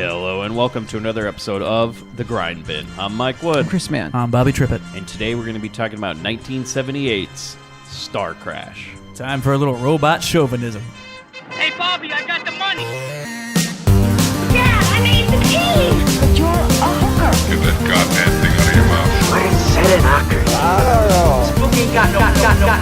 Hello and welcome to another episode of The Grindbin. I'm Mike Wood. I'm Chris Mann. I'm Bobby Trippett. And today we're going to be talking about 1978's Starcrash. Time for a little robot chauvinism. Hey, Bobby, I got the money. Yeah, I made the team. But you're a hooker. Get that goddamn thing out of your mouth. Where's Seven Knockers? I don't know. Spooky ain't got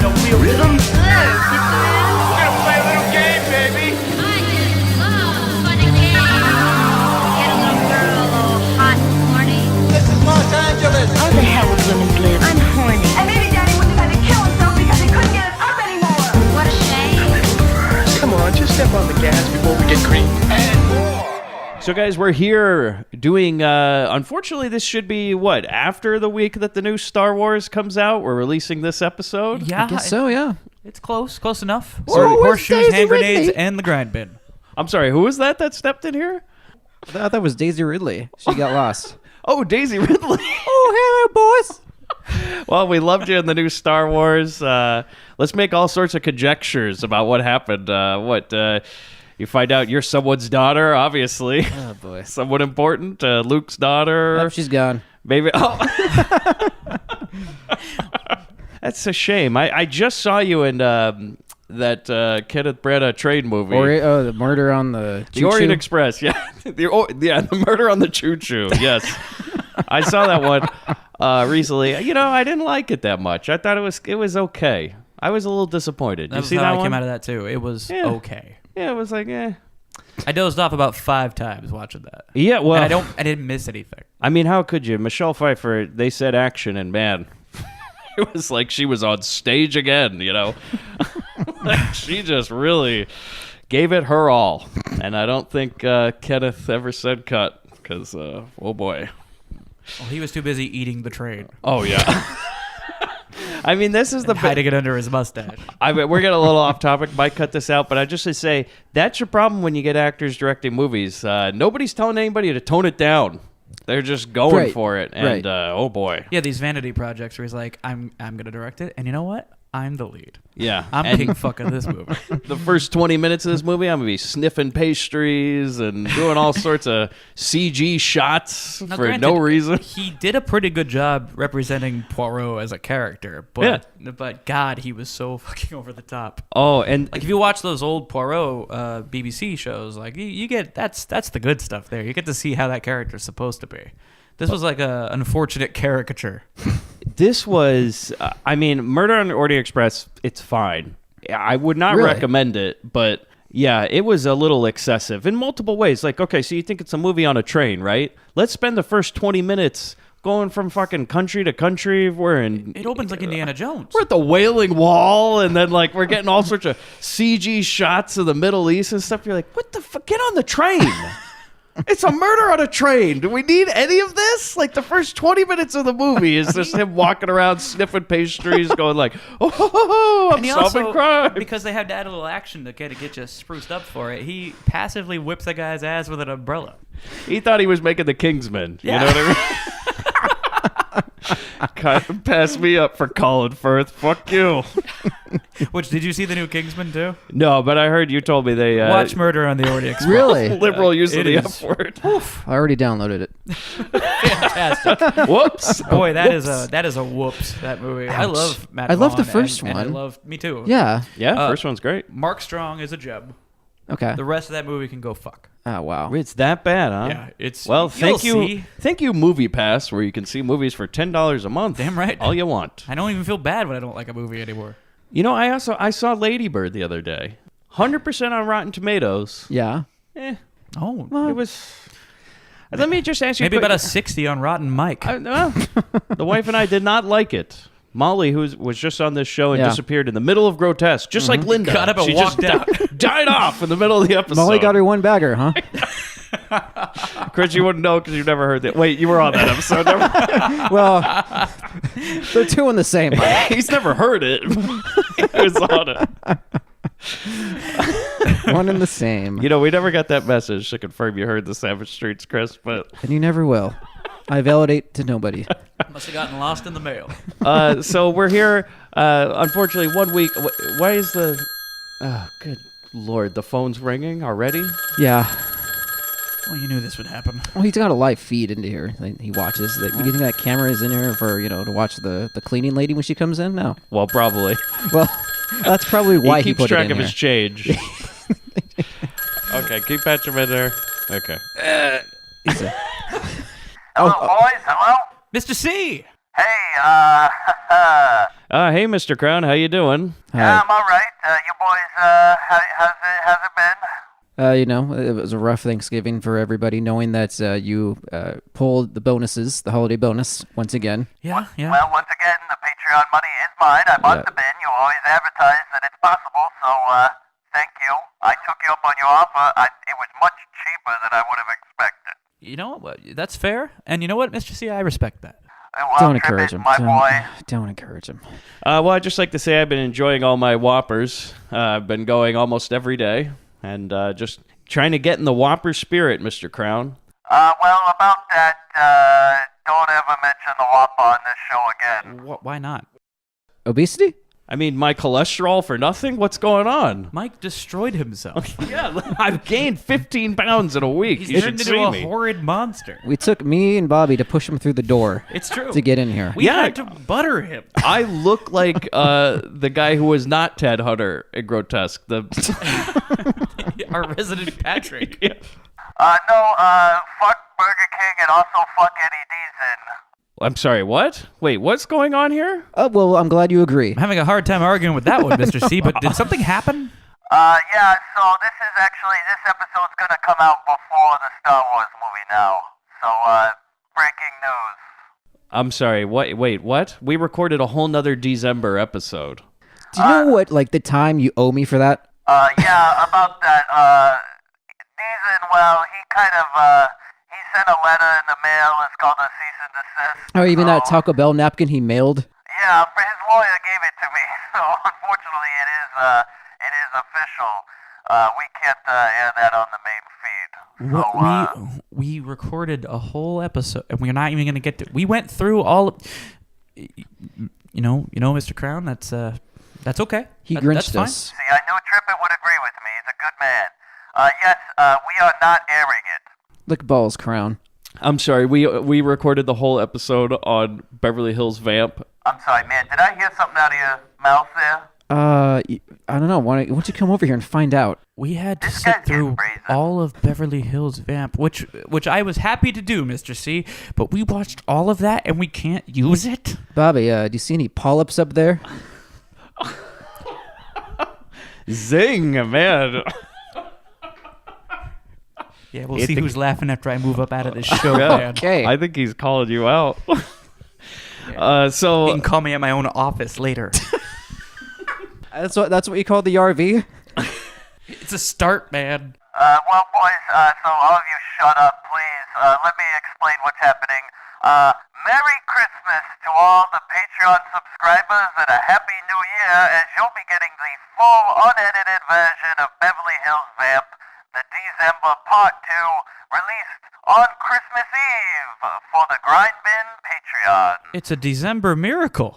no real rhythm. Hello, Pizza Man. We're gonna play a little game, baby. I just love funny games. Get a little girl all hot and horny. This is Los Angeles. How the hell would women live? I'm horny. And maybe Daddy wouldn't have had to kill himself because he couldn't get us up anymore. What a shame. Come on, just step on the gas before we get creamed. So guys, we're here doing, unfortunately this should be, after the week that the new Star Wars comes out? We're releasing this episode? Yeah, I guess so, yeah. It's close enough. Whoa, where's Horseshoes, Daisy hand grenades, Ridley? and the grind bin. I'm sorry, who was that stepped in here? I thought that was Daisy Ridley. She got lost. Oh, Daisy Ridley. Oh, hello, boys. Well, we loved you in the new Star Wars. Let's make all sorts of conjectures about what happened. You find out you're someone's daughter, obviously. Oh, boy. Someone important. Luke's daughter. Oh, she's gone. Maybe. Oh. That's a shame. I just saw you in that Kenneth Branagh train movie. The murder on the The Orient choo-choo. Express, yeah. The murder on the choo-choo, yes. I saw that one recently. You know, I didn't like it that much. I thought it was okay. I was a little disappointed. That You was see how that I one? came out of that, too. It was Yeah. okay. Yeah, it was like, eh. I dozed off about 5 times watching that. Yeah, well. And I didn't miss anything. I mean, how could you? Michelle Pfeiffer, they said action, and man, it was like she was on stage again, you know? Like, she just really gave it her all. And I don't think Kenneth ever said cut, because, oh boy. Well, he was too busy eating the train. Oh, yeah. I mean, this is the Hiding it under his mustache. I mean, we're getting a little off topic. Might cut this out, but I just to say that's your problem when you get actors directing movies. Nobody's telling anybody to tone it down. They're just going Right. for it, and oh boy, Yeah, these vanity projects where he's like, I'm going to direct it, and you know what? I'm the lead. yeah. I'm And king fuck of this movie. the first 20 minutes of this movie, I'm gonna be sniffing pastries and doing all sorts of CG shots Now, for granted, no reason. He did a pretty good job representing Poirot as a character, but God, he was so fucking over the top. Oh, and Like if you watch those old Poirot BBC shows, like you get that's the good stuff there. You get to see how that character's supposed to be. This was like a unfortunate caricature. this was, I mean, Murder on the Orient Express, it's fine. I would not Really? recommend it, but yeah, it was a little excessive in multiple ways. Like, okay, so you think it's a movie on a train, right? Let's spend the first 20 minutes going from fucking country to country. We're in... It opens like Indiana Jones. We're at the Wailing Wall, and then, like, we're getting all sorts of CG shots of the Middle East and stuff. You're like, what the fuck? Get on the train. It's a murder on a train. Do we need any of this? Like, the first 20 minutes of the movie is just him walking around sniffing pastries, going like, oh, I'm And he solving also, crime. because they had to add a little action to get you spruced up for it, he passively whips a guy's ass with an umbrella. He thought he was making the Kingsman. Yeah. You know what I mean? Kind of pass me up for Colin Firth. Fuck you. Which, did you see the new Kingsman too? No, but I heard you told me they... Watch Murder on the Orient Express. Really? liberal use of It the is. F word. I already downloaded it. Fantastic. Whoops. Boy, that is a whoops, that movie. I Ouch. love Matt I love the Vaughn first and I one. love, me too. Yeah. Yeah, Uh, first one's great. Mark Strong is a gem. Okay. The rest of that movie can go fuck. Oh, wow. It's that bad, huh? Yeah, it's... Well, thank you'll you, see. thank you, Movie Pass, where you can see movies for $10 a month. Damn right. All you want. I don't even feel bad when I don't like a movie anymore. You know, I saw Lady Bird the other day. 100% on Rotten Tomatoes. Yeah. Oh, It was. Let me just ask you. maybe quick- about a 60 on Rotten Mike. Well, the wife and I did not like it. Molly, who was just on this show and Yeah. disappeared in the middle of Grotesque, just like Linda. Got up and She walked just out. died off in the middle of the episode. Molly got her one bagger, huh? Chris, you wouldn't know because you never heard that. Wait, you were on that episode. Never- Well, they're two in the same. Mike. He's never heard it. He was on it. One in the same. You know, we never got that message to confirm you heard the Savage Streets, Chris, but And you never will. I validate to nobody. Must have gotten lost in the mail. so we're here. Unfortunately, 1 week. Why is the? Oh, good Lord, the phone's ringing already. Yeah. Well, you knew this would happen. Well, he's got a live feed into here. Like, he watches. Do you think that camera is in here for, to watch the cleaning lady when she comes in? No. Well, probably. Well, that's probably why he keeps put it track in of here. his change. Okay, keep Patrick in there. Okay. Hello, boys. Hello. Mr. C! Hey, Hey, Mr. Crown, how you doing? Hi. I'm all right. You boys, how's it been? It was a rough Thanksgiving for everybody, knowing that you pulled the bonuses, the holiday bonus, once again. Yeah. Well, once again, the Patreon money is mine. I bought the bin. You always advertise that it's possible, so thank you. I took you up on your offer. It was much cheaper than I would have expected. You know what? That's fair. And you know what, Mr. C? I respect that. Well, Don't Trip encourage is him. my boy. Don't encourage him. Well, I'd just like to say I've been enjoying all my Whoppers. I've been going almost every day, and just trying to get in the Whopper spirit, Mr. Crown. Well, about that, don't ever mention the Whopper on this show again. Why not? Obesity? I mean, my cholesterol for nothing? What's going on? Mike destroyed himself. Yeah, I've gained 15 pounds in a week. He's You turned should into see a me. horrid monster. We took me and Bobby to push him through the door It's true. to get in here. We Yeah. had to butter him. I look like the guy who was not Ted Hunter in Grotesque. Our resident Patrick. Yeah. No, fuck Burger King and also fuck Eddie Deason. I'm sorry, what? Wait, what's going on here? Oh, well, I'm glad you agree. I'm having a hard time arguing with that one, Mr. C, but did something happen? Yeah, so this episode's gonna come out before the Star Wars movie now. So, breaking news. I'm sorry, wait, what? We recorded a whole nother December episode. Do you know what, the time you owe me for that? Yeah, about that, Deason, well, he kind of, he sent a letter in the mail. It's called a cease and desist. Oh, even that So- Taco Bell napkin he mailed? Yeah, for his lawyer gave it to me. So unfortunately, it is official. We can't air that on the main feed. So, We recorded a whole episode, and we're not even going to get to. We went through all. Mr. Crown. That's okay. He That's grinched fine. us. see, I knew Trippett would agree with me. He's a good man. Yes, we are not airing it. Lick balls, Crown. I'm sorry, we recorded the whole episode on Beverly Hills Vamp. I'm sorry, man. Did I hear something out of your mouth there? I don't know. Why don't you come over here and find out? We had to This sit guy's getting through brazen. all of Beverly Hills Vamp, which I was happy to do, Mr. C. But we watched all of that, and we can't use it. Bobby, do you see any polyps up there? Zing, man. Yeah, we'll see who's laughing after I move up out of this show. Yeah. Man. Okay. I think he's calling you out. You So can call me at my own office later. That's what you call the RV? It's a start, man. Well, boys, so all of you shut up, please. Let me explain what's happening. Merry Christmas to all the Patreon subscribers and a Happy New Year, as you'll be getting the full unedited version of Beverly Hills Vamp, the December Part 2, released on Christmas Eve for the Grindbin Patreon. It's a December miracle.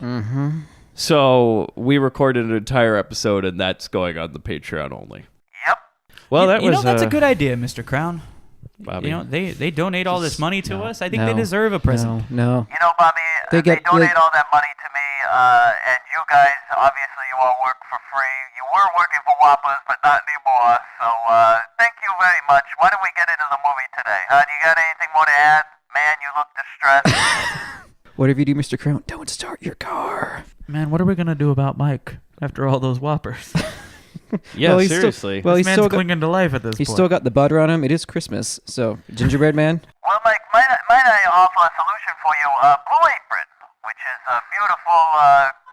So we recorded an entire episode, and that's going on the Patreon only. Yep. Well, that was that's a good idea, Mr. Crown. Bobby. They donate all this money to us. I think they No, deserve a present. No. You know, Bobby, They they get- donate they- all that money to me, and you guys, obviously, you all work for free. You were working for Whoppers, but not anymore. So, thank you very much. Why don't we get into the movie today? Do you got anything more to add? Man, you look distressed. Whatever you do, Mr. Crown, don't start your car. Man, what are we gonna do about Mike after all those Whoppers? Yeah, Well, he's still- seriously. well, This he's man's still got, clinging to life at this he's point. still got the butter on him. It is Christmas, so gingerbread man. Well, Mike, might I offer a solution for you? Blue Apron, which is a beautiful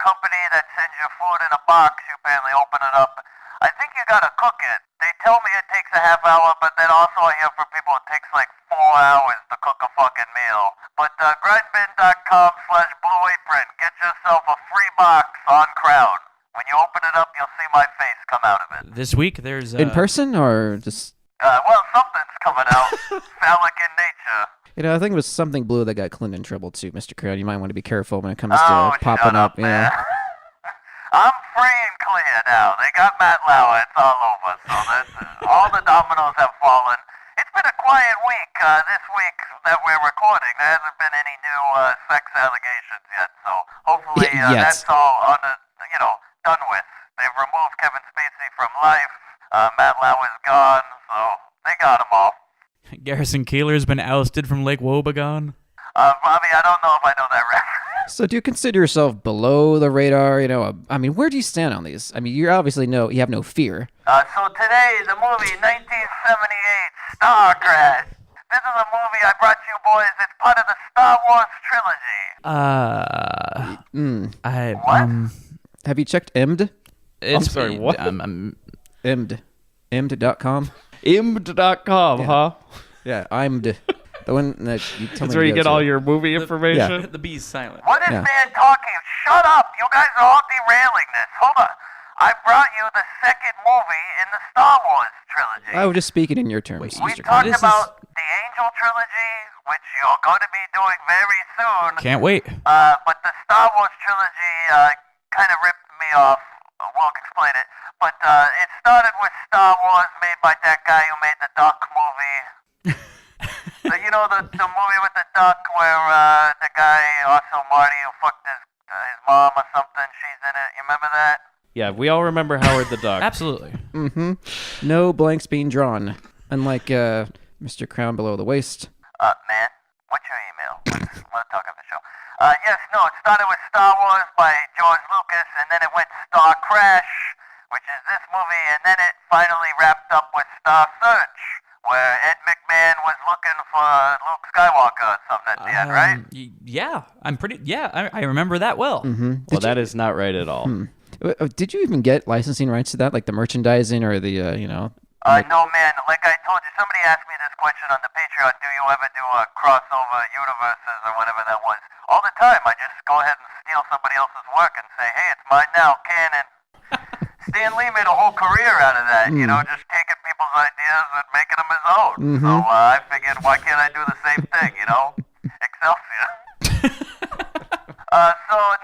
company that sends you food in a box. You apparently open it up. I think you gotta cook it. They tell me it takes a half hour, but then also I hear from people it takes like 4 hours to cook a fucking meal. But grindbin.com/Blue Apron. Get yourself a free box on Crown. When you open it up, you'll see my face come out of it. This week there's In person or just... Well, something's coming out. Phallic in nature. I think it was something blue that got Clint in trouble too, Mr. Crown. You might want to be careful when it comes Oh, to popping shut up, man. Yeah. I'm free and clear now. They got Matt Lauer. It's all over. So that's all the dominoes have fallen. It's been quiet week. This week that we're recording, there hasn't been any new sex allegations yet. So hopefully Yes. that's all done with. They've removed Kevin Spacey from life. Matt Lau is gone, so they got him all. Garrison Keeler's been ousted from Lake Wobegon. Bobby, I don't know if I know that reference. So do you consider yourself below the radar? I mean, where do you stand on these? I mean, you obviously you have no fear. So today, the movie 1978, Starcrash. This is a movie I brought you boys. It's part of the Star Wars trilogy. Have you checked IMD? I'm sorry, what? IMD. IMD.com? Imd.com, huh? Yeah, IMD. The one that you tell That's me where you to go get to. all your movie information. The B's silent. What is Yeah. man talking? Shut up! You guys are all derailing this. Hold on. I brought you the second movie in the Star Wars trilogy. I was just speaking in your terms, We Mr. talked Khan. about the Angel trilogy, which you're going to be doing very soon. Can't wait. But the Star Wars trilogy kind of ripped me off. We'll explain it. But it started with Star Wars, made by that guy who made the Duck movie. You know the movie with the duck where the guy, also Marty, who fucked his mom or something, she's in it. You remember that? Yeah, we all remember Howard the Duck. Absolutely. Mm-hmm. No blanks being drawn. Unlike Mr. Crown below the waist. Man, what's your email? Let's talk on the show. Yes, no, it started with Star Wars by George Lucas, and then it went Starcrash, which is this movie, and then it finally wrapped up with Star Search, where Ed McMahon was looking for Luke Skywalker or something at the end, right? Yeah, I remember that well. Mm-hmm. Well, that is not right at all. Did you even get licensing rights to that, like the merchandising or the, No, man. Like I told you, somebody asked me this question on the Patreon. Do you ever do a crossover universes or whatever that was? All the time. I just go ahead and steal somebody else's work and say, hey, it's mine now, canon. Stan Lee made a whole career out of that, just taking people's ideas and making them his own. So I figured, why can't I do the same thing, Excelsior.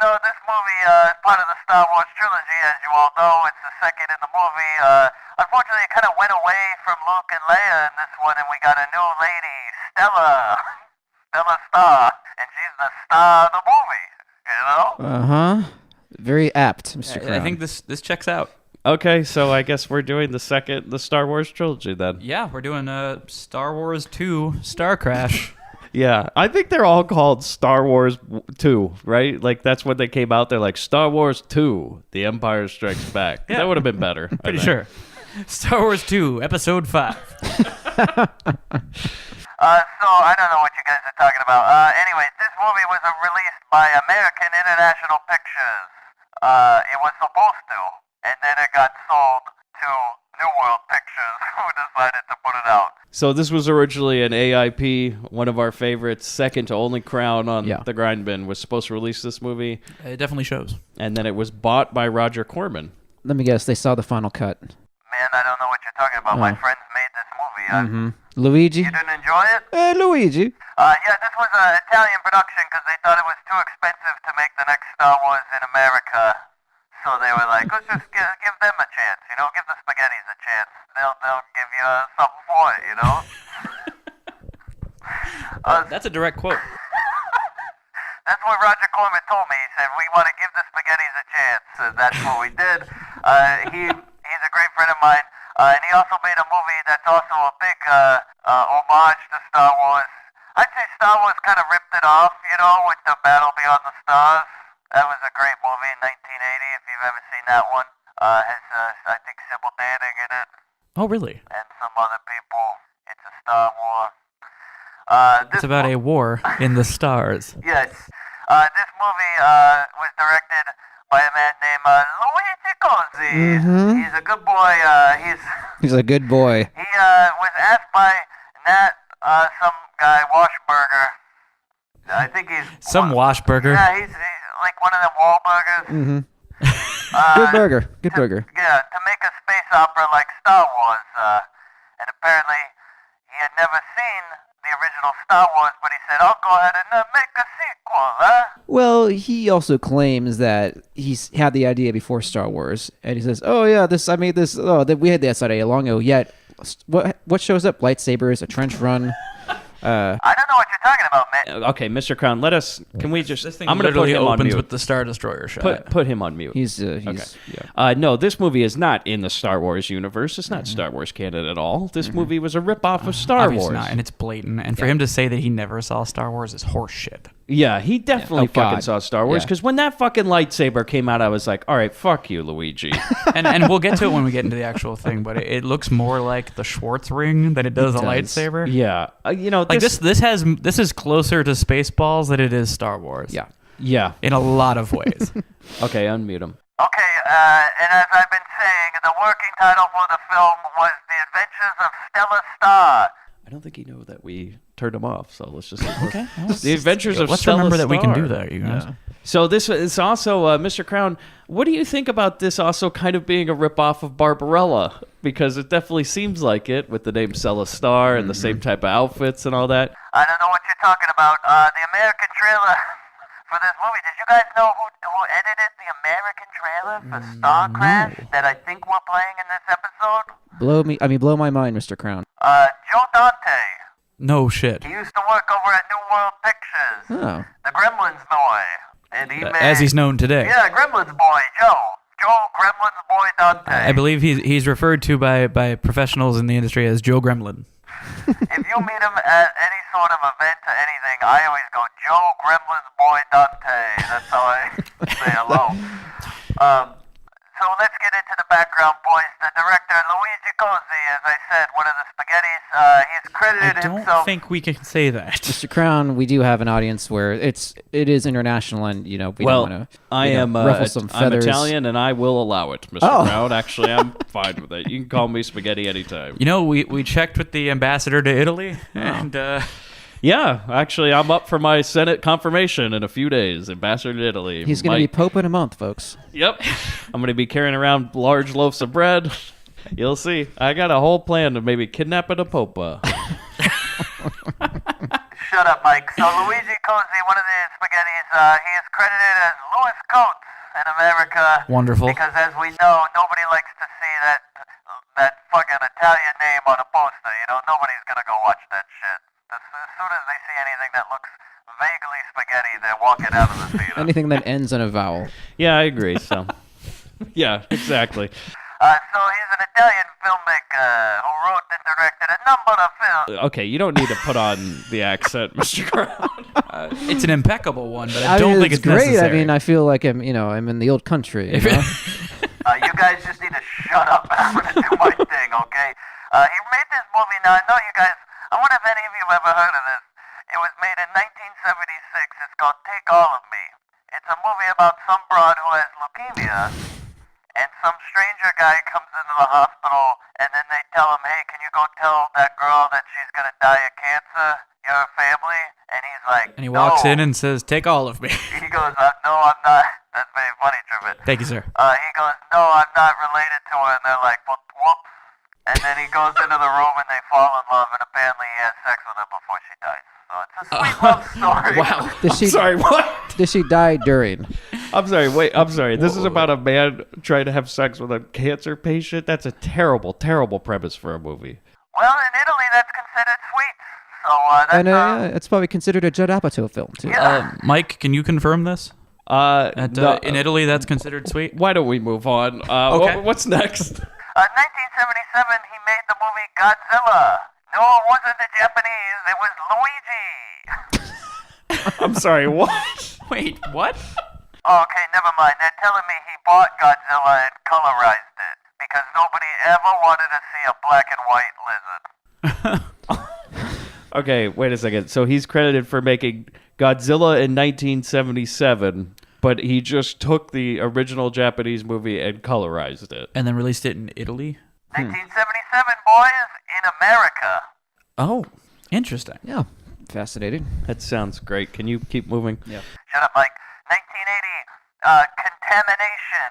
No, this movie is part of the Star Wars trilogy, as you all know. It's the second in the movie. Unfortunately, it kind of went away from Luke and Leia in this one, and we got a new lady, Stella Star, and she's the star of the movie, Uh-huh. Very apt, Mr. Crown. I think this checks out. Okay, so I guess we're doing the Star Wars trilogy then. Yeah, we're doing Star Wars 2 Star Crash. Yeah, I think they're all called Star Wars 2, right? Like, that's when they came out. They're like, Star Wars 2, The Empire Strikes Back. Yeah. That would have been better. Pretty sure. Star Wars 2, Episode 5. So I don't know what you guys are talking about. Anyway, this movie was released by American International Pictures. It was supposed to, and then it got sold to New World Pictures, who decided to put it out. So this was originally an AIP, one of our favorites, second to only Crown on Yeah. the Grindbin, was supposed to release this movie, It definitely shows. and then it was bought by Roger Corman. Let me guess, they saw the final cut. Man, I don't know what you're talking about. My friends made this movie. Luigi? You didn't enjoy it? Luigi. Yeah, this was an Italian production because they thought it was too expensive to make the next Star Wars in America. So they were like, let's just give them a chance, give the spaghettis a chance. They'll give you something for it, That's a direct quote. That's what Roger Corman told me. He said, we want to give the spaghettis a chance. And that's what we did. He's a great friend of mine. And he also made a movie that's also a big homage to Star Wars. I'd say Star Wars kind of ripped it off, with the Battle Beyond the Stars. That was a great movie in 1980, if you've ever seen that one. Has, I think, Sybil Danning in it. Oh, really? And some other people. It's a Star War. It's about a war in the stars. Yes. This movie was directed by a man named Luigi Cozzi. He's a good boy. He's a good boy. He was asked by Nat, some guy, Washburger. I think he's... Some Washburger. Yeah, he's like one of them Wahlburgers. Good burger. Good burger. Yeah, to make a space opera like Star Wars. And apparently he had never seen the original Star Wars, but he said, I'll go ahead and make a sequel, huh? Well, he also claims that he's had the idea before Star Wars, and he says, "Oh yeah, I made this. Oh, we had this idea long ago. Yet, what what shows up? Lightsabers, a trench run. I don't know what you're talking about, man. Okay, Mr. Crown, can we just... This thing I'm going to put literally him on opens mute. with the Star Destroyer shot. Put him on mute. He's Okay. No, this movie is not in the Star Wars universe. It's not Star Wars canon at all. This movie was a ripoff of Star Obviously Wars. not, and it's blatant. And for him to say that he never saw Star Wars is horseshit. Yeah, he definitely Oh, God. fucking saw Star Wars, Yeah. because when that fucking lightsaber came out, I was like, all right, fuck you, Luigi. And we'll get to it when we get into the actual thing, but it looks more like the Schwartz ring than it does a does. lightsaber. Yeah. Like this is closer to Spaceballs than it is Star Wars. yeah. Yeah. In a lot of ways. Okay, unmute him. Okay, and as I've been saying, the working title for the film was The Adventures of Stella Star. I don't think he knew that we turned him off, so let's just... Okay. The Adventures of Let's Stella remember that we can Star. do that, you guys. Yeah. So this is also, Mr. Crown, what do you think about this also kind of being a ripoff of Barbarella? Because it definitely seems like it, with the name Stella Star and the same type of outfits and all that. I don't know what you're talking about. The American trailer for this movie. Did you guys know who edited the American trailer for Starcrash that I think we're playing in this episode? Blow my mind, Mr. Crown. Joe Dante. No shit. He used to work over at New World Pictures. Oh. The Gremlins boy. And he made... As he's known today. Yeah, Gremlins boy, Joe. Joe Gremlins boy Dante. I believe he's referred to by professionals in the industry as Joe Gremlin. If you meet him at any sort of event or anything, I always go, Joe Gremlins boy Dante. That's how I say hello. So let's get into the background, boys. The director, Luigi Cosi, as I said, one of the spaghettis, he's credited I don't himself... think we can say that. Mr. Crown, we do have an audience where it is international, and we don't want to. I am ruffle some I'm feathers. Italian, and I will allow it, Mr. Crown. Actually, I'm fine with it. You can call me spaghetti anytime. You know, we checked with the ambassador to Italy, and Yeah, actually, I'm up for my Senate confirmation in a few days. Ambassador to Italy. He's going to be Pope in a month, folks. Yep. I'm going to be carrying around large loaves of bread. You'll see. I got a whole plan of maybe kidnapping a popa. Shut up, Mike. So Luigi Cosi, one of the spaghettis, he is credited as Louis Coates in America. Wonderful. Because as we know, nobody likes to see that fucking Italian name on a poster. You know, nobody's going to go watch that shit. As soon as they see anything that looks vaguely spaghetti, they're walking out of the theater. Anything that ends in a vowel. Yeah, I agree. So, yeah, exactly. So he's an Italian filmmaker who wrote and directed a number of films. Okay, you don't need to put on the accent, Mr. Crown. it's an impeccable one, but I don't think it's great. necessary. I mean, I feel like I'm in the old country. You know? You guys just need to shut up. I'm going to do my thing, okay? He made this movie. Now, I know you guys... I wonder if any of you have ever heard of this. It was made in 1976. It's called Take All of Me. It's a movie about some broad who has leukemia, and some stranger guy comes into the hospital, and then they tell him, hey, can you go tell that girl that she's going to die of cancer, your family? And he's like, And he walks in and says, take all of me. He goes, no, I'm not. That's very funny, Trivet. Thank you, sir. He goes, no, I'm not related to her. And they're like, well, whoops. And then he goes into the room and they fall in love, and apparently he has sex with her before she dies. So it's a sweet love story. Wow. Does she, Sorry, what? Does she die during? I'm sorry, wait, I'm sorry. This is about a man trying to have sex with a cancer patient? That's a terrible, terrible premise for a movie. Well, in Italy, that's considered sweet. So that's... It's probably considered a Judd Apatow film, too. Mike, can you confirm this? In Italy, that's considered sweet? Why don't we move on? Okay. What's next? 1977, he made the movie Godzilla. No, it wasn't the Japanese. It was Luigi. I'm sorry, what? Wait, what? Oh, okay, never mind. They're telling me he bought Godzilla and colorized it because nobody ever wanted to see a black and white lizard. Okay, wait a second. So he's credited for making Godzilla in 1977, but he just took the original Japanese movie and colorized it. And then released it in Italy? 1977, boys, in America. Oh, interesting. Yeah, fascinating. That sounds great. Can you keep moving? Yeah. Shut up, Mike. 1980, Contamination.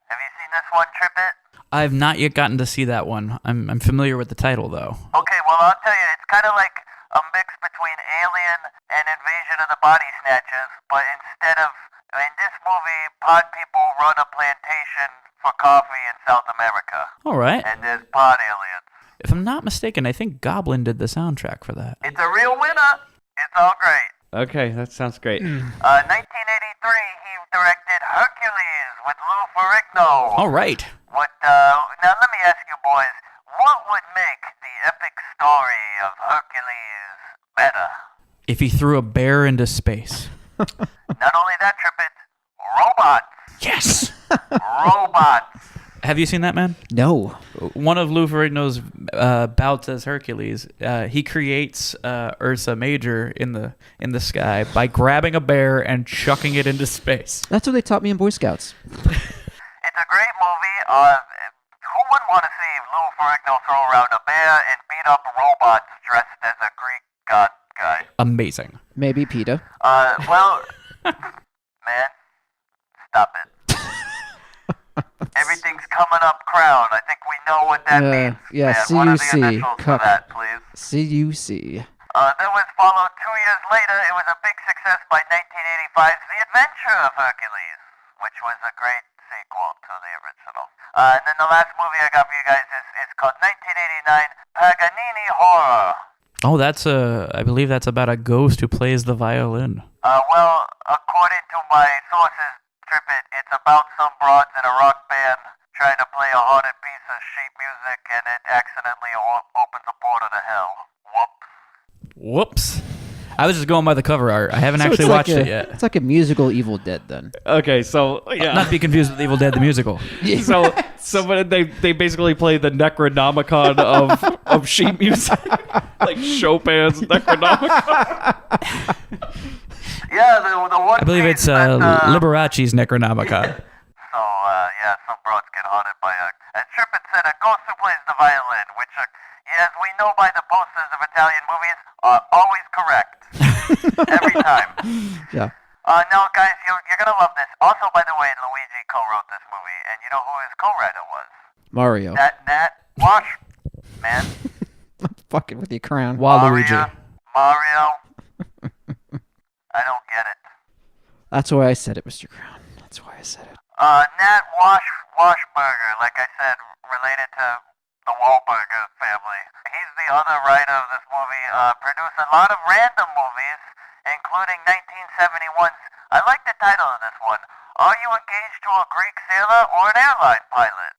Have you seen this one, Trippet? I've not yet gotten to see that one. I'm familiar with the title, though. Okay, well, I'll tell you, it's kind of like a mix between Alien and Invasion of the Body Snatchers, but instead of... in this movie, pod people run a plantation for coffee in South America. All right. And there's pod aliens. If I'm not mistaken, I think Goblin did the soundtrack for that. It's a real winner. It's all great. Okay, that sounds great. 1983, he directed Hercules with Lou Ferrigno. All right. Now let me ask you boys, what would make the epic story of Hercules better? If he threw a bear into space. Not only that, Trippet, robots. Yes. Robots. Have you seen that, man? No. One of Lou Ferrigno's bouts as Hercules, he creates Ursa Major in the sky by grabbing a bear and chucking it into space. That's what they taught me in Boy Scouts. It's a great movie. Who wouldn't want to see Lou Ferrigno throw around a bear and beat up robots dressed as a Greek god guy? Amazing. Maybe PETA. Well, man, stop it. Everything's coming up crown. I think we know what that means. Yeah, man. What are the CUC. initials for that, please? CUC. That was followed 2 years later. It was a big success by 1985's The Adventure of Hercules, which was a great sequel to the original. And then the last movie I got for you guys is called 1989 Paganini Horror. Oh, I believe that's about a ghost who plays the violin. Well, according to my sources, Trippet, it's about some broads in a rock band trying to play a haunted piece of sheet music, and it accidentally opens a portal to hell. Whoops. Whoops. I was just going by the cover art. I haven't So actually it's like watched it yet. It's like a musical Evil Dead then. Okay, so yeah. Not to be confused with Evil Dead the musical. So but they basically play the Necronomicon of sheet music, like Chopin's Necronomicon. Yeah, the one. I believe scene it's that, Liberace's Necronomicon. So, yeah, some broads get haunted by a Trippet said a ghost who plays the violin, which, as we know by the posters of Italian movies, are always correct. Every time. Yeah. Now, guys, you're going to love this. Also, by the way, Luigi co-wrote this movie, and you know who his co-writer was? Mario. Nat Wash, man. I'm fucking with your crown. Waluigi. Mario. I don't get it. That's why I said it, Mr. Crown. That's why I said it. Nat Washburger, like I said, related to the Wahlburger family. He's the other writer of this movie, produced a lot of random movies, including 1971's, I like the title of this one, Are You Engaged to a Greek Sailor or an Airline Pilot?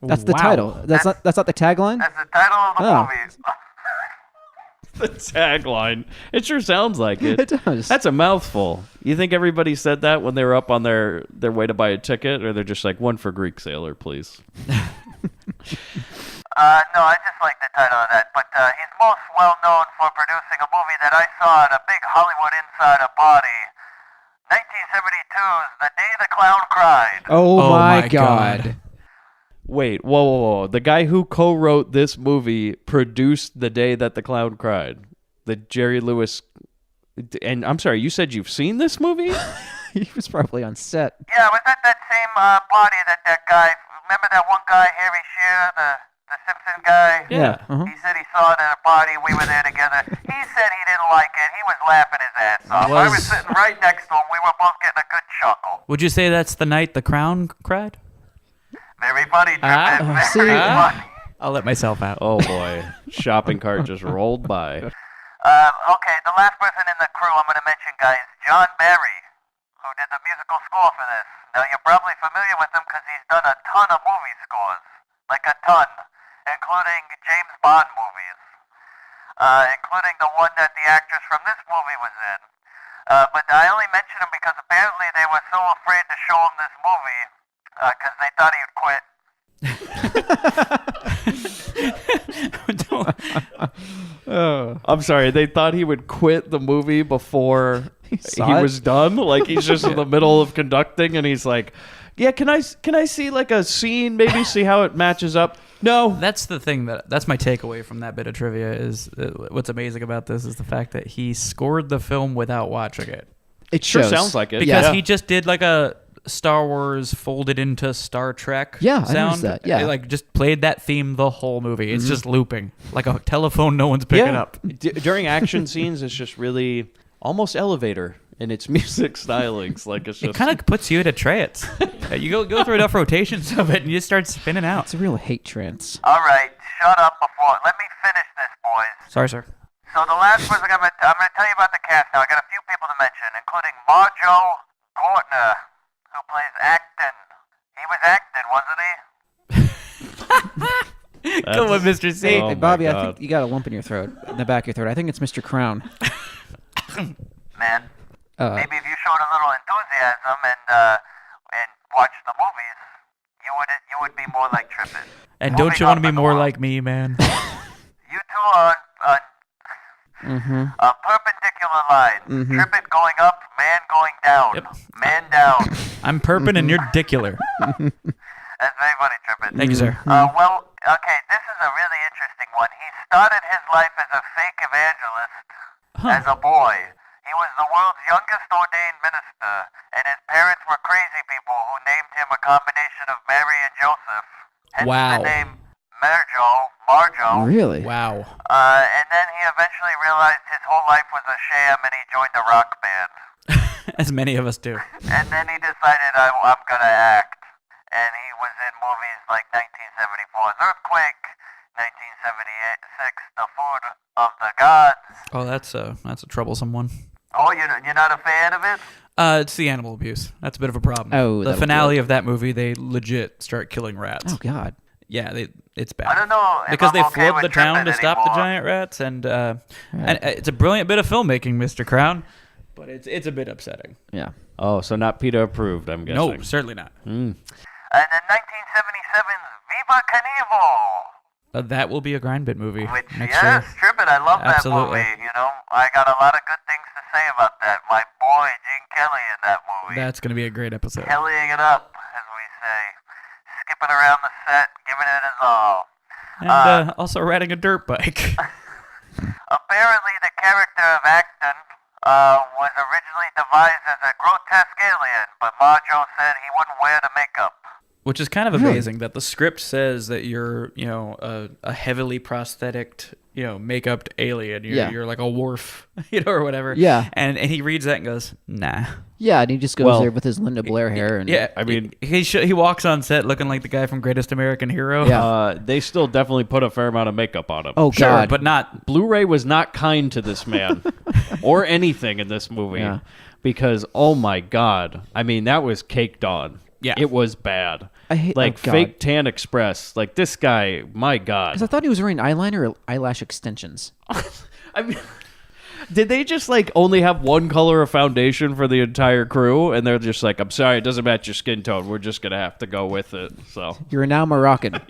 That's the Wow. title. That's not the tagline? That's the title of the Oh. movie. The tagline. It sure sounds like it. It does. That's a mouthful. You think everybody said that when they were up on their way to buy a ticket, or they're just like, one for Greek sailor, please? No, I just like the title of that, but he's most well known for producing a movie that I saw at a big Hollywood Insider party. 1972's The Day the Clown Cried. Oh, my my God. God. Wait, whoa. The guy who co-wrote this movie produced The Day That the Clown Cried. The Jerry Lewis... And I'm sorry, you said you've seen this movie? He was probably on set. Yeah, I was at that same party that guy, remember that one guy, Harry Shearer, the Simpson guy? Yeah. Uh-huh. He said he saw it at a party. We were there together. He said he didn't like it. He was laughing his ass off. I was sitting right next to him. We were both getting a good chuckle. Would you say that's the night the crown cried? Very funny, Trippet. Very see? funny. I'll let myself out. Oh, boy. Shopping cart just rolled by. Okay, the last person in the crew I'm going to mention, guys, John Barry, who did the musical score for this. Now, you're probably familiar with him because he's done a ton of movie scores. Like a ton. Including James Bond movies. Including the one that the actress from this movie was in. But I only mention him because apparently they were so afraid to show him this movie because they thought he'd quit. I'm sorry, they thought he would quit the movie before he saw it? was done. Like, he's just in the middle of conducting, and he's like, yeah, can I see like a scene, maybe see how it matches up? No. That's the thing that's my takeaway from that bit of trivia is what's amazing about this is the fact that he scored the film without watching it. It Sure shows. sounds like it. Because he just did like a Star Wars folded into Star Trek Yeah, I sound. noticed that, yeah. It, like just played that theme the whole movie. It's just looping like a telephone no one's picking up. During action scenes, it's just really almost elevator in its music stylings. Like, it's just... It kind of puts you at a trance. You go through enough rotations of it and you just start spinning out. It's a real hate trance. All right, shut up before. Let me finish this, boys. Sorry, sir. So the last person I'm going to tell you about the cast now. I got a few people to mention, including Marjo Gortner, who plays Acton. He was Acton, wasn't he? Come on, Mr. C. Oh Hey, my Bobby, I God. think you got a lump in your throat, in the back of your throat. I think it's Mr. Crown. Man, Uh, maybe if you showed a little enthusiasm and watched the movies, you would be more like Trippin. And don't you Moving want to up be in the more world. like me, man? You two are a perpendicular line. Trippin going up, man going down. Yep. Man down. I'm perpin and you're dicular. That's very funny, Trippin. Thank you, sir. Well, okay, this is a really interesting one. He started his life as a fake evangelist as a boy. He was the world's youngest ordained minister, and his parents were crazy people who named him a combination of Mary and Joseph. Hence Wow. the name Marjo. really? Wow. And then he eventually realized his whole life was a sham, and he joined a rock band. As many of us do. And then he decided, I'm gonna act. And he was in movies like 1974's Earthquake, 1976 The Food of the Gods. Oh, that's a troublesome one. Oh, you're not a fan of it? It's the animal abuse. That's a bit of a problem. Oh, the that'll finale do of that movie, they legit start killing rats. Oh, God. Yeah, it's bad. I don't know if Because I'm they okay flood with the town to Trippin' stop the anymore. giant rats, and it's a brilliant bit of filmmaking, Mr. Crown, but it's a bit upsetting. Yeah. Oh, so not PETA approved, I'm guessing. No, certainly not. And then 1977's Viva Knievel. That will be a Grindbin movie Which, next yes, year. Trippin', I love Absolutely. that movie. You know, I got a lot of good things to say about that. My boy, Gene Kelly, in that movie. That's going to be a great episode. Kellying it up, as we say. Skipping around the set, giving it his all. And also riding a dirt bike. Apparently, the character of Acton was originally devised as a grotesque alien, but Marjo said he wouldn't wear the makeup. Which is kind of amazing that the script says that you're, a heavily prosthetic, makeup alien. You're like a Worf, or whatever. Yeah. And he reads that and goes, nah. Yeah, and he just goes Well, there with his Linda Blair hair. And Yeah, I mean- he walks on set looking like the guy from Greatest American Hero. Yeah. They still definitely put a fair amount of makeup on him. Oh, Sure, God. but not. Blu-ray was not kind to this man or anything in this movie Yeah. because, oh my God, I mean, that was caked on. Yeah. It was bad. I hate- like oh, God. fake Tan Express. Like this guy, my God. Because I thought he was wearing eyeliner or eyelash extensions. I mean, did they just like only have one color of foundation for the entire crew? And they're just like, I'm sorry, it doesn't match your skin tone. We're just going to have to go with it. So, You're now Moroccan.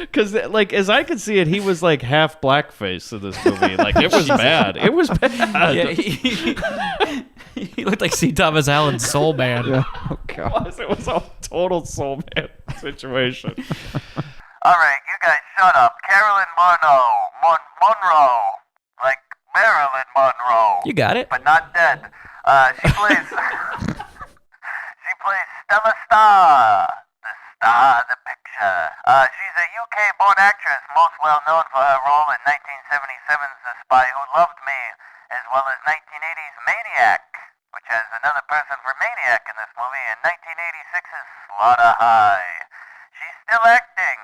because like, as I could see it, he was like half blackface in this movie. Like, it was bad. It was bad. Yeah, he looked like C. Thomas Allen's Soul Man. Oh, God. It was a total soul man situation. All right, you guys shut up. Carolyn Monroe. Like Marilyn Monroe. You got it. But not dead. She plays... she plays Stella Starr. The star of the picture. She's a UK-born actress, most well known for her role in 1977's The Spy Who Loved Me, as well as 1980's Maniac, which has another person for Maniac in this movie, and 1986's Slaughter High. She's still acting,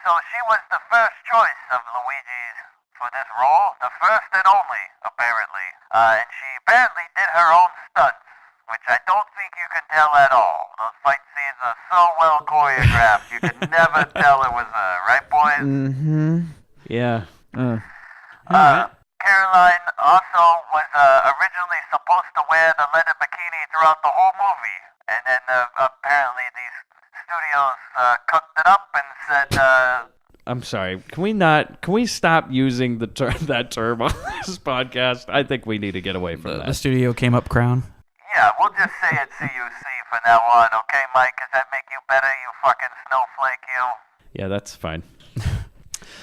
so she was the first choice of Luigi's for this role, the first and only, apparently. And she apparently did her own stunts, which I don't think you can tell at all. Those fight scenes are so well choreographed, you can never tell it was her, right, boys? Mm-hmm. Yeah. Caroline also was originally supposed to wear the leather bikini throughout the whole movie, and then apparently these studios cooked it up and said, I'm sorry. Can we stop using that term on this podcast? I think we need to get away from The that. studio came up crown. yeah, we'll just say it CUC from now on, okay, Mike? Does that make you better, you fucking snowflake, you? Yeah, that's fine.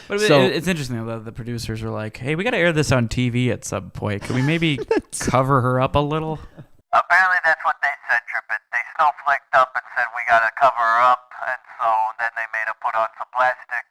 But So- it's interesting though. The producers were like, "Hey, we got to air this on TV at some point. Can we maybe cover her up a little?" Apparently that's what they said, Trippin'. They snowflaked up and said we gotta cover her up, and so then they made her put on some plastic.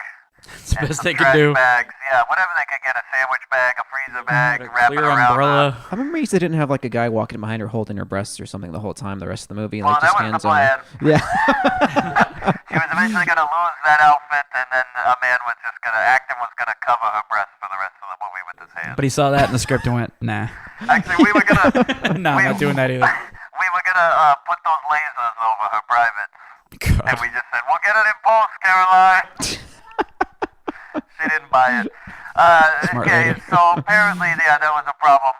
It's the and best some they could trash do. bags. Yeah, whatever they could get, a sandwich bag, a freezer bag, A wrap it clear around umbrella. I'm amazed they didn't have like a guy walking behind her holding her breasts or something the whole time the rest of the movie. Well, Like that just was hands the on plan. her. Yeah. She was eventually gonna lose that outfit, and then a man was just Acton was gonna cover her breasts for the rest of the movie with his hands. But he saw that in the script and went, nah. Actually, we were gonna. No, I'm not doing that either. We were gonna put those lasers over her privates, God. and we just said, "We'll get it in post, Caroline." She didn't buy it. Smart Okay, lady. so apparently, yeah, that was a problem.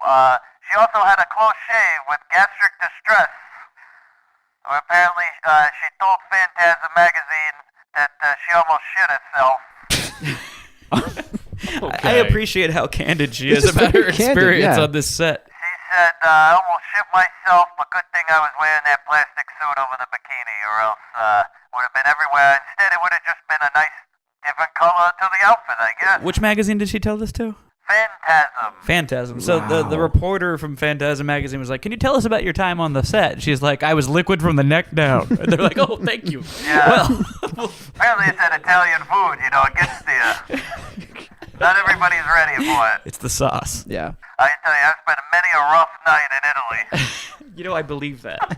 She also had a close shave with gastric distress. Apparently, she told Phantasm magazine that she almost shit herself. I appreciate how candid she This is is about her very candid, experience yeah. on this set. She said, I almost shit myself, but good thing I was wearing that plastic suit over the bikini, or else would have been everywhere. Instead, it would have just been a nice, different color to the outfit, I guess. Which magazine did she tell this to? Phantasm. Phantasm. So the reporter from Phantasm magazine was like, "Can you tell us about your time on the set?" She's like, "I was liquid from the neck down." And they're like, "Oh, thank you." Yeah. Well, Apparently, it's that Italian food, you know, it gets to you. Not everybody's ready for it. it's the sauce. Yeah. I can tell you, I've spent many a rough night in Italy. You know, I believe that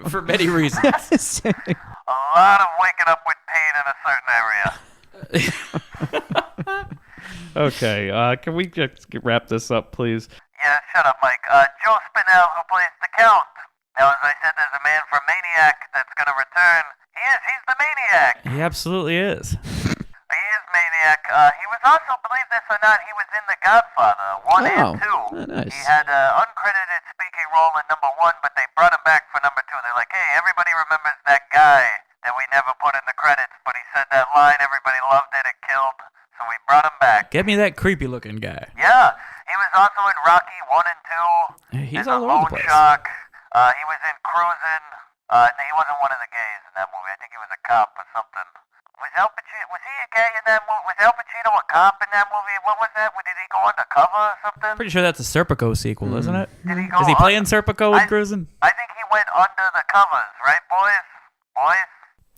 for many reasons. A lot of waking up with pain in a certain area. Okay, can we just wrap this up, please? Yeah, shut up, Mike. Joe Spinell, who plays the Count. Now, as I said, there's a man from Maniac that's going to return. He's the Maniac. He absolutely is. He is Maniac. He was also, believe this or not, he was in The Godfather 1 and 2. Oh, nice. He had an uncredited speaking role in number 1, but they brought him back for number 2. They're like, hey, everybody remembers that guy that we never put in the credits, but he said that line, everybody loved it, it killed, so we brought him back. Get me that creepy looking guy. Yeah, he was also in Rocky 1 and 2. He's as all a over loan the place. shark. He was in Cruisin'. No, he wasn't one of the gays in that movie. I think he was a cop or something. Was Al Pacino? Was he a gay in that movie? Was Al Pacino a cop in that movie? What was that? Did he go undercover or something? Pretty sure that's a Serpico sequel, isn't it? Did he go? Is he playing Serpico in Cruisin'? I think he went under the covers, right, boys? Boys.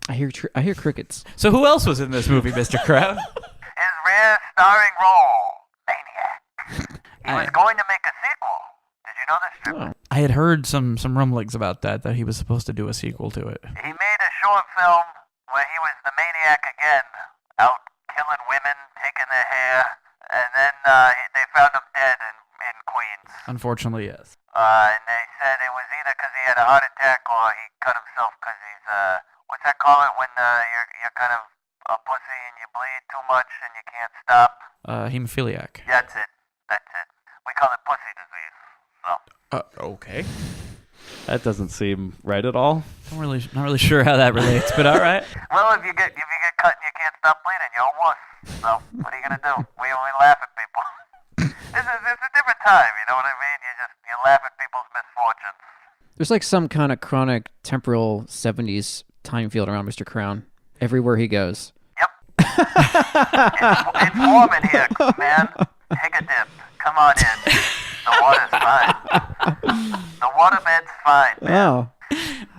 I hear crickets. So who else was in this movie, Mr. Crowd? His rare starring role, Maniac. He was going to make a sequel. Did you know this, Stripper? Oh. I had heard some rumblings about that he was supposed to do a sequel to it. He made a short film where he was the maniac again, out killing women, taking their hair, and then they found him dead in Queens. Unfortunately, yes. And they said it was either because he had a heart attack or he cut himself because he's, what's that call it when you're kind of a pussy and you bleed too much and you can't stop? Hemophiliac. That's it. We call it pussy disease. So. Okay. That doesn't seem right at all. Not really sure how that relates, but all right. Well, if you get cut and you can't stop bleeding, you're a wuss. So what are you gonna do? We laugh at people. It's a different time, you know what I mean? You laugh at people's misfortunes. There's like some kind of chronic temporal 70s time field around Mr. Crown. Everywhere he goes. Yep. it's warm in here, man. Take a dip. Come on in. The water's fine. The waterbed's fine, man. Wow.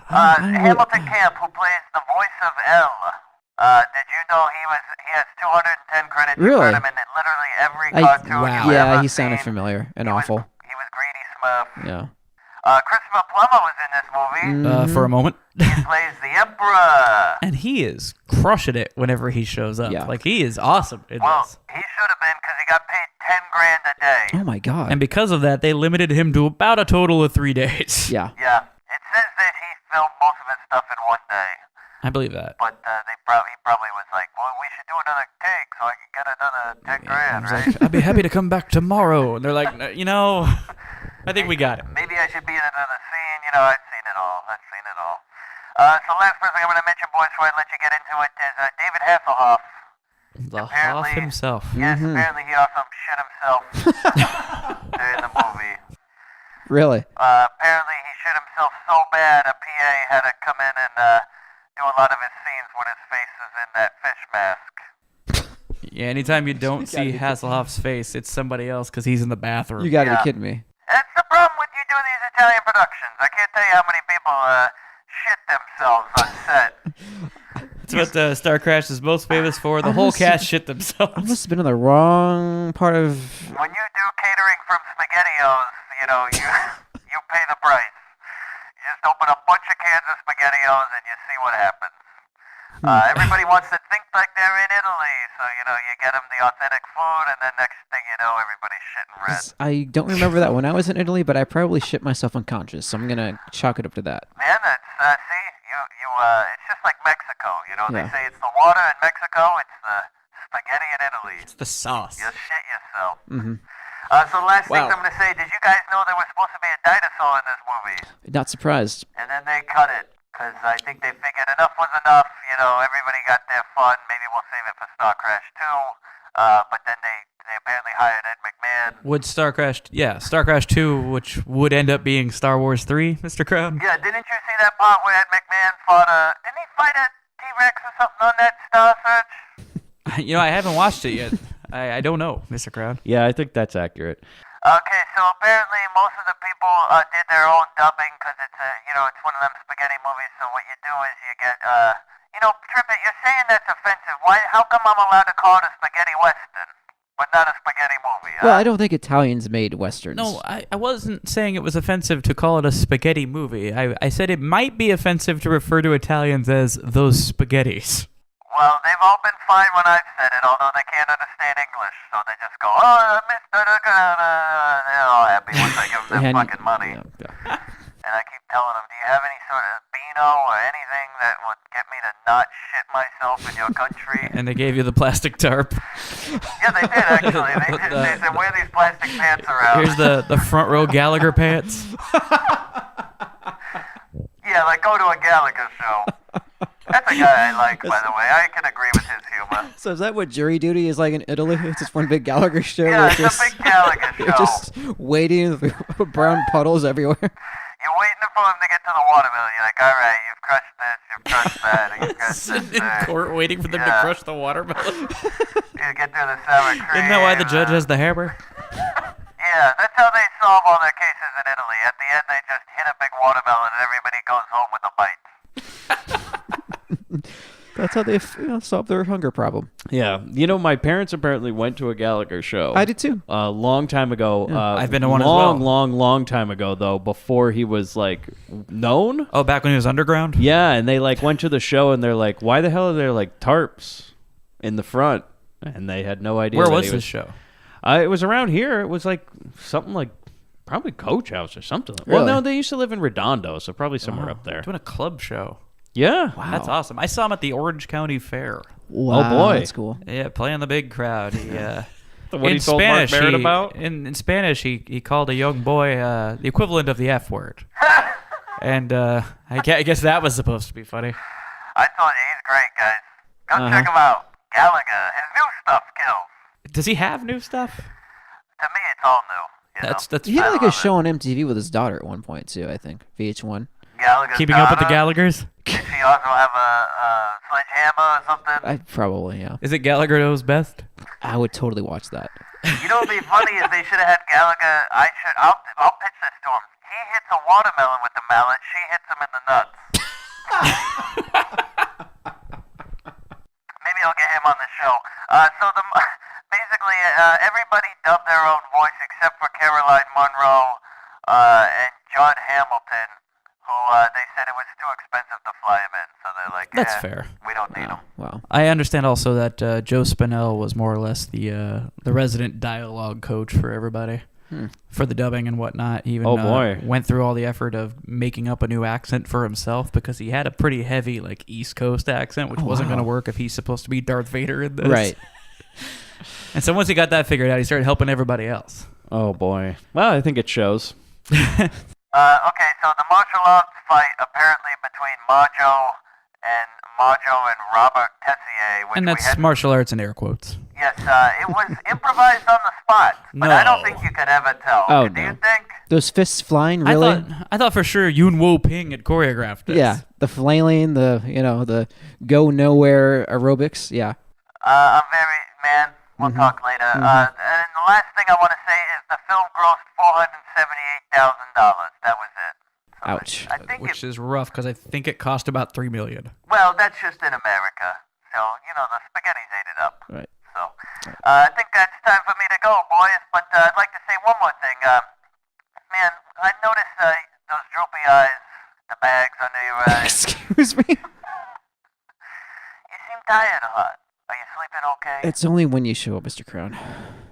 Hamilton Camp, who plays the voice of L. Did you know he has 210 credits? Really? You heard him in literally every cartoon wow. you've Yeah, ever he sounded seen. familiar and He awful. He was Greedy Smurf. Yeah. Christopher Plummer was in this movie. For a moment. He plays the Emperor. And he is crushing it whenever he shows up. Yeah. Like, he is awesome in Well, this. he should have been because he got paid 10 grand a day. Oh my God. And because of that, they limited him to about a total of 3 days. Yeah. Yeah. It says that he filmed most of his stuff in one day. I believe that. But he probably was like, well, we should do another take so I can get another 10 grand, He's right? like, I'd be happy to come back tomorrow. And they're like, you know, I think we got it. Maybe I should be in another scene. You know, I've seen it all. So last person I'm going to mention, boys, before I let you get into it, is David Hasselhoff. The Hoff Apparently- himself. Yes, apparently he also shit himself during the movie. Really? Apparently he shit himself so bad a PA had to come in and do a lot of his scenes when his face is in that fish mask. Yeah, anytime you don't see Hasselhoff's face, it's somebody else because he's in the bathroom. You gotta Yeah. be kidding me. That's the problem with you doing these Italian productions. I can't tell you how many people shit themselves on set. That's what Starcrash is most famous for. The whole cast shit I themselves. must have been in the wrong part of. When you do catering from SpaghettiOs, you know, you pay the price. You just open a bunch of cans of SpaghettiOs and you see what happens. Everybody wants to think like they're in Italy, so you get them the authentic food, and then next thing you know, everybody's shitting red. I don't remember that when I was in Italy, but I probably shit myself unconscious, so I'm gonna chalk it up to that. Man, that's see, it's just like Mexico. They Yeah. say it's the water in Mexico, it's the spaghetti in Italy. It's the sauce. You shit yourself. Mm-hmm. So the last Wow. thing I'm gonna say, did you guys know there was supposed to be a dinosaur in this movie? Not surprised. And then they cut it, because I think they figured enough was enough. Everybody got their fun. Maybe we'll save it for Starcrash 2. But then they apparently hired Ed McMahon. Would Starcrash 2, which would end up being Star Wars 3, Mr. Crown? Yeah, didn't you see that part where Ed McMahon fought didn't he fight a T-Rex or something on that Star Search? I haven't watched it yet. I don't know, Mr. Crown. Yeah, I think that's accurate. Okay, so apparently most of the people did their own dubbing because it's it's one of them spaghetti movies. So what you do is you get Trippett, you're saying that's offensive. Why? How come I'm allowed to call it a spaghetti western, but not a spaghetti movie? Well, I don't think Italians made westerns. No, I wasn't saying it was offensive to call it a spaghetti movie. I said it might be offensive to refer to Italians as those spaghettis. Well, they've all been fine when I've said it, although they can't understand English, so they just go, "Oh, Mr. They're all happy once I give them their fucking money. Yeah. And I keep telling them, do you have any sort of Beano or anything that would get me to not shit myself in your country? And they gave you the plastic tarp. Yeah, they did, actually. They said, wear these plastic pants around. Here's the front row Gallagher pants. Yeah, like go to a Gallagher show. That's a guy I like, by the way. I can agree with his humor. So is that what jury duty is like in Italy? It's just one big Gallagher show. Yeah, where it's a big Gallagher show. You're just waiting with brown puddles everywhere. You're waiting for him to get to the watermelon. You're like, all right, you've crushed this, you've crushed that, and you've crushed this. Sitting in court waiting for them to crush the watermelon. You get through the sour cream. Isn't that why the judge has the hammer? Yeah, that's how they solve all their cases in Italy. At the end, they just hit a big watermelon and everybody goes home with a bite. That's how they solve their hunger problem. Yeah. My parents apparently went to a Gallagher show. I did too. A long time ago. I've been to one as long, well. long time ago, though, before he was, known. Oh, back when he was underground? Yeah, and they, went to the show, and they're like, why the hell are there, tarps in the front? And they had no idea. Where that was he this show? It was around here. It was, something like probably Coach House or something. Really? Well, no, they used to live in Redondo, so probably somewhere up there. Doing a club show. Yeah. Wow. That's awesome. I saw him at the Orange County Fair. Wow, boy. that's cool. Yeah, playing the big crowd. He, What he told Mark Barrett about? In Spanish, he called a young boy the equivalent of the F word. And I guess that was supposed to be funny. I told you, he's great, guys. Go check him out. Gallagher. His new stuff kills. Does he have new stuff? To me, it's all new. That's He had I a love show on MTV with his daughter at one point too. I think VH1. Gallagher's Keeping up with the daughter. Gallaghers. Did she also have a sledgehammer or something? I probably yeah. Is it Gallagher knows best? I would totally watch that. You know what would be funny is they should have had Gallagher. I'll pitch this to him. He hits a watermelon with the mallet. She hits him in the nuts. Maybe I'll get him on the show. Basically, everybody dubbed their own voice except for Caroline Munro and John Hamilton, who they said it was too expensive to fly him in. So they're like, That's fair. We don't need him. Wow. I understand also that Joe Spinell was more or less the resident dialogue coach for everybody. For the dubbing and whatnot. He even went through all the effort of making up a new accent for himself because he had a pretty heavy East Coast accent, which wasn't going to work if he's supposed to be Darth Vader in this. Right. And so once he got that figured out, he started helping everybody else. Oh, boy. Well, I think it shows. Okay, so the martial arts fight apparently between Majo and Robert Tessier, which And that's martial arts in air quotes. Yes, it was improvised on the spot, but I don't think you could ever tell. Oh, Do no. you think? Those fists flying, really? I thought for sure Yoon Wo Ping had choreographed this. Yeah, the flailing, the go nowhere aerobics. Yeah. I'm very, man, we'll talk later. And the last thing I want to say is the film grossed $478,000. That was it. So Ouch. I think Which is rough because I think it cost about $3 million. well, that's just in America. So, the spaghetti's ate it up. Right. So, I think that's time for me to go, boys. But I'd like to say one more thing. Man, I noticed those droopy eyes, the bags under your eyes. Excuse me. It's only when you show up, Mr. Crown.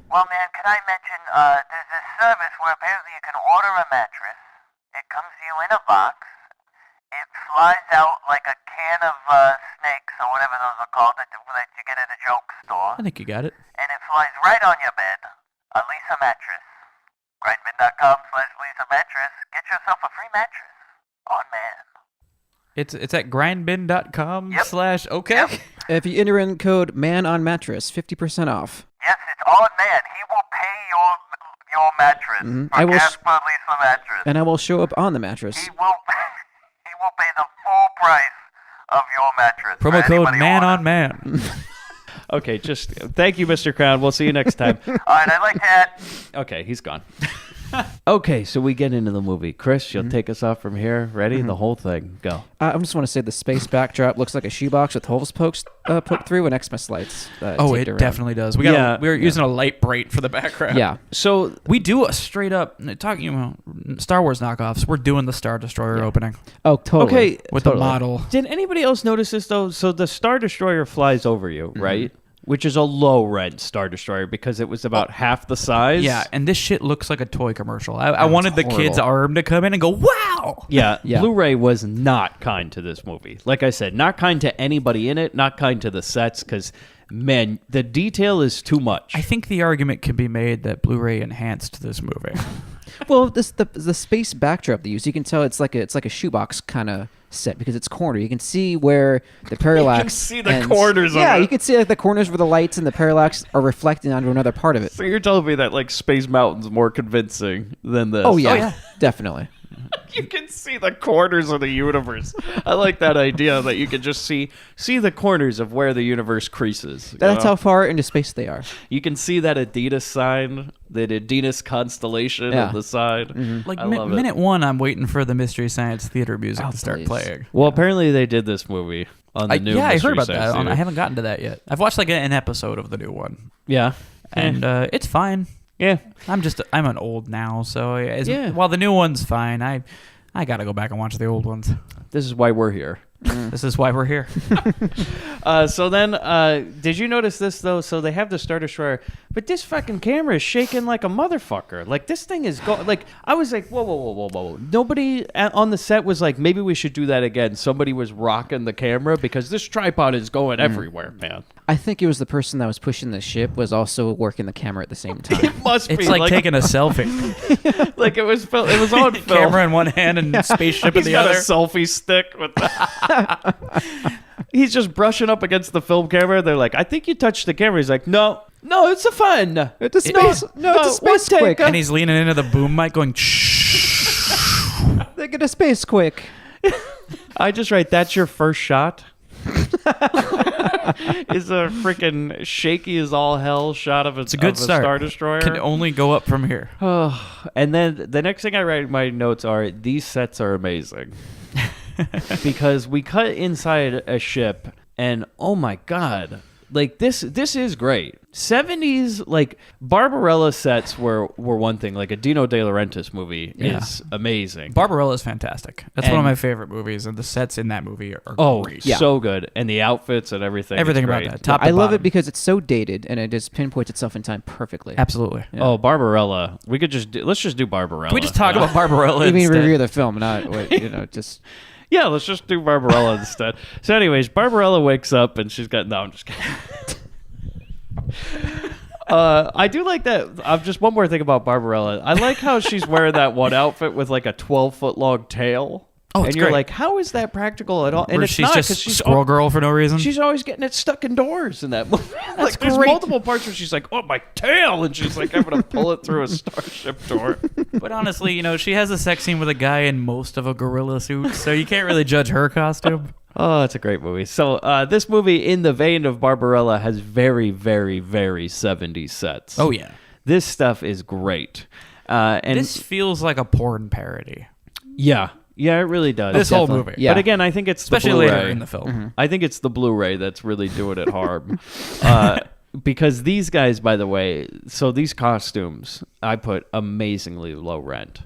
Well, man, can I mention, there's this service where apparently you can order a mattress. It comes to you in a box. It flies out like a can of snakes or whatever those are called that you get at a joke store. I think you got it. And it flies right on your bed. A Lisa mattress. Grindbin.com/Lisa mattress. Get yourself a free mattress. On man. It's at grindbin.com Yep. /okay. Yep. If you enter in code MAN on mattress, 50% off. Yes, it's on man. He will pay your mattress for I will Casper Lisa mattress. And I will show up on the mattress. He will pay the full price of your mattress. Promo for code anybody man ordering. on man. Okay, just thank you, Mr. Crown. We'll see you next time. All right, I like that. Okay, he's gone. Okay, so we get into the movie. Chris, you'll take us off from here. Ready? The whole thing. Go. I just want to say the space backdrop looks like a shoebox with holes poked through and Xmas lights. Oh, it taped around. definitely does. We're using a light bright for the background. Yeah. So We do a straight up talking about Star Wars knockoffs. We're doing the Star Destroyer opening Oh, totally. okay, with Totally. the model. did anybody else notice this though? So the Star Destroyer flies over you, right? Which is a low rent Star Destroyer because it was about half the size. Yeah, and this shit looks like a toy commercial. I wanted the horrible. kid's arm to come in and go, wow! Yeah, Yeah. Blu-ray was not kind to this movie. Like I said, not kind to anybody in it, not kind to the sets, because, man, the detail is too much. I think the argument can be made that Blu-ray enhanced this movie. Well, the space backdrop they use, you can tell it's like a shoebox kind of set because it's corner. You can see where the parallax. see the corners of Yeah, it. you can see like the corners where the lights and the parallax are reflecting onto another part of it. So you're telling me that, like, Space Mountain's more convincing than this? Oh yeah, definitely. You can see the corners of the universe. I like that idea that you can just see the corners of where the universe creases. That's how far into space they are. You can see that Adidas sign, that Adidas constellation Yeah. on the side. Like I love it. minute one, I'm waiting for the Mystery Science Theater music to start please. playing. Well, apparently they did this movie on the new. Yeah, I Mystery heard about Science that. I Theater. haven't gotten to that yet. I've watched like an episode of the new one, Yeah, and it's fine. yeah. I'm an old now, so Yeah. while the new one's fine, I gotta go back and watch the old ones. This is why we're here. This is why we're here. So then, did you notice this though? So they have the Star Destroyer, but this fucking camera is shaking like a motherfucker. Like this thing is like I was like, whoa. Nobody on the set was like, maybe we should do that again. Somebody was rocking the camera because this tripod is going everywhere, man. I think it was the person that was pushing the ship was also working the camera at the same time. It must It's be like taking a selfie. like it was on film. Camera in one hand and spaceship in He's the got other. a selfie stick with He's just brushing up against the film camera. They're like, I think you touched the camera. He's like, no, it's a fun. It's a space. No, it's a one space take. quick. And he's leaning into the boom mic going, shh. They get a space quick. I just write, that's your first shot. Is a freaking shaky as all hell shot of It's a good start. Star Destroyer. Can only go up from here. And then the next thing I write in my notes are, these sets are amazing. Because we cut inside a ship and oh my god, like this is great. 70s like Barbarella sets were one thing. Like a Dino De Laurentiis movie is amazing. Barbarella is fantastic. That's one of And- my favorite movies, and the sets in that movie are Oh, great. so good. And the outfits and everything. Everything is about great. that. Top to I love bottom. it because it's so dated and it just pinpoints itself in time perfectly. Absolutely. Yeah. Oh, Barbarella. We could let's just do Barbarella. Can we just talk about Barbarella You mean instead? review the film, not what, just. Yeah, let's just do Barbarella instead. So anyways, Barbarella wakes up and she's got... No, I'm just kidding. I do like that. Just one more thing about Barbarella. I like how she's wearing that one outfit with like a 12-foot long tail. Oh, and it's you're great. like, how is that practical at all? And Where it's she's not, just 'cause she's Squirrel Girl for no reason. She's always getting it stuck indoors in that movie. Like, there's great. multiple parts where she's like, oh, my tail. And she's like having to pull it through a starship door. But honestly, she has a sex scene with a guy in most of a gorilla suit, so you can't really judge her costume. Oh, it's a great movie. So this movie, in the vein of Barbarella, has very, very, very 70s sets. Oh, yeah. This stuff is great. And This feels like a porn parody. yeah, it really does. This whole definitely- movie. yeah. But again, I think it's Especially the Blu-ray. later in the film. I think it's the Blu-ray that's really doing it harm. Because these guys, by the way, so these costumes, I put amazingly low rent.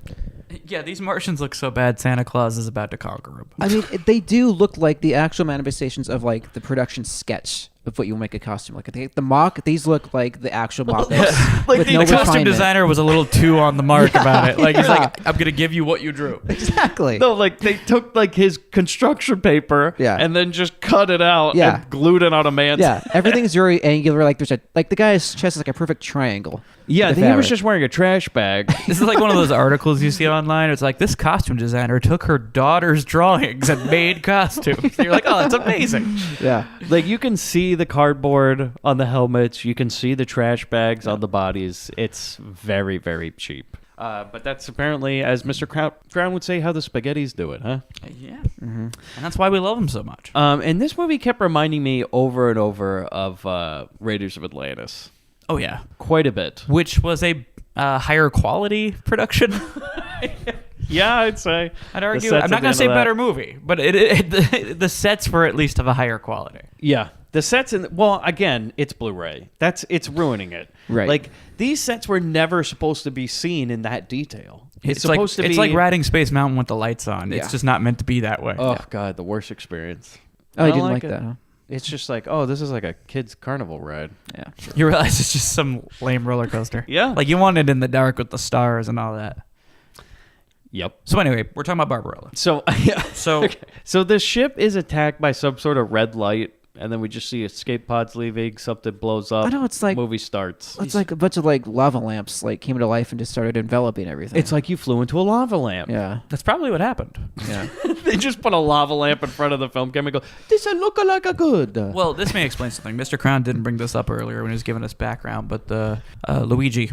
Yeah, these Martians look so bad, Santa Claus is about to conquer them. I mean, they do look like the actual manifestations of like the production sketch of what you make a costume. Like the mock, these look like the actual mock-ups. Like with the no costume refinement. designer was a little too on the mark about it. Like he's like, I'm gonna give you what you drew. Exactly. No, like they took like his construction paper and then just cut it out and glued it on a man's head. Everything's very angular. Like there's like the guy's chest is like a perfect triangle. Yeah, he was just wearing a trash bag. This is like one of those articles you see online. It's like, this costume designer took her daughter's drawings and made costumes. You're like, oh, that's amazing. Yeah. Like you can see the cardboard on the helmets. You can see the trash bags on the bodies. It's very, very cheap. But that's apparently, as Mr. Crown would say, how the spaghettis do it, huh? Yeah. And that's why we love him so much. And this movie kept reminding me over and over of Raiders of Atlantis. Oh, yeah. Quite a bit. Which was a higher quality production. Yeah, I'd say. I'd argue. I'm not going to say better movie, but the sets were at least of a higher quality. Yeah. The sets again, it's Blu-ray. It's ruining it. Right. Like these sets were never supposed to be seen in that detail. It's supposed to be. It's like riding Space Mountain with the lights on. Yeah. It's just not meant to be that way. Oh God, the worst experience. Oh, you didn't like that, huh? It's just like, oh, this is like a kid's carnival ride. Yeah. Sure. You realize it's just some lame roller coaster. Yeah. Like you want it in the dark with the stars and all that. Yep. So anyway, we're talking about Barbarella. So so the ship is attacked by some sort of red light, and then we just see escape pods leaving. Something blows up. I know, it's like movie starts. It's like a bunch of like lava lamps like came to life and just started enveloping everything. It's like you flew into a lava lamp. Yeah. That's probably what happened. Yeah. They just put a lava lamp in front of the film camera and go, this look like a good. Well, this may explain something. Mr. Crown didn't bring this up earlier when he was giving us background, but Luigi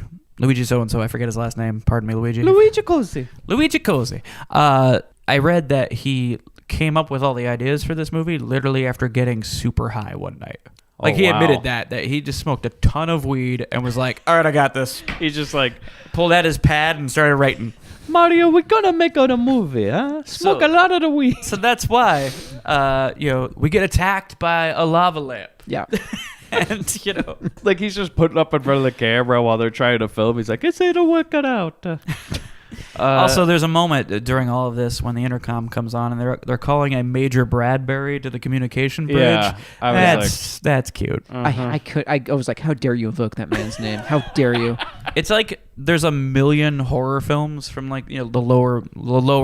so-and-so, I forget his last name. Pardon me, Luigi. Luigi Cosi. I read that he came up with all the ideas for this movie literally after getting super high one night. Like he admitted that he just smoked a ton of weed and was like, all right, I got this. He just like pulled out his pad and started writing. Mario, we're gonna make out a movie, huh? Smoke a lot of the weed. So that's why, we get attacked by a lava lamp. Yeah. And, like he's just putting up in front of the camera while they're trying to film. He's like, it's ain't working out. Also, there's a moment during all of this when the intercom comes on and they're calling a Major Bradbury to the communication bridge. Yeah, that's cute. I was like, how dare you invoke that man's name? How dare you? It's like there's a million horror films from like the lower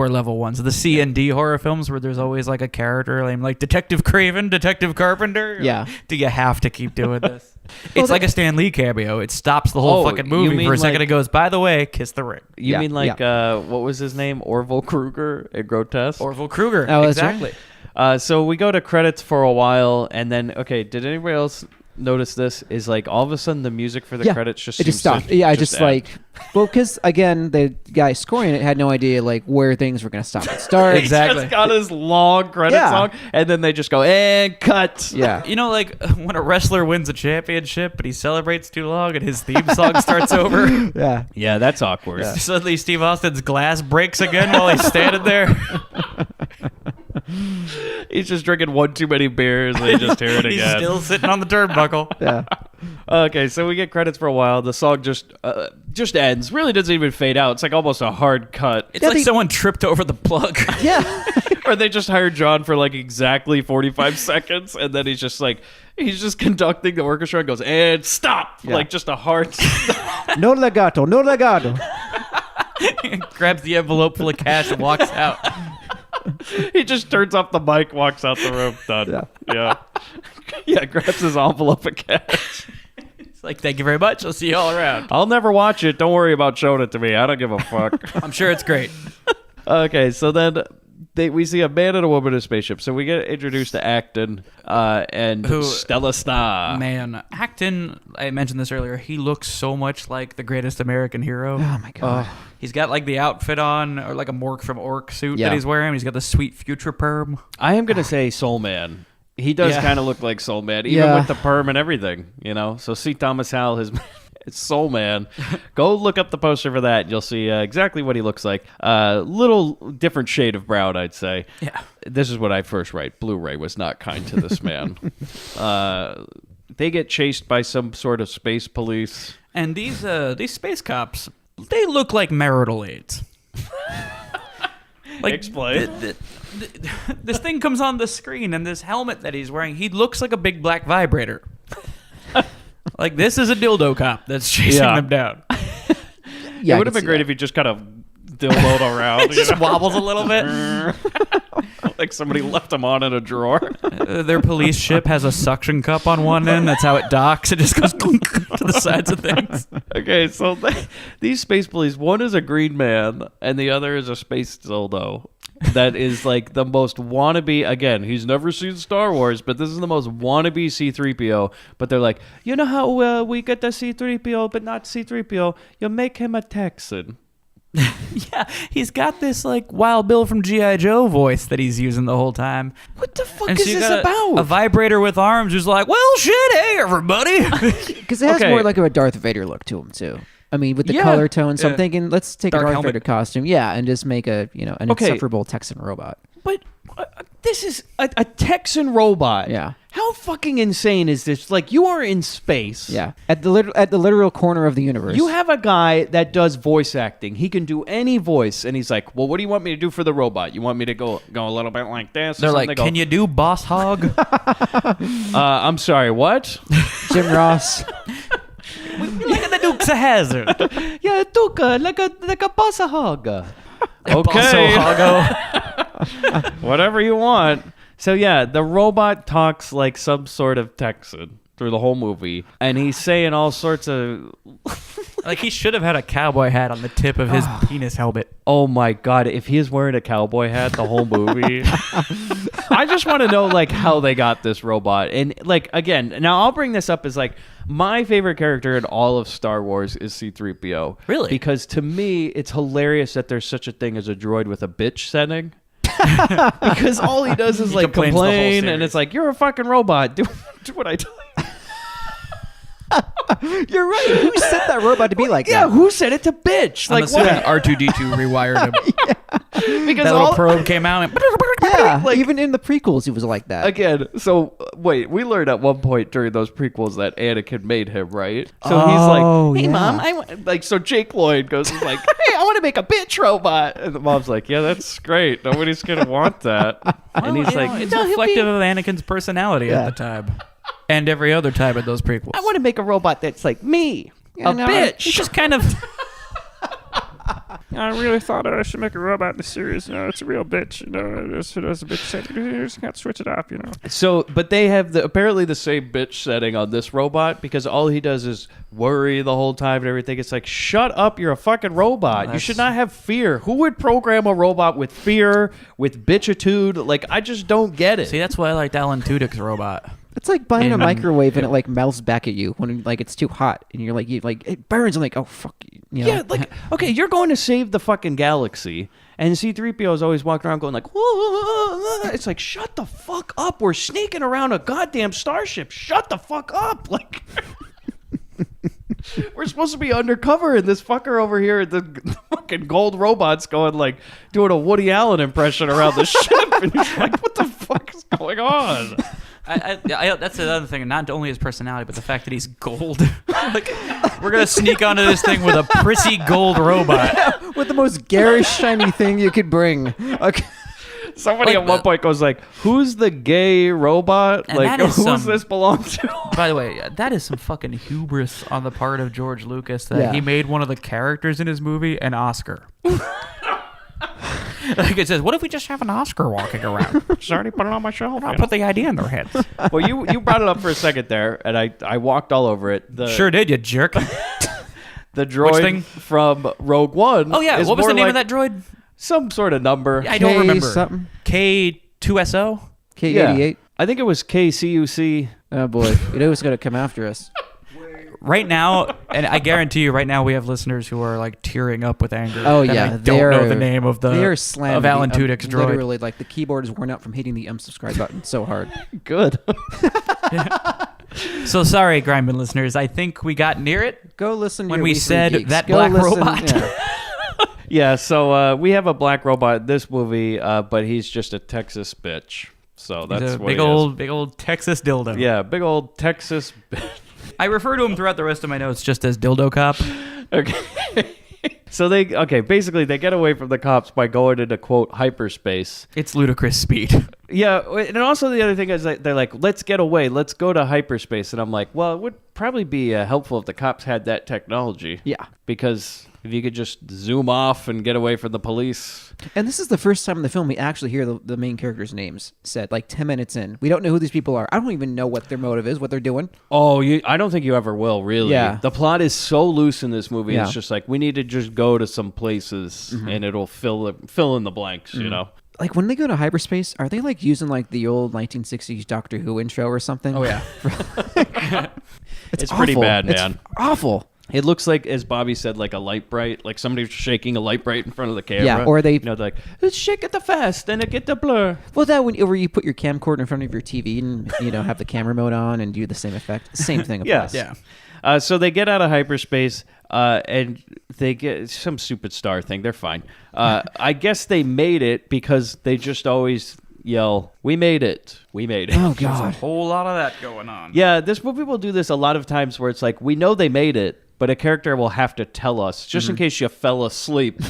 level ones, the C and D horror films where there's always like a character named like Detective Craven, Detective Carpenter. Yeah. Do you have to keep doing this? It's like a Stan Lee cameo. It stops the whole fucking movie for a second. It goes, by the way, kiss the ring. You mean like what was his name? Orville Kruger at Grotesque. Orville Kruger. Oh, exactly. Right. So we go to credits for a while, and then did anybody else notice this? Is like all of a sudden the music for the credits just stopped. Yeah, I just like because again the guy scoring it had no idea like where things were gonna stop and start. Exactly. Just got his long credit song, and then they just go and cut. Yeah. Like when a wrestler wins a championship, but he celebrates too long, and his theme song starts over. Yeah. Yeah, that's awkward. Yeah. Suddenly, Steve Austin's glass breaks again while he's standing there. He's just drinking one too many beers, and they just hear it again. He's still sitting on the turnbuckle. Yeah. Okay, so we get credits for a while. The song just ends. Really doesn't even fade out. It's like almost a hard cut. It's like someone tripped over the plug. Yeah. Or they just hired John for like exactly 45 seconds, and then he's just conducting the orchestra and goes, and stop! Yeah. Like just a hard stop. No legato. No legato. Grabs the envelope full of cash and walks out. He just turns off the mic, walks out the room. Done. Yeah, grabs his envelope of cash. It's like, thank you very much. I'll see you all around. I'll never watch it. Don't worry about showing it to me. I don't give a fuck. I'm sure it's great. Okay, so then we see a man and a woman in a spaceship. So we get introduced to Acton and Stella Star. Man, Acton, I mentioned this earlier, he looks so much like the greatest American hero. Oh my god. He's got like the outfit on, or like a Mork from Ork suit Yeah. that he's wearing. He's got the sweet future perm. I am going to say Soul Man. He does kind of look like Soul Man, even with the perm and everything, So C. Thomas Howell, his Soul Man. Go look up the poster for that. You'll see exactly what he looks like. Little different shade of brown, I'd say. Yeah. This is what I first write. Blu-ray was not kind to this man. They get chased by some sort of space police. And these space cops, they look like marital aids. Like, explain. This thing comes on the screen, and this helmet that he's wearing, he looks like a big black vibrator. Like, this is a dildo cop that's chasing them down. Yeah, it would have been great if he just kind of dildoed around. It just wobbles a little bit. Like somebody left him on in a drawer. Their police ship has a suction cup on one end. That's how it docks. It just goes to the sides of things. Okay, so these space police, one is a green man and the other is a space dildo. That is like the most wannabe. Again, he's never seen Star Wars, but this is the most wannabe C-3PO. But they're like, you know how we get the C-3PO, but not C-3PO? You make him a Texan. Yeah, he's got this like Wild Bill from G.I. Joe voice that he's using the whole time. What the fuck And is so you this got about? A vibrator with arms who's like, well, shit, hey, everybody. Because it has Okay. more like a Darth Vader look to him too. I mean, with the Yeah. color tone. So I'm thinking, let's take Dark a Darth helmet. Vader costume, and just make an insufferable Texan robot. But this is a Texan robot. Yeah. How fucking insane is this? Like, you are in space. Yeah, at the literal corner of the universe. You have a guy that does voice acting. He can do any voice, and he's like, "Well, what do you want me to do for the robot? You want me to go a little bit like this?" or They're like, something?" can you do Boss Hog? I'm sorry, what? Jim Ross. Look at the Dukes of Hazzard. Yeah, Tuka, like a bossa hog. Bosso Okay, Hoggo. whatever you want. So yeah, the robot talks like some sort of Texan through the whole movie, and he's saying all sorts of. Like, he should have had a cowboy hat on the tip of his penis helmet. Oh my god, if he is wearing a cowboy hat the whole movie. I just want to know like how they got this robot. And like again, now I'll bring this up as like my favorite character in all of Star Wars is C-3PO. Really? Because to me it's hilarious that there's such a thing as a droid with a bitch setting. Because all he does is like complains the whole complain and series. it's like, you're a fucking robot. Do what I tell you. You're right. Who set that robot to be like Yeah, that? who said it to bitch? I'm Like assuming what? R2-D2 rewired him. Because That little all, probe came out and... Yeah, like- even in the prequels, he was like that. Again, so wait, we learned at one point during those prequels that Anakin made him, right? So Oh, he's like, "Hey, yeah. mom, like." So Jake Lloyd goes, he's like, "Hey, I want to make a bitch robot," and the mom's like, "Yeah, that's great. Nobody's gonna want that." And he's like, it's "No, he'll reflective be- of Anakin's personality Yeah. at the time. And every other time in those prequels. I want to make a robot that's like me, a no, bitch." It's just kind of... I really thought I should make a robot in the series. It's a real bitch. It's a bitch setting. You just got to switch it up, So, but they have apparently the same bitch setting on this robot because all he does is worry the whole time and everything. It's like, shut up, you're a fucking robot. You should not have fear. Who would program a robot with fear, with bitchitude? Like, I just don't get it. See, that's why I liked Alan Tudyk's robot. It's like buying a And- microwave and it like melts back at you when like it's too hot and you're like it burns. I'm like, oh fuck you. Yeah, like, okay, you're going to save the fucking galaxy, and C-3PO is always walking around going like, whoa. It's like, shut the fuck up. We're sneaking around a goddamn starship. Shut the fuck up. Like, we're supposed to be undercover, and this fucker over here, the fucking gold robot's going like, doing a Woody Allen impression around the ship, and you're like, what the fuck is going on? That's another thing. Not only his personality, but the fact that he's gold. Like, we're gonna sneak onto this thing with a prissy gold robot. with the most garish shiny thing you could bring. Okay. Somebody Like, at one point goes like, who's the gay robot? And Like, that is who's some- this belong to? By the way, that is some fucking hubris on the part of George Lucas that Yeah. he made one of the characters in his movie an Oscar. Like, it says, what if we just have an Oscar walking around? Just already put it on my shelf. I'll put the idea in their heads. Well, you brought it up for a second there, and I walked all over it. Sure did, you jerk. The droid thing? from Rogue One. Oh, yeah. is What was more the name like of that droid? Some sort of number. I don't remember. Something. K2SO? K88. I think it was KCUC. Oh boy, you know who's gonna come after us? Right now, and I guarantee you, right now we have listeners who are like tearing up with anger. Oh that yeah, I don't know the name of they are the slamming of Alan Tudyk's droid. Literally, like the keyboard is worn out from hitting the unsubscribe button so hard. Good. So sorry, Grindbin listeners. I think we got near it. Go listen to When your we Weekly said Geeks. that Go black listen- robot. yeah. Yeah, so we have a black robot in this movie, but he's just a Texas bitch. So that's He's a what big he is. big old Texas dildo. Yeah, big old Texas bitch. I refer to him throughout the rest of my notes just as Dildo Cop. Okay. So basically they get away from the cops by going into, quote, hyperspace. It's ludicrous speed. Yeah, and also the other thing is they're like, let's get away, let's go to hyperspace. And I'm like, well, it would probably be helpful if the cops had that technology. Yeah. Because if you could just zoom off and get away from the police. And this is the first time in the film we actually hear the main characters' names said, like 10 minutes in. We don't know who these people are. I don't even know what their motive is, what they're doing. Oh, I don't think you ever will, really. Yeah. The plot is so loose in this movie. Yeah. It's just like, we need to just go to some places and it'll fill in the blanks, you know? Like when they go to hyperspace, are they like using like the old 1960s Doctor Who intro or something? Oh, yeah. It's pretty awful. bad, It's man. awful. It looks like, as Bobby said, like a light bright, like somebody's shaking a light bright in front of the camera. Yeah, or they... You know, like, let's shake it the fast and it get the blur. Well, that where you put your camcorder in front of your TV and, have the camera mode on and do the same effect. Same thing applies. Yeah. So they get out of hyperspace and they get some stupid star thing. They're fine. I guess they made it because they just always yell, "We made it. We made it." Oh, There's a God. whole lot of that going on. Yeah, this movie will do this a lot of times where it's like, we know they made it, but a character will have to tell us, just in case you fell asleep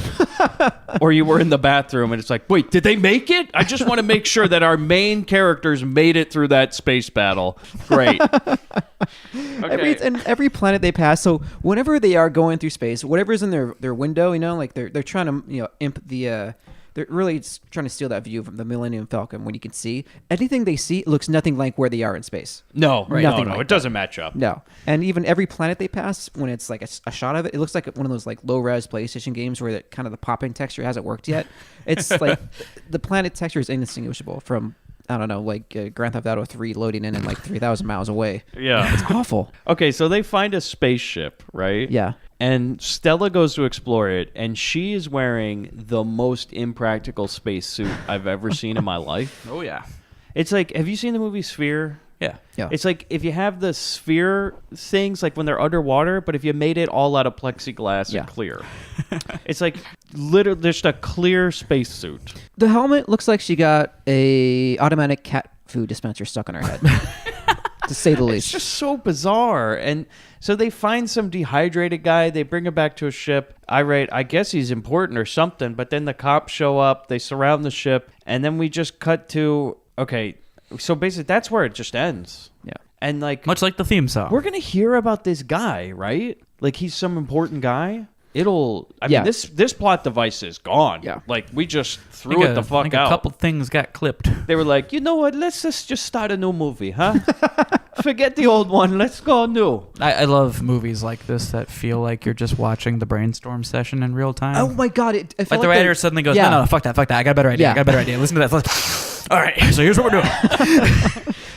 or you were in the bathroom and it's like, wait, did they make it? I just want to make sure that our main characters made it through that space battle. Great. Okay. Every planet they pass, so whenever they are going through space, whatever's in their window, like they're trying to, imp the... They're really trying to steal that view from the Millennium Falcon when you can see. Anything they see looks nothing like where they are in space. No, Nothing no, like it doesn't match up. No. And even every planet they pass, when it's like a shot of it, it looks like one of those like low-res PlayStation games where kind of the popping texture hasn't worked yet. It's like the planet texture is indistinguishable from, I don't know, like Grand Theft Auto 3 loading in like 3,000 miles away. Yeah. It's awful. Okay, so they find a spaceship, right? Yeah. And Stella goes to explore it, and she is wearing the most impractical spacesuit I've ever seen in my life. Oh, yeah. It's like, have you seen the movie Sphere? Yeah. Yeah. It's like if you have the sphere things, like when they're underwater, but if you made it all out of plexiglass and clear. It's like literally just a clear spacesuit. The helmet looks like she got a automatic cat food dispenser stuck on her head. To say the least. It's just so bizarre. And so they find some dehydrated guy. They bring him back to a ship. I guess he's important or something. But then the cops show up. They surround the ship. And then we just cut to, okay, so basically that's where it just ends. Yeah. And like... Much like the theme song. We're going to hear about this guy, right? Like he's some important guy. I mean, this plot device is gone. Yeah. Like, we just threw it the fuck out. A couple things got clipped. They were like, you know what? Let's just start a new movie, huh? Forget the old one. Let's go new. I love movies like this that feel like you're just watching the brainstorm session in real time. Oh my God. It felt Like the writer suddenly goes, no, fuck that. I got a better idea. Listen to that. All right, so here's what we're doing.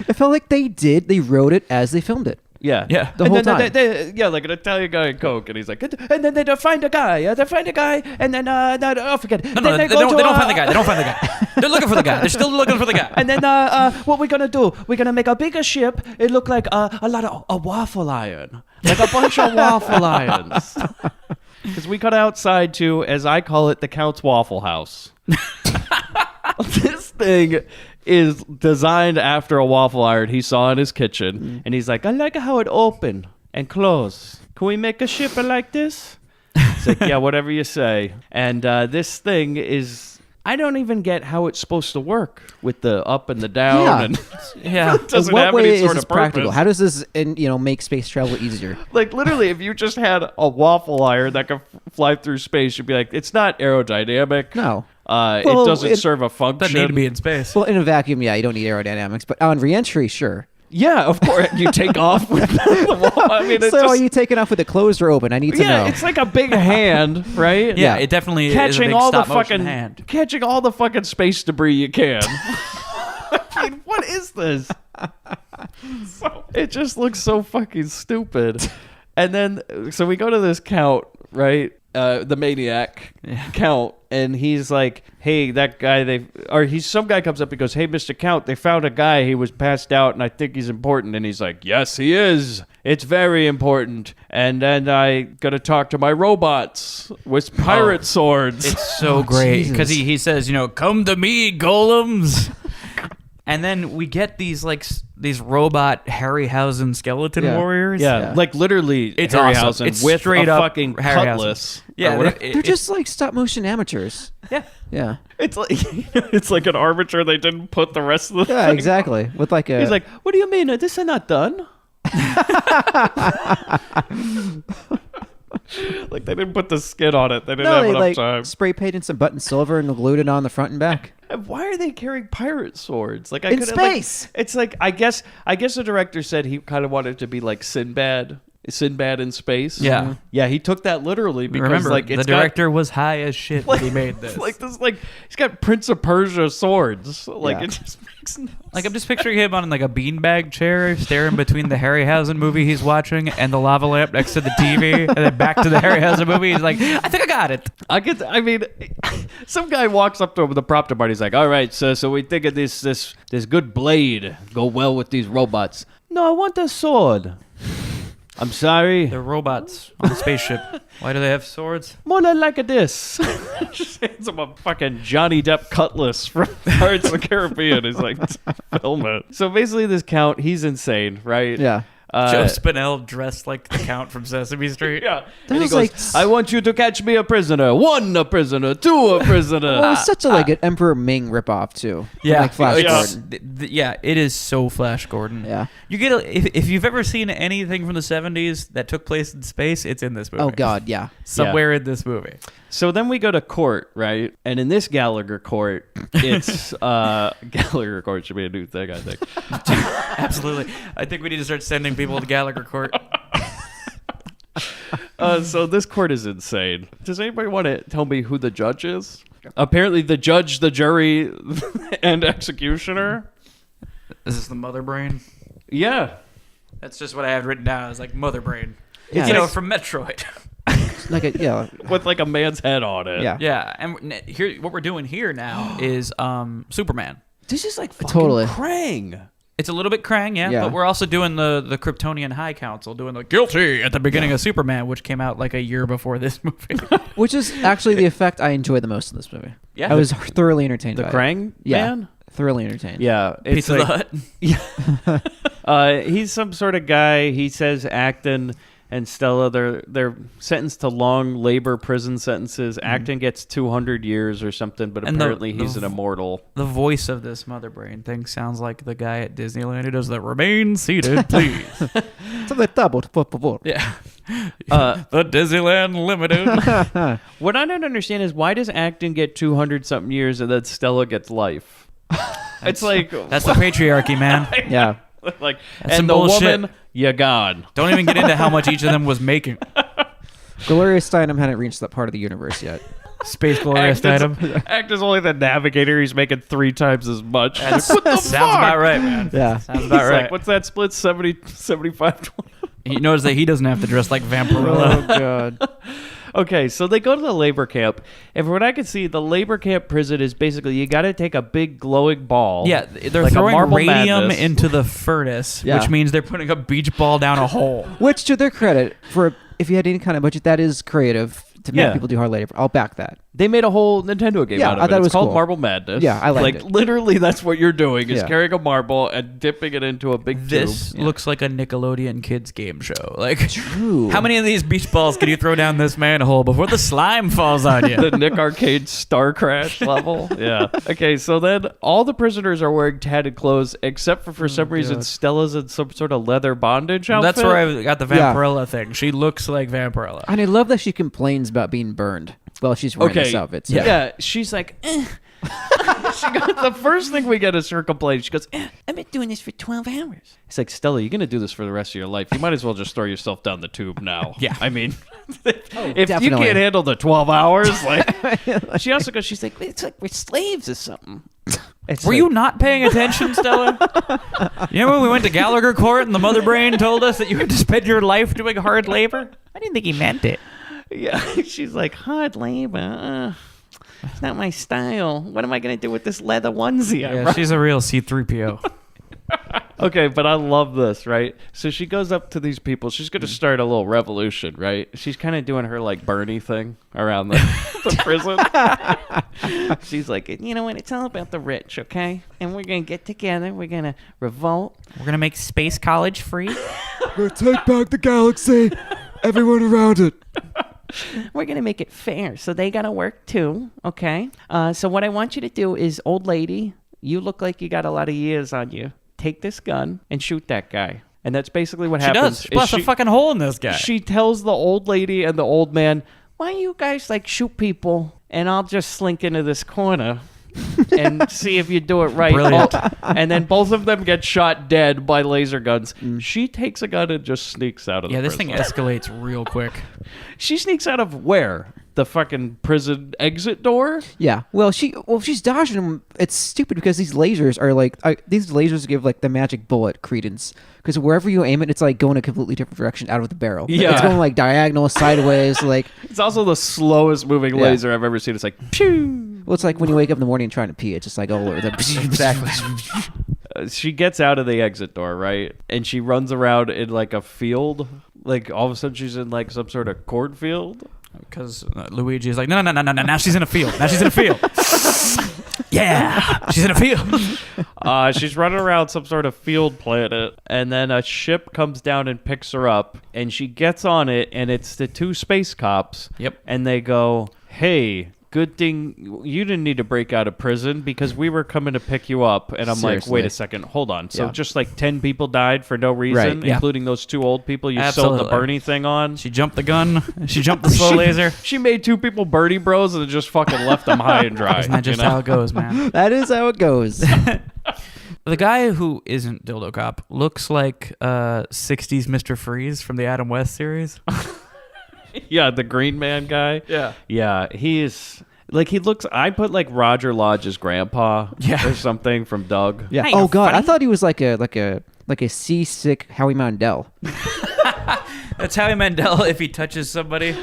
It felt like they wrote it as they filmed it. Yeah. Yeah. The whole time. Like an Italian guy in Coke, and he's like, and then they find a guy, and then, forget it. No, they don't find the guy. They don't find the guy. They're looking for the guy. They're still looking for the guy. And then, what we're gonna do? We're gonna make a bigger ship. It look like a lot of a waffle iron, like a bunch of waffle irons. Because we got outside to, as I call it, the Count's Waffle House. This thing is designed after a waffle iron he saw in his kitchen, and he's like, I like how it open and close. Can we make a ship like this? It's like, yeah, whatever you say. And this thing is, I don't even get how it's supposed to work with the up and the down. Yeah. And Yeah. it doesn't what have way any is sort this of purpose. practical? How does this make space travel easier? Like, literally, if you just had a waffle iron that could fly through space, you'd be like, it's not aerodynamic. No. It Well, doesn't serve a function. Doesn't need to be in space. Well, in a vacuum, yeah, you don't need aerodynamics, but on re-entry, sure. Yeah, of course. You take off with the wall. I mean, it's So just, are you taking off with it closed or open? I need to know. it's like a big hand, right? Yeah, it definitely is a Catching big all the stop motion fucking hand. catching all the fucking space debris you can. I mean, what is this? It just looks so fucking stupid. And then, so we go to this Count, right? The maniac Count, and he's like, hey, that guy, some guy comes up and goes, hey, Mr. Count, they found a guy, he was passed out, and I think he's important. And he's like, yes, he is. It's very important. And then I gotta talk to my robots with pirate swords. It's so great because he says, come to me, golems. And then we get these these robot Harryhausen skeleton warriors. Yeah, like literally It's Harryhausen awesome. It's with straight a up fucking Harryhausen. cutlass. Yeah, They're just like stop motion amateurs. Yeah. Yeah. It's like it's like an armature they didn't put the rest of the Yeah, thing. exactly. With like a. He's like, what do you mean? This is not done. Like they didn't put the skin on it. They didn't have they enough like time. spray painted some button silver and glued it on the front and back. And why are they carrying pirate swords? Like I In could've, space! Like, it's like I guess the director said he kind of wanted it to be like Sinbad in space. Yeah. Yeah, he took that literally because Remember, like the it's director was high as shit when he made this. like he's got Prince of Persia swords. Like Yeah. it just makes no Like I'm just picturing him on like a beanbag chair, staring between the Harryhausen movie he's watching and the lava lamp next to the TV, and then back to the Harryhausen movie. He's like, I think I got it. I mean, some guy walks up to him with the prop department. He's like, "All right, so we think of this good blade go well with these robots." No, I want the sword. I'm sorry. They're robots on the spaceship. Why do they have swords? More like this. Just hands him a fucking Johnny Depp cutlass from Pirates of the Caribbean. He's like, film it. So basically, this count, he's insane, right? Yeah. Joe Spinell dressed like the Count from Sesame Street. Yeah. That And he was goes, like- I want you to catch me a prisoner. 1 a prisoner. 2 a prisoner. Well, it was such a like an Emperor Ming ripoff too. Yeah, Like Flash Yeah. Gordon. Yeah, it is so Flash Gordon. Yeah. You get if you've ever seen anything from the 70s that took place in space, it's in this movie. Oh God, yeah. Somewhere in this movie. So then we go to court, right? And in this Gallagher court, it's Gallagher court should be a new thing, I think. Absolutely. I think we need to start sending people to Gallagher Court. So this court is insane. Does anybody want to tell me who the judge is? Apparently the judge, the jury, and executioner. Is this the mother brain? Yeah. That's just what I have written down. It's like mother brain. Yeah, You know, it's- from Metroid. Like a yeah. With like a man's head on it. Yeah. Yeah, and here, what we're doing here now is Superman. This is like fucking Totally. Krang. It's a little bit Krang, yeah, Yeah. but we're also doing the Kryptonian High Council, doing the guilty at the beginning of Superman, which came out like a year before this movie. Which is actually the effect I enjoyed the most in this movie. Yeah. I was thoroughly entertained The by Krang it. Yeah. man? Thoroughly entertained. Yeah. It's Pizza like, the Hut. he's some sort of guy. He says Acton and Stella, they're sentenced to long labor prison sentences. Acton gets 200 years or something, but And apparently the he's an immortal. The voice of this mother brain thing sounds like the guy at Disneyland who does the "Remain seated, please." So the double, por favor. Yeah. The Disneyland Limited. What I don't understand is why does Acton get 200 something years and then Stella gets life? It's like That's the patriarchy, man. Yeah. like That's some and the bullshit. woman, you gone. Don't even get into how much each of them was making. Gloria Steinem hadn't reached that part of the universe yet. Space glorious item. Acton's only the navigator. He's making 3 times as much. That's, What the sounds fuck? about right, man. Yeah. Sounds about He's right. like, what's that split? 70, 75, 20? You notice that he doesn't have to dress like Vampirella. Oh God. Okay, so they go to the labor camp, and from what I can see, the labor camp prison is basically you got to take a big glowing ball. Yeah, they're like a throwing Marble radium Madness. into the furnace, Yeah. which means they're putting a beach ball down a hole. Which, to their credit, for if you had any kind of budget, that is creative to make Yeah. people do hard labor. I'll back that. They made a whole Nintendo game Yeah, out I of thought it. it It's was called cool. Marble Madness. Yeah, I liked it. Literally, that's what you're doing is Yeah. carrying a marble and dipping it into a big This tube. looks like a Nickelodeon kids game show. Like, True. how many of these beach balls can you throw down this manhole before the slime falls on you? The Nick Arcade Starcrash level. Yeah. Okay, so then all the prisoners are wearing tatted clothes, except for some reason Stella's in some sort of leather bondage outfit. That's where I got the Yeah. Vampirella thing. She looks like Vampirella. And I love that she complains about being burned while she's wearing Okay. this outfit. So. Yeah. She's like, the first thing we get is her complaint. She goes, I've been doing this for 12 hours. It's like, Stella, you're going to do this for the rest of your life. You might as well just throw yourself down the tube now. Yeah. I mean, if you definitely. can't handle the 12 hours, like, she also goes, she's like, it's like we're slaves or something. It's Were like- you not paying attention, Stella? You know when we went to Gallagher Court and the mother brain told us that you had to spend your life doing hard labor? I didn't think he meant it. Yeah. She's like, hard labor. It's not my style. What am I going to do with this leather onesie? I Yeah, she's a real C-3PO. Okay, but I love this, right? So she goes up to these people. She's going to start a little revolution, right? She's kind of doing her like Bernie thing around the prison. She's like, you know what? It's all about the rich, okay? And we're going to get together. We're going to revolt. We're going to make Space College free. We're gonna take back the galaxy. Everyone around it. We're going to make it fair. So they got to work too, okay? So what I want you to do is, old lady, you look like you got a lot of years on you. Take this gun and shoot that guy. And that's basically what happens. She blasts a fucking hole in this guy. She tells the old lady and the old man, why don't you guys like shoot people and I'll just slink into this corner and see if you do it right. Brilliant. And then both of them get shot dead by laser guns. She takes a gun and just sneaks out of the this prison. thing escalates real quick. She sneaks out of where? The fucking prison exit door? Yeah. Well, she's dodging them. It's stupid because these lasers are like these lasers give like the magic bullet credence because wherever you aim it, it's like going a completely different direction out of the barrel. Yeah. It's going like diagonal, sideways, like. It's also the slowest moving laser I've ever seen. It's like, pew! Well, it's like when you wake up in the morning and trying to pee. It's just like all over. Exactly. She gets out of the exit door, right? And she runs around in like a field. Like all of a sudden she's in like some sort of cornfield. Because Luigi is like, no. Now she's in a field. Yeah, she's in a field. She's running around some sort of field planet, and then a ship comes down and picks her up, and she gets on it, and it's the two space cops. Yep. And they go, hey, good thing you didn't need to break out of prison because we were coming to pick you up. And I'm Seriously. like, wait a second, hold on. So Yeah. just like 10 people died for no reason, Right, yeah. including those two old people you sold Absolutely. the Bernie thing on? She jumped the gun. She jumped the slow laser. She made two people Bernie bros and just fucking left them high and dry. Isn't that just how it goes, man? That is how it goes. The guy who isn't Dildo Cop looks like 60s Mr. Freeze from the Adam West series. Yeah, the Green Man guy. Yeah. Yeah, he is... Like, he looks... I put, like, Roger Lodge's grandpa or something from Doug. Yeah. Ain't Oh no God, funny. I thought he was like a seasick Howie Mandel. That's Howie Mandel if he touches somebody.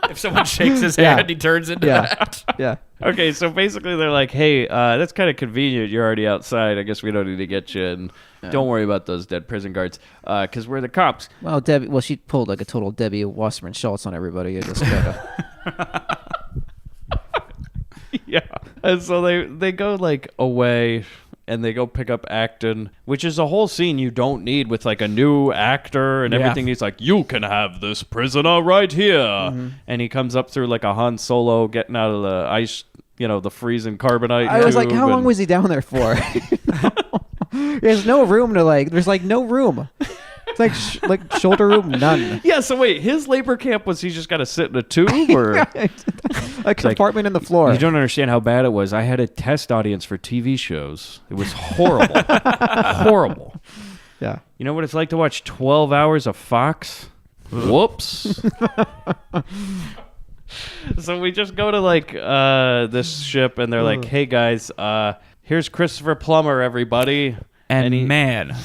If someone shakes his hand, he turns into that. Yeah. Okay, so basically they're like, hey, that's kind of convenient. You're already outside. I guess we don't need to get you in. Don't worry about those dead prison guards because we're the cops. Well, Debbie. Well, she pulled like a total Debbie Wasserman Schultz on everybody. It just kinda, Yeah. And so they go, like, away, and they go pick up Acton, which is a whole scene you don't need with, like, a new actor and everything. He's like, you can have this prisoner right here. And he comes up through, like, a Han Solo getting out of the ice, the freezing carbonite I was like, tube how long and- was he down there for? There's no room to like. There's like no room. It's like shoulder room, none. Yeah, so wait, his labor camp was he just got to sit in a tube or... A compartment in the floor. You don't understand how bad it was. I had a test audience for TV shows. It was horrible. Horrible. Yeah. You know what it's like to watch 12 hours of Fox? Whoops. So we just go to like this ship and they're like, hey guys, here's Christopher Plummer, everybody. And man,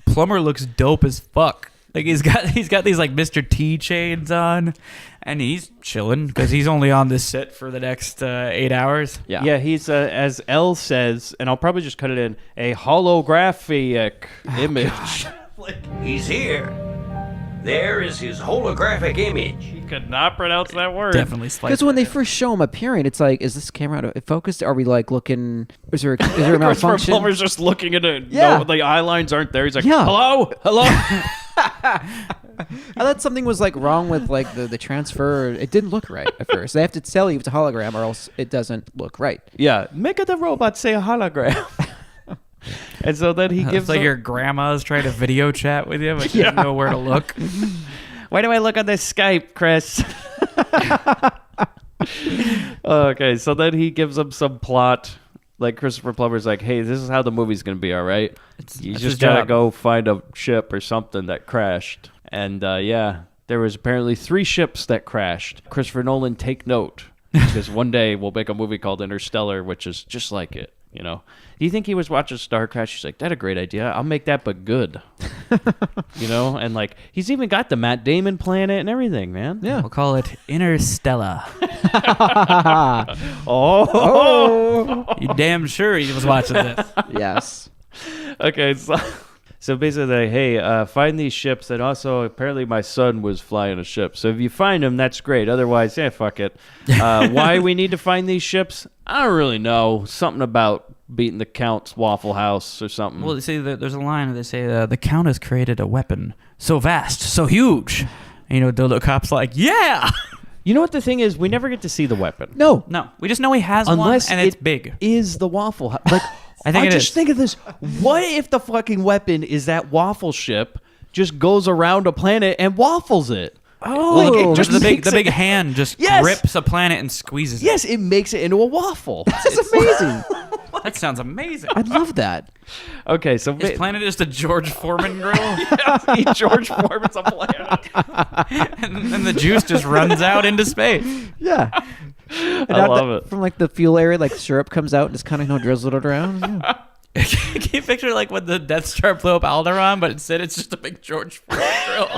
Plummer looks dope as fuck. Like he's got these like Mr. T chains on, and he's chilling because he's only on this set for the next 8 hours. Yeah, he's as Elle says, and I'll probably just cut it in, a holographic image. He's here. There is his holographic image. He could not pronounce that word. Definitely slightly. Because when they first show him appearing, it's like, is this camera out of focus? Are we like looking? Is there a Christopher malfunction? Plummer's just looking at it. Yeah. No, the eye lines aren't there. He's like, Yeah. hello? I thought something was like wrong with like the transfer. It didn't look right at first. They have to tell you it's a hologram, or else it doesn't look right. Yeah, make the robot say a hologram. And so then he gives It's like him- your grandma's trying to video chat with you, but you don't know where to look. Why do I look on this Skype, Chris? Okay, so then he gives him some plot. Like Christopher Plummer's like, hey, this is how the movie's going to be, all right? You that's just his got to job. go find a ship or something that crashed. And yeah, there was apparently 3 ships that crashed. Christopher Nolan, take note. Because one day we'll make a movie called Interstellar, which is just like it, Do you think he was watching Starcrash? He's like, that's a great idea. I'll make that but good. And like, he's even got the Matt Damon planet and everything, man. Yeah. We'll call it Interstellar. Oh. You damn sure he was watching this. Yes. Okay, So basically, they, hey, find these ships, and also apparently my son was flying a ship. So if you find him, that's great. Otherwise, fuck it. Why we need to find these ships? I don't really know. Something about beating the Count's Waffle House or something. Well, see, there's a line where they say the Count has created a weapon so vast, so huge. And, Dildo Cop's like, yeah. You know what the thing is? We never get to see the weapon. No. We just know he has Unless one, and it's big. Is the Waffle House like? I just think of this. What if the fucking weapon is that waffle ship just goes around a planet and waffles it? Oh, Like just the big hand just Yes. grips a planet and squeezes Yes, it makes it into a waffle. That's amazing. it. That sounds amazing. I'd love that. Okay, so His planet is the George Foreman grill, eat George Foreman's a planet. and the juice just runs out into space. Yeah. I love it. From like the fuel area, like syrup comes out and just kind of drizzled it around. Yeah. Can you picture like when the Death Star blew up Alderaan, but instead it's just a big George Foreman grill?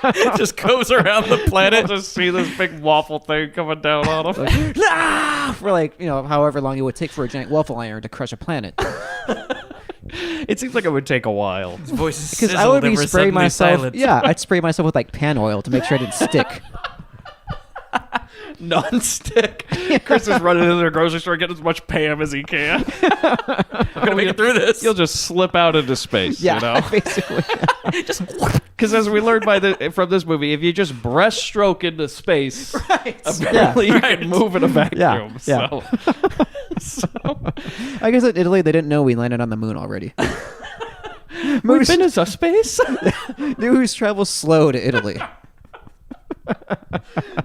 It just goes around the planet. Just see this big waffle thing coming down on him. For like, however long it would take for a giant waffle iron to crush a planet. It seems like it would take a while. His voice is Because I would be spraying spraying myself. Silent. Yeah, I'd spray myself with like pan oil to make sure I didn't stick. Non-stick. Chris is running into the grocery store getting as much Pam as he can. I'm gonna make it through this. He'll just slip out into space. Yeah, basically. Because as we learned from this movie, if you just breaststroke into space, apparently you can move in a vacuum. Yeah. So I guess in Italy they didn't know we landed on the moon already. we've been into space. News travels slow to Italy.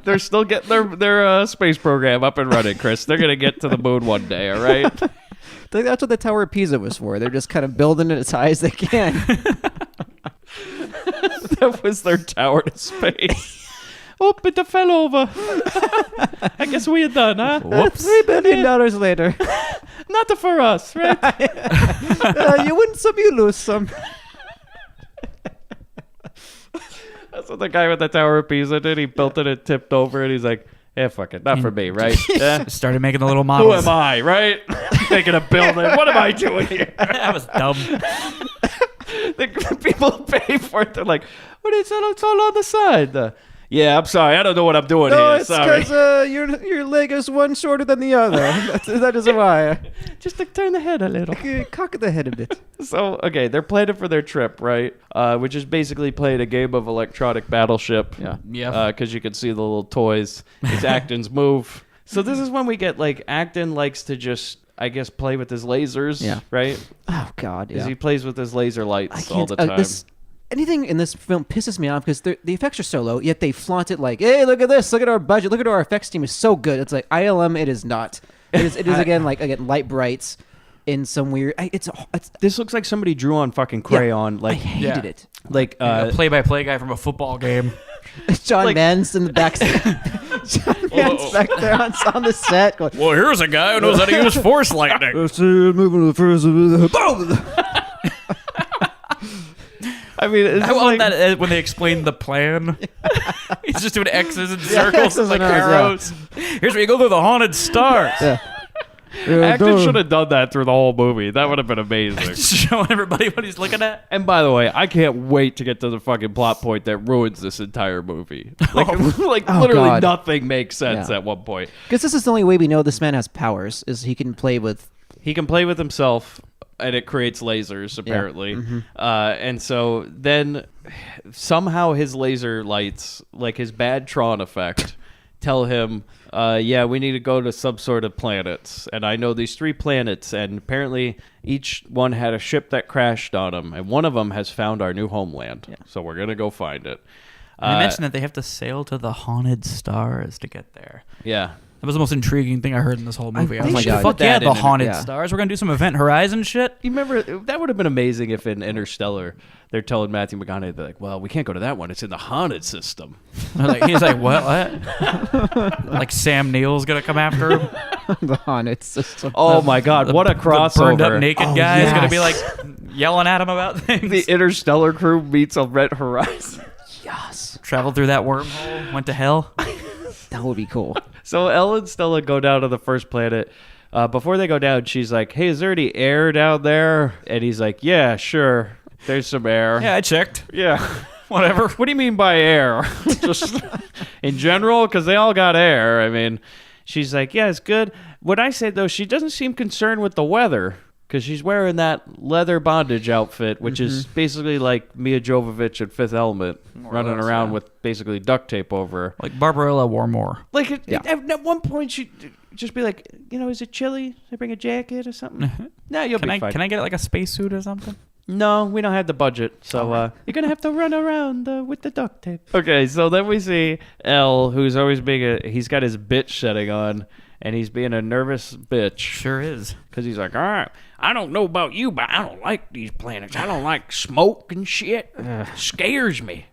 They're still getting their space program up and running, Chris. They're gonna get to the moon one day. All right. I think that's what the Tower of Pisa was for. They're just kind of building it as high as they can. That was their tower to space. Oh, it fell over. I guess we're done, huh? Whoops. $3 billion later. Not for us, right? You win some, you lose some. That's what the guy with the Tower of Pisa did. He built it and tipped over, and he's like, "Yeah, fuck it, not for me, right? Yeah. Started making the little Who models. am I, right? Making a building. What am I doing here?" That was dumb. The people pay for it. They're like, "What is it? It's all on the side." Yeah, I'm sorry. I don't know what I'm doing No, here. it's Sorry. because your leg is one shorter than the other. That is why. Just to turn the head a little. Cock the head a bit. So, okay, they're planning for their trip, right? Which is basically playing a game of electronic battleship. Yeah. Yeah. Because you can see the little toys. It's Acton's move. So this is when we get, like, Acton likes to just, I guess, play with his lasers. Yeah. Right? Oh, God, Because yeah. he plays with his laser lights all the time. Anything in this film pisses me off because the effects are so low, yet they flaunt it like, hey, look at this, look at our budget, look at our effects team is so good. It's like ILM, it is not. It is again light brights in some weird. It's This looks like somebody drew on fucking crayon. I hated it. Like A play-by-play guy from a football game. John Mann's in the back. John Mann's back there on the set going, Well, here's a guy who knows how to use force lightning. moving to the first. Boom! I mean, it's I want like, that when they explain the plan. He's just doing X's and circles X's like and O's, arrows. Here's where you go through the haunted stars. Yeah. Acton should have done that through the whole movie. That would have been amazing. Just showing everybody what he's looking at. And by the way, I can't wait to get to the fucking plot point that ruins this entire movie. Like, Oh, literally God. nothing makes sense Yeah. at one point. Because this is the only way we know this man has powers, is he can play with... He can play with himself, and it creates lasers, apparently. Mm-hmm. And so then somehow his laser lights, like his bad Tron effect, tell him, yeah, we need to go to some sort of planets. And I know these 3 planets, and apparently each one had a ship that crashed on them, and one of them has found our new homeland. Yeah. So we're going to go find it. They mentioned that they have to sail to the haunted stars to get there. Yeah. That was the most intriguing thing I heard in this whole movie. I was they like, should fuck put yeah, that the in it, haunted yeah. stars. We're going to do some Event Horizon shit. You remember, that would have been amazing if in Interstellar they're telling Matthew McConaughey, they're like, well, we can't go to that one. It's in the haunted system. He's like, what? Like Sam Neill's going to come after him? the haunted system. Oh, my God. What a crossover. The burned up naked guy is going to be yes. like yelling at him about things. The Interstellar crew meets Event Horizon. Yes. Traveled through that wormhole, went to hell. That would be cool. So Elle and Stella go down to the first planet. Before they go down, she's like, hey, is there any air down there? And he's like, yeah, sure. There's some air. Yeah, I checked. Yeah. Whatever. What do you mean by air? Just in general? Because they all got air. I mean, she's like, yeah, it's good. What I said, though, she doesn't seem concerned with the weather because she's wearing that leather bondage outfit, which is basically like Mia Jovovich in Fifth Element, running around with basically duct tape over her. Like Barbarella wore more. Like, at one point, she'd just be like, is it chilly? Should I bring a jacket or something? No, you'll be fine. Can I get like a spacesuit or something? No, we don't have the budget, so you're going to have to run around with the duct tape. Okay, so then we see Elle, who's always he's got his bitch setting on, and he's being a nervous bitch. Sure is. Because he's like, all right, I don't know about you, but I don't like these planets. I don't like smoke and shit. Scares me.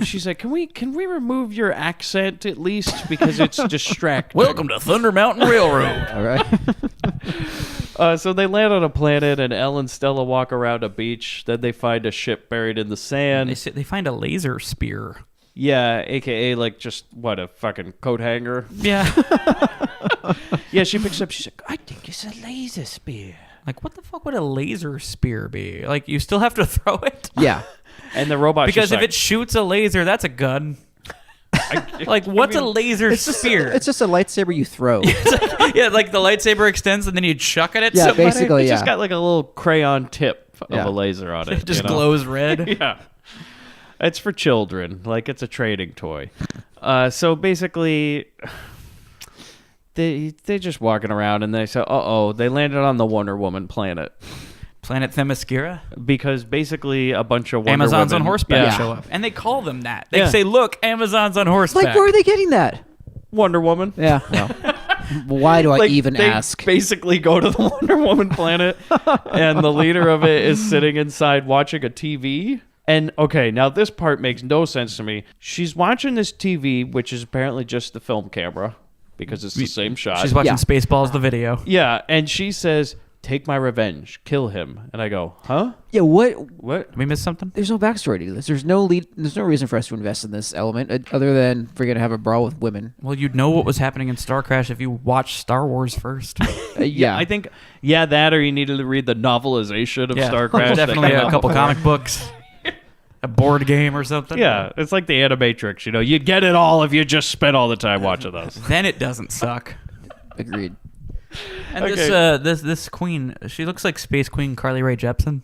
She's like, can we remove your accent at least because it's distracting? Welcome to Thunder Mountain Railroad. All right. So they land on a planet, and Elle and Stella walk around a beach. Then they find a ship buried in the sand. They find a laser spear. Yeah, a.k.a. like just, a fucking coat hanger? Yeah. Yeah, she picks up, she's like, I think it's a laser spear. Like, what the fuck would a laser spear be? Like, you still have to throw it? Yeah. And the robot because if it shoots a laser, that's a gun. Like, what's a laser spear? It's just a lightsaber you throw. Yeah, like the lightsaber extends and then you chuck it at Yeah, somebody. basically, It's just got like a little crayon tip of a laser on it. It just glows red. Yeah. It's for children. Like, it's a trading toy. So basically, they're just walking around, and they say, they landed on the Wonder Woman planet. Planet Themyscira? Because basically a bunch of Wonder Amazons Women, on horseback show up. And they call them that. They say, look, Amazons on horseback. Like, where are they getting that? Wonder Woman. Yeah. Well, why do I even they ask? Basically go to the Wonder Woman planet, and the leader of it is sitting inside watching a TV. And, okay, now this part makes no sense to me. She's watching this TV, which is apparently just the film camera, because it's the same shot. She's watching Spaceballs, the video. Yeah, and she says, take my revenge, kill him. And I go, huh? Yeah, what? What? Did we miss something? There's no backstory to this. There's no reason for us to invest in this element other than we're going to have a brawl with women. Well, you'd know what was happening in Starcrash if you watched Star Wars first. Yeah. I think, that or you needed to read the novelization of Starcrash. Definitely a couple comic books. A board game or something. Yeah, it's like the Animatrix. You'd get it all if you just spent all the time watching those. Then it doesn't suck. Agreed. And Okay. this queen, she looks like Space Queen Carly Rae Jepsen.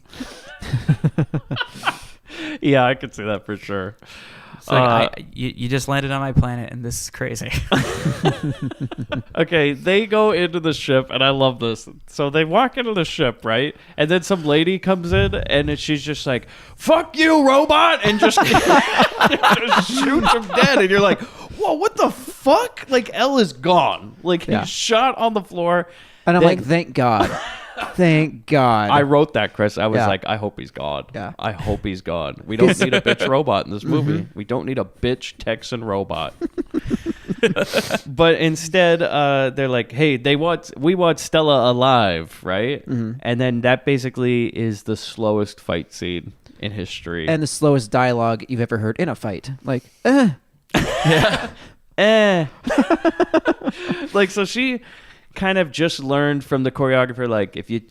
Yeah, I could see that for sure. It's like, you just landed on my planet, and this is crazy. Okay, they go into the ship, and I love this. So they walk into the ship, right? And then some lady comes in, and she's just like, fuck you, robot! And just, just shoots him dead. And you're like, whoa, what the fuck? Like, Elle is gone. Like, he's shot on the floor. And I'm like, thank God. Thank God. I wrote that, Chris. I was like, I hope he's gone. Yeah. I hope he's gone. We don't need a bitch robot in this movie. We don't need a bitch Texan robot. But instead, they're like, hey, we want Stella alive, right? And then that basically is the slowest fight scene in history. And the slowest dialogue you've ever heard in a fight. Like, Like, so she kind of just learned from the choreographer, like, if you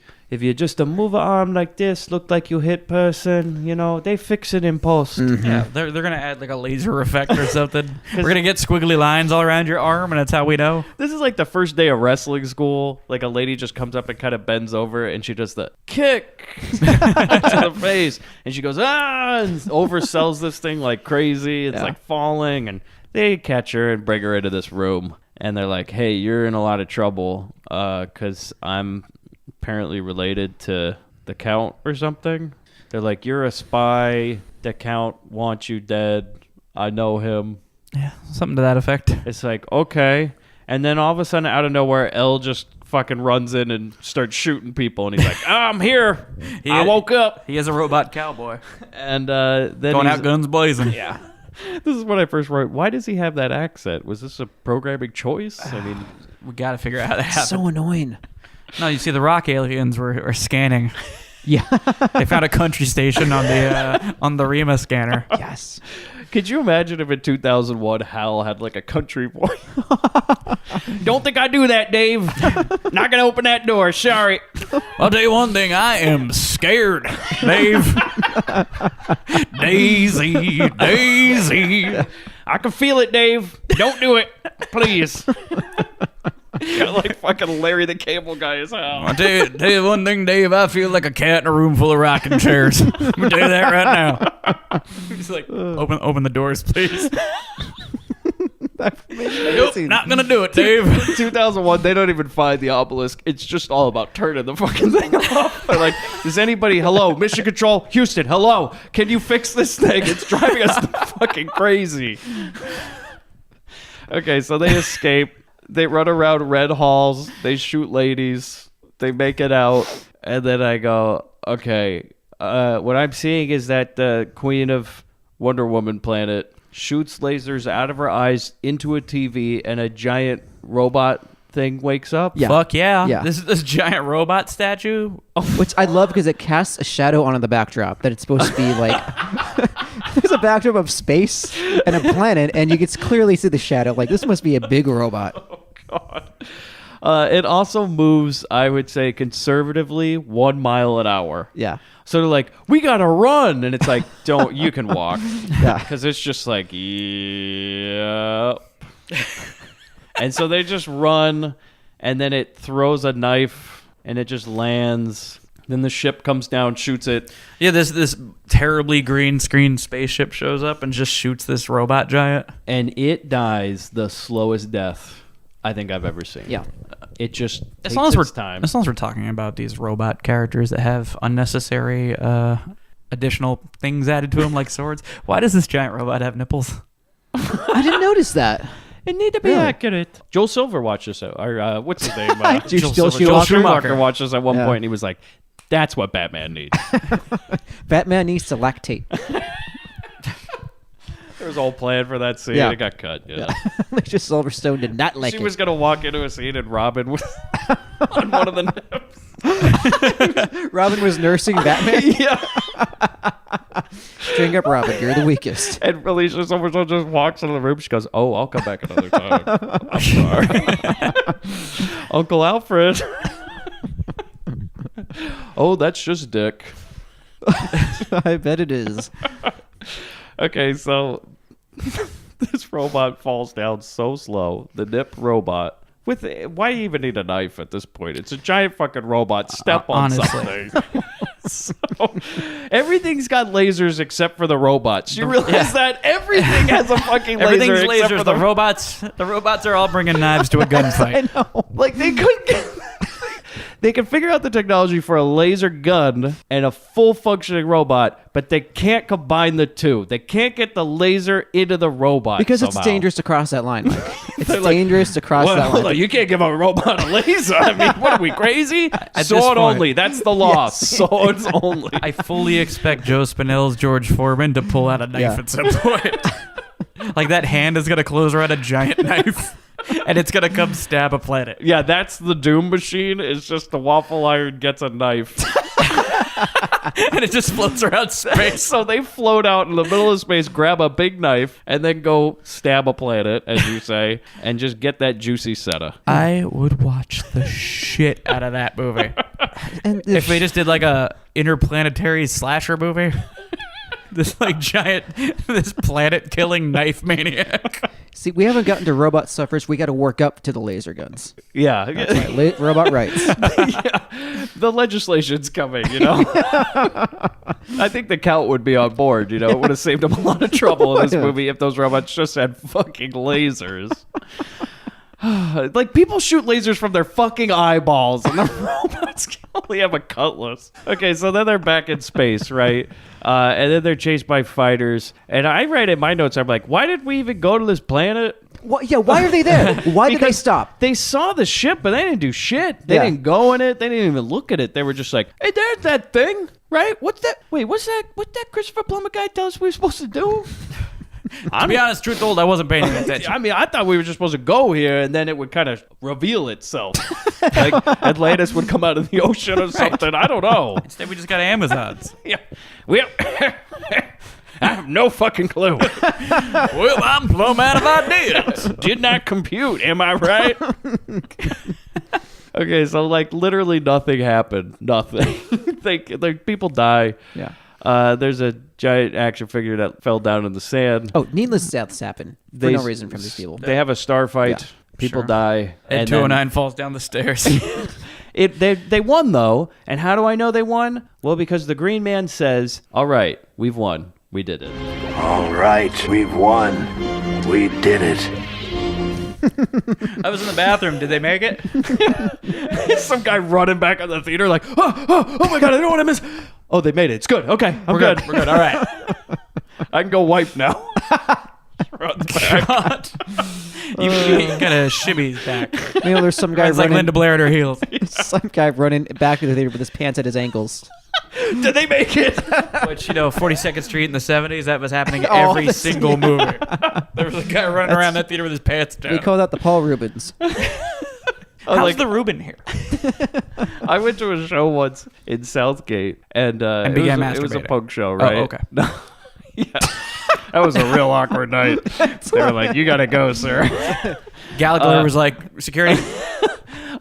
just move an arm like this, look like you hit person, they fix it in post. Yeah, they're gonna add like a laser effect or something. We're gonna get squiggly lines all around your arm, and that's how we know. This is like the first day of wrestling school. Like, a lady just comes up and kind of bends over, and she does the kick to the face, and she goes, and oversells this thing like crazy. It's like falling, and they catch her and bring her into this room. And they're like, hey, you're in a lot of trouble because I'm apparently related to the Count or something. They're like, you're a spy. The Count wants you dead. I know him. Yeah, something to that effect. It's like, okay. And then all of a sudden, out of nowhere, Elle just fucking runs in and starts shooting people. And he's like, I'm here. I woke up. He is a robot cowboy. And then going out guns blazing. Yeah. This is what I first wrote. Why does he have that accent? Was this a programming choice? I mean, we got to figure out how that happened. so annoying. No, you see, the rock aliens were scanning. Yeah. They found a country station on the Rima scanner. Yes. Could you imagine if in 2001 Hal had like a country voice? Don't think I do that, Dave. Not gonna open that door. Sorry. I'll tell you one thing. I am scared, Dave. Daisy, Daisy. I can feel it, Dave. Don't do it, please. Got like fucking Larry the Cable Guy as hell. I'll tell you one thing, Dave. I feel like a cat in a room full of rocking chairs. I'm gonna tell you that right now. He's like, open the doors, please. Nope, not gonna do it, Dave. 2001, they don't even find the obelisk. It's just all about turning the fucking thing off. They're like, is anybody, hello, Mission Control, Houston, hello, can you fix this thing? It's driving us fucking crazy. Okay, so they escape. They run around red halls. They shoot ladies. They make it out. And then I go, okay, what I'm seeing is that the Queen of Wonder Woman planet shoots lasers out of her eyes into a TV, and a giant robot thing wakes up. Yeah. Fuck yeah. Yeah. This giant robot statue. Which I love because it casts a shadow onto the backdrop that it's supposed to be like. There's a backdrop of space and a planet, and you can clearly see the shadow. Like, this must be a big robot. Oh, God. It also moves, I would say, conservatively 1 mile an hour. Yeah. So they're like, we gotta run, and it's like, don't, you can walk. Yeah. Because it's just like, yep. And so they just run, and then it throws a knife, and it just lands. Then the ship comes down, shoots it. Yeah, this terribly green screen spaceship shows up and just shoots this robot giant. And it dies the slowest death I think I've ever seen. Yeah. It just As takes long as its time. As long as we're talking about these robot characters that have unnecessary additional things added to them, like swords, why does this giant robot have nipples? I didn't notice that. It need to be Really? accurate. Joel Silver watched this, or what's his name? Joel Schumacher watched this at one Yeah. point, and he was like, that's what Batman needs. Batman needs to lactate. There was a whole plan for that scene. Yeah. It got cut. Yeah. Alicia Silverstone did not like She it. was going to walk into a scene, and Robin was on one of the nips. Robin was nursing Batman. Yeah. String up Robin, you're the weakest. And Alicia Silverstone just walks into the room. She goes, oh, I'll come back another time. I'm sorry. Uncle Alfred. Oh, that's just Dick. I bet it is. Okay, so this robot falls down so slow. The nip robot. Why even need a knife at this point? It's a giant fucking robot. Step on honestly. something. So, everything's got lasers except for the robots. You realize that everything has a fucking laser. Everything's except lasers. for The robots. The robots are all bringing knives to a gunfight. I know. Like they couldn't get. They can figure out the technology for a laser gun and a full functioning robot, but they can't combine the two. They can't get the laser into the robot Because somehow. it's dangerous to cross that line, Mike. It's They're like, dangerous to cross that Well, line. you can't give a robot a laser. I mean, what are we, crazy? this Sword point- only. That's the law. Yes. Swords only. I fully expect Joe Spinell's George Foreman to pull out a knife Yeah. at some point. Like that hand is gonna close around a giant knife, and it's gonna come stab a planet. Yeah, that's the Doom machine. It's just the waffle iron gets a knife. And it just floats around space. So they float out in the middle of space, grab a big knife, and then go stab a planet, as you say, and just get that juicy seta. I would watch the shit out of that movie. And If they just did like a interplanetary slasher movie. This like giant, this planet-killing knife maniac. See, we haven't gotten to robot suffrage. We got to work up to the laser guns. Yeah. That's right. Robot rights. Yeah. The legislation's coming, you know? I think the Count would be on board, you know? It would have saved him a lot of trouble in this movie if those robots just had fucking lasers. Like, people shoot lasers from their fucking eyeballs, and the robots can only have a cutlass. Okay, so then they're back in space, right? And then they're chased by fighters. And I write in my notes, I'm like, why did we even go to this planet? Yeah, why are they there? Why did they Because stop? They saw the ship, but they didn't do shit. They Yeah. didn't go in it. They didn't even look at it. They were just like, hey, there's that thing, right? What's that? Wait, what's that? What that Christopher Plummer guy tell us we were supposed to do? To be honest, truth told, I wasn't paying any attention. I mean, I thought we were just supposed to go here, and then it would kind of reveal itself. Like Atlantis would come out of the ocean or something. I don't know. Instead, we just got Amazons. Yeah. We I have no fucking clue. Well, I'm plumb out of ideas. Did not compute. Am I right? Okay, so like literally nothing happened. Nothing. like people die. Yeah. There's a giant action figure that fell down in the sand. Oh, needless deaths happen for no reason from these people. They have a star fight. Yeah, people sure. die. And 209 falls down the stairs. They won though, and how do I know they won? Well, because the Green Man says, "All right, we've won. We did it." All right, we've won. We did it. I was in the bathroom. Did they make it? Some guy running back on the theater like, oh my god, I don't want to miss. Oh, they made it. It's good. Okay, We're good. We're good. All right. I can go wipe now. Run back. You kind of shimmies back. You know, there's some guy It's like running. Linda Blair at her heels. Some guy running back to the theater with his pants at his ankles. Did they make it? Which, 42nd Street in the 70s, that was happening every single movie. There was a guy running around that theater with his pants down. We call that the Paul Rubens. How's the Reuben here? I went to a show once in Southgate, and it was a punk show, right? Oh, okay. No. Yeah. That was a real awkward night. They were like, "You gotta go, sir." Gallagher was like, security.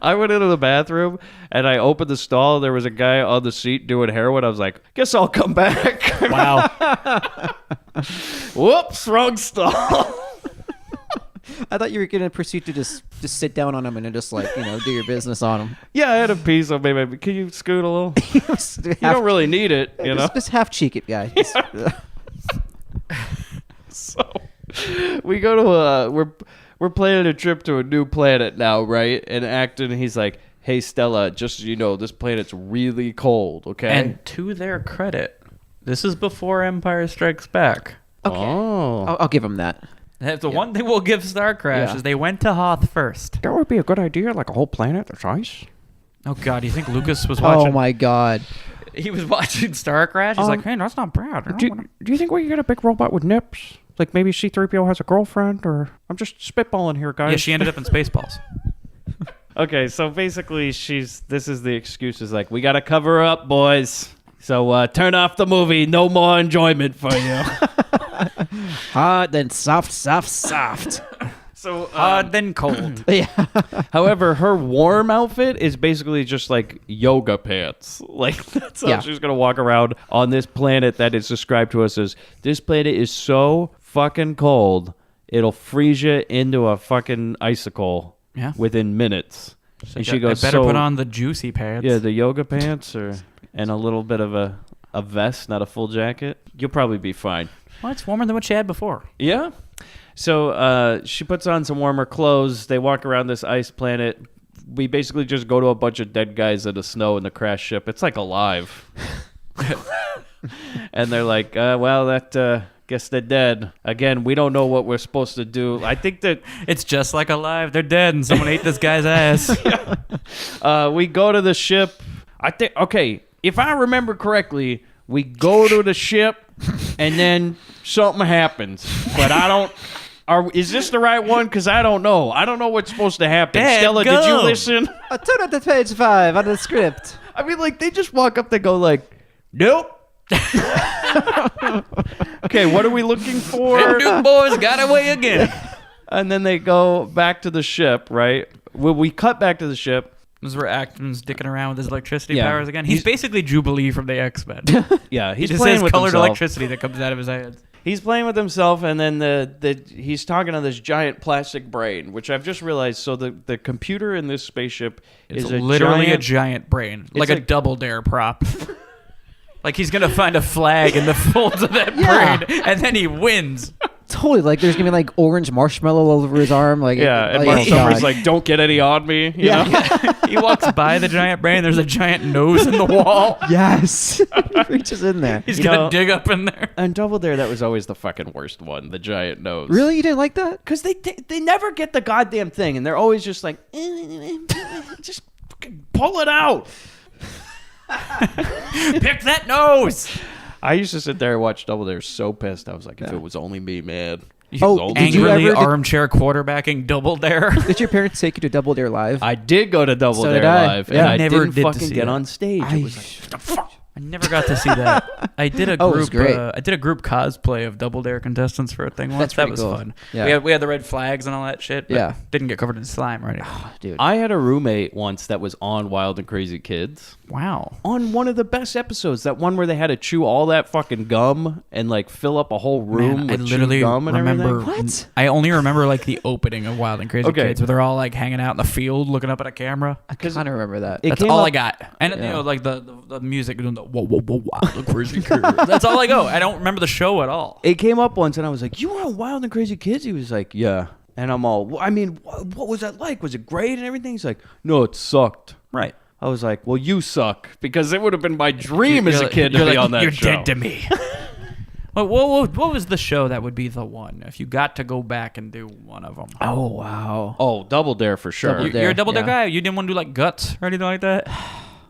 I went into the bathroom and I opened the stall. There was a guy on the seat doing heroin. I was like, "Guess I'll come back." Wow. Whoops, wrong stall. I thought you were going to proceed to just sit down on him and just do your business on him. Yeah, I had a piece of maybe. Can you scoot a little? You don't really need it, you know. Just half cheek it, guy. So we go to we're planning a trip to a new planet now, right? And Acton, he's like, "Hey Stella, just so you know, this planet's really cold, okay?" And to their credit, this is before Empire Strikes Back. Okay. Oh. I'll give him that. That's the one thing we'll give Starcrash is they went to Hoth first. That would be a good idea, like a whole planet that's ice. Oh God, do you think Lucas was watching? Oh my God. He was watching Starcrash. He's like, "Hey, that's not bad." Do you think we can get a big robot with nips? Like maybe C-3PO has a girlfriend, or I'm just spitballing here, guys. Yeah, she ended up in Spaceballs. Okay, so basically this is the excuse is like, we got to cover up, boys. So turn off the movie. No more enjoyment for you. Hard, then soft. So Hard then cold. Yeah. however, her warm outfit is basically just like yoga pants. Like that's how she's going to walk around on this planet that is described to us as, this planet is so fucking cold, it'll freeze you into a fucking icicle within minutes. And she goes, I better put on the juicy pants. Yeah, the yoga pants and a little bit of a vest, not a full jacket. You'll probably be fine. Well, it's warmer than what she had before. Yeah. So she puts on some warmer clothes. They walk around this ice planet. We basically just go to a bunch of dead guys in the snow in the crash ship. It's like alive. And they're like, well, that guess they're dead. Again, we don't know what we're supposed to do. I think that it's just like alive. They're dead, and someone ate this guy's ass. We go to the ship. I think, okay, if I remember correctly, we go to the ship, and then something happens. But I don't... is this the right one? Because I don't know. I don't know what's supposed to happen. Dad, Stella, go. did you listen? I turn up to page 5 on the script. I mean, like, they just walk up, they go like, nope. Okay, what are we looking for? Them Duke boys got away again. And then they go back to the ship, right? When we cut back to the ship. This is where Acton's dicking around with his electricity Yeah. powers again. He's basically Jubilee from the X-Men. Yeah, He he's just playing has with colored himself. electricity that comes out of his hands. He's playing with himself, and then he's talking to this giant plastic brain, which I've just realized. So the computer in this spaceship It's is literally a giant brain, like a Double Dare prop. Like he's gonna find a flag in the folds of that brain, and then he wins. Totally, like there's gonna be like orange marshmallow all over his arm, like and like, Mark oh, Summers God. like, "Don't get any on me." You know? He walks by the giant brain. There's a giant nose in the wall. Yes, he reaches in there. He's gonna dig up in there. And Double Dare, that was always the fucking worst one, the giant nose. Really, you didn't like that? Because they never get the goddamn thing, and they're always just like, just fucking pull it out. Pick that nose. I used to sit there and watch Double Dare so pissed. I was like, if it was only me, man. Oh, did you Angrily ever- armchair quarterbacking Double Dare. Did your parents take you to Double Dare Live? I did go to Double So Dare did I. Live, Yeah. and I Never didn't did to fucking see get it. on stage. It was like, I never got to see that. I did a Oh, it group. was great. I did a group cosplay of Double Dare contestants for a thing once. That's That pretty was cool. fun. Yeah. We had the red flags and all that shit. But Yeah. didn't get covered in slime or anything. Dude. I had a roommate once that was on Wild and Crazy Kids. Wow. On one of the best episodes, that one where they had to chew all that fucking gum and like fill up a whole room Man, I with literally chewed gum and remember. everything. What? I only remember like the opening of Wild and Crazy Okay. Kids, where they're all like hanging out in the field, looking up at a camera. I kind of remember that. It That's came all up- I got. And you know, like the music doing the whoa whoa whoa Wild and Crazy Kids. That's all I go. I don't remember the show at all. It came up once, and I was like, "You were on Wild and Crazy Kids?" He was like, "Yeah." And I'm all, "I mean, what was that like? Was it great and everything?" He's like, "No, it sucked." Right. I was like, "Well, you suck," because it would have been my dream as a kid to be on that You're show. dead to me. What was the show that would be the one if you got to go back and do one of them? Oh, wow. Oh, Double Dare for sure. Double Dare. You're a Double Dare yeah. guy. You didn't want to do like Guts or anything like that.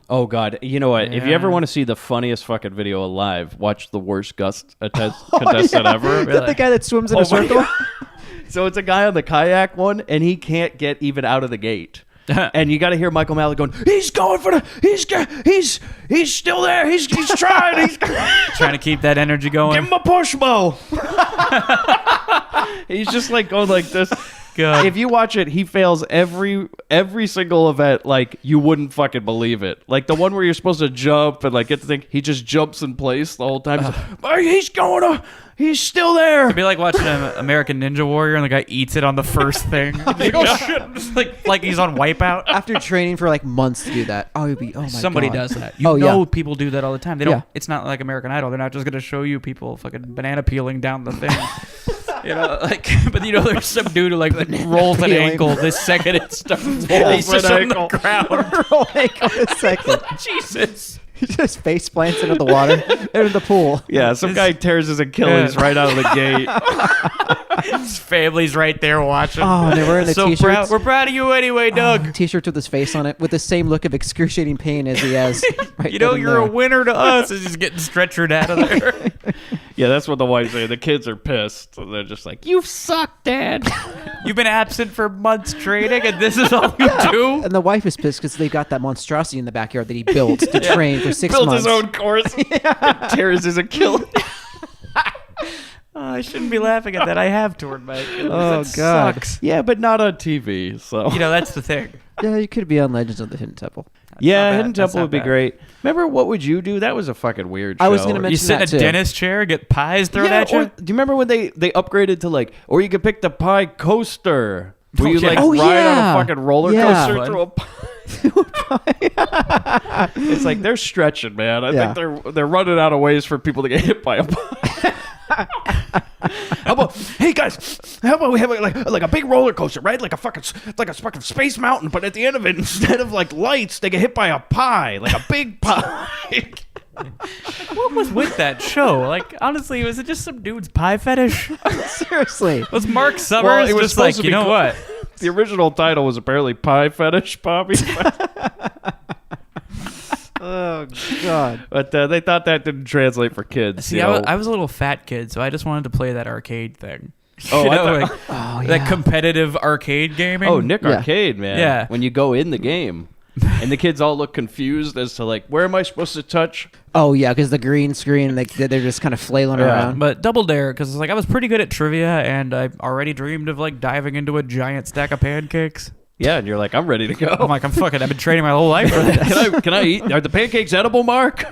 Oh God! You know what? If you Yeah. ever want to see the funniest fucking video alive, watch the worst contestant ever. Is that the guy that swims in a my circle? God. So it's a guy on the kayak one, and he can't get even out of the gate. And you got to hear Michael Malley going, "He's going for he's still there. He's trying. He's Trying to keep that energy going. give him a push, Mo." He's just like going like this. God. If you watch it, he fails every single event. Like you wouldn't fucking believe it. Like the one where you're supposed to jump and like get the thing, he just jumps in place the whole time. He's still there. It'd be like watching an American Ninja Warrior and the guy eats it on the first thing. Like, oh shit! Just like he's on Wipeout. After training for like months to do that. Oh, you'd be, oh my Somebody God. does that. You Oh, know yeah. people do that all the time. They don't. Yeah. It's not like American Idol. They're not just gonna show you people fucking banana peeling down the thing. You know, like, but you know, there's some dude who like rolls an peeling. ankle this second it starts. He's just an on ankle. the ground. Rolling on a second. Jesus. He just face plants into the water, into the pool. Yeah, some guy tears his Achilles right out of the gate. His family's right there watching. Oh, and they're wearing the so t-shirts. proud. We're proud of you anyway, Doug. T-shirt with his face on it, with the same look of excruciating pain as he has. Right You know, then and you're a there. winner to us. As he's getting stretchered out of there. Yeah, that's what the wife say. The kids are pissed. So they're just like, "You suck, Dad." You've been absent for months training, and this is all you do. And the wife is pissed because they've got that monstrosity in the backyard that he built to train for 6 Built months. his own course. Tears his Achilles. Oh, I shouldn't be laughing at that. I have torn my Achilles. Oh, That God. sucks. Yeah, but not on TV. So You know, that's the thing. Yeah, you could be on Legends of the Hidden Temple. yeah, not bad. Hidden That's Temple not would be bad. great. Remember What Would You Do? That was a fucking weird show. I was gonna mention You sit in a that too. dentist chair, get pies thrown Yeah, at you. or, do you remember when they upgraded to like, or you could pick the pie coaster, where you yeah. like Oh, ride on yeah. a fucking roller Yeah. coaster through a pie. It's like they're stretching, man. I Yeah. think they're running out of ways for people to get hit by a pie. How about, hey guys, how about we have like a big roller coaster, right? Like a fucking Space Mountain, but at the end of it, instead of like lights, they get hit by a pie, like a big pie. What was with that show? Like, honestly, was it just some dude's pie fetish? Seriously. Was Mark Summers Well, it was just like, supposed to you be know called- what? The original title was apparently Pie Fetish, Bobby. Oh, God. But they thought that didn't translate for kids. See, you know? I was a little fat kid, so I just wanted to play that arcade thing. Oh, You I know, thought- like, Oh, yeah. that competitive arcade gaming. Oh, Nick Yeah. Arcade, man. Yeah. When you go in the game, and the kids all look confused as to like, where am I supposed to touch? Oh, yeah, because the green screen, they're just kind of flailing around. But Double Dare, because like I was pretty good at trivia, and I already dreamed of like diving into a giant stack of pancakes. Yeah, and you're like, I'm ready to go. I'm like, I've been training my whole life for this. can I eat? Are the pancakes edible, Mark?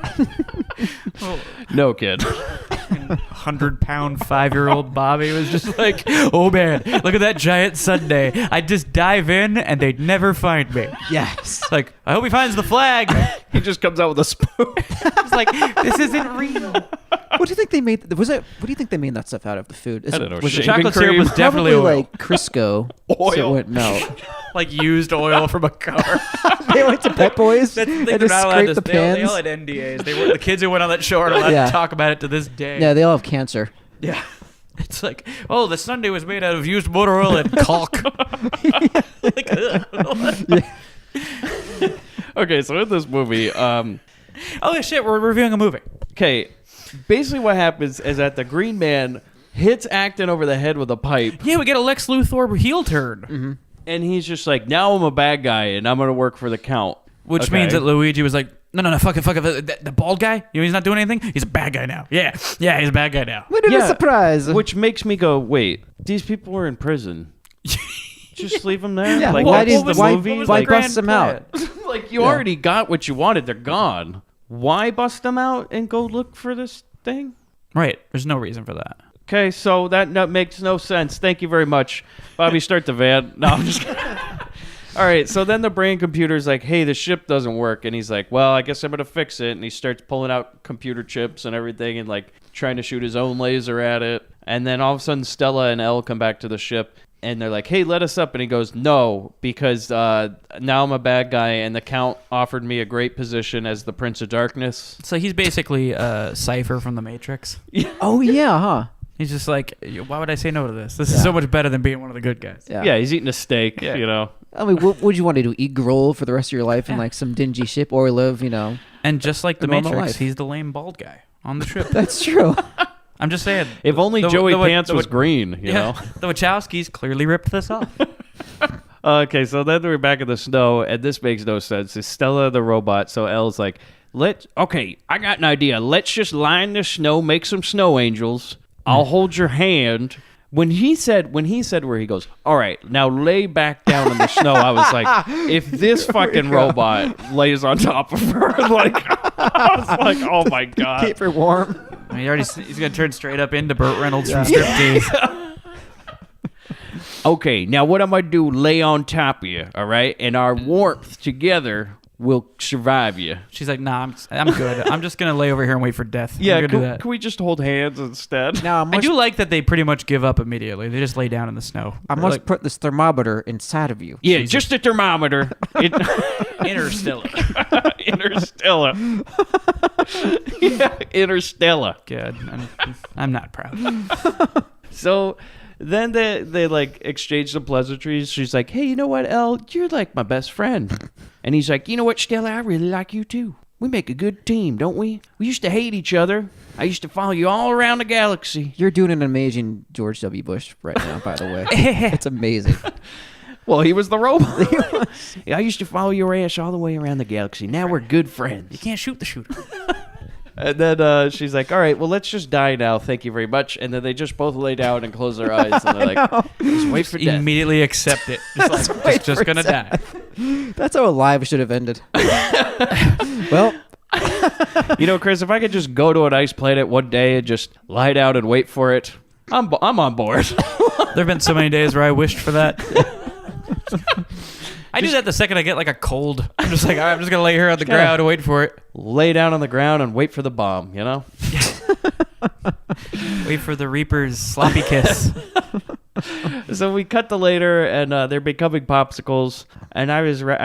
No, kid. 100-pound 5-year-old Bobby was just like, oh man, look at that giant sundae. I'd just dive in and they'd never find me. Yes. Like, I hope he finds the flag. He just comes out with a spoon. It's like, this isn't real. What do you think they made? What do you think they made that stuff out of? The food? I don't know. Was it Shaving chocolate syrup cream? was definitely probably oil. like Crisco? Oil. So it wouldn't melt. Like used oil from a car. They went to Pet Boys That's the thing, and they're just not allowed scraped to. the They all pans. had NDAs. They were the kids who went on that show aren't allowed Yeah. to talk about it to this day. Yeah, they all have cancer. Yeah. It's like, oh, the sundae was made out of used motor oil and caulk. Like, ugh. Okay, so in this movie, Oh shit, we're reviewing a movie. okay, basically what happens is that the Green Man hits Acton over the head with a pipe, Yeah, we get a Lex Luthor heel turn. and he's just like, now I'm a bad guy, and I'm going to work for the Count. Which Okay. means that Luigi was like, No, fuck it. The bald guy? You know, he's not doing anything? He's a bad guy now. Yeah, he's a bad guy now. What a surprise. Which makes me go, wait, these people were in prison. Just leave them there? Yeah, like, why why bust them out? Like, you already got what you wanted. They're gone. Why bust them out and go look for this thing? Right. There's no reason for that. Okay, so that makes no sense. Thank you very much. Bobby, start the van. No, I'm just kidding. All right, so then the brain computer's like, hey, the ship doesn't work. And he's like, well, I guess I'm going to fix it. And he starts pulling out computer chips and everything and, like, trying to shoot his own laser at it. And then all of a sudden, Stella and Elle come back to the ship. And they're like, hey, let us up. And he goes, no, because now I'm a bad guy. And the Count offered me a great position as the Prince of Darkness. So he's basically Cypher from The Matrix. Oh, yeah, huh? He's just like, why would I say no to this? This is so much better than being one of the good guys. Yeah, he's eating a steak, you know. I mean, what would you want to do? Eat gruel for the rest of your life in like some dingy ship, or live, you know? And just like The normal Matrix, life. he's the lame bald guy on the ship. That's true. I'm just saying. If only Joey Pants was green, you know? The Wachowskis clearly ripped this off. Okay, so then we're back in the snow, and this makes no sense. It's Stella the robot, so Elle's like, okay, I got an idea. Let's just line the snow, make some snow angels. I'll hold your hand. When he said where he goes, all right, now lay back down in the snow, I was like, if this fucking robot lays on top of her, like, I was like, oh my God. Keep her warm. He's going to turn straight up into Burt Reynolds from Striptease. Okay, now what I'm going to do, lay on top of you, all right? And our warmth together will survive you. She's like, nah, I'm good. I'm just going to lay over here and wait for death. Yeah, can we just hold hands instead? Now, I do like that they pretty much give up immediately. They just lay down in the snow. I must put this thermometer inside of you. Yeah, just a thermometer. Interstellar. Interstellar. Yeah, Interstellar. Good. I'm not proud. So then they like exchange some pleasantries. She's like, hey, you know what, Elle? You're like my best friend. And he's like, you know what, Stella? I really like you too. We make a good team, don't we? We used to hate each other. I used to follow you all around the galaxy. You're doing an amazing George W. Bush right now, by the way. It's amazing. Well, he was the robot. I used to follow your ass all the way around the galaxy. Now we're good friends. You can't shoot the shooter. And then she's like, all right, well, let's just die now. Thank you very much. And then they just both lay down and close their eyes. And they're like, just wait for death. Immediately accept it. Just going to die. That's how a live should have ended. Well, you know, Chris, if I could just go to an ice planet one day and just lie down and wait for it, I'm on board. There have been so many days where I wished for that. I do that the second I get like a cold. I'm just like, all right, I'm just going to lay here on the ground and wait for it. Lay down on the ground and wait for the bomb, you know? Wait for the Reaper's sloppy kiss. So we cut to later, and they're becoming popsicles. And I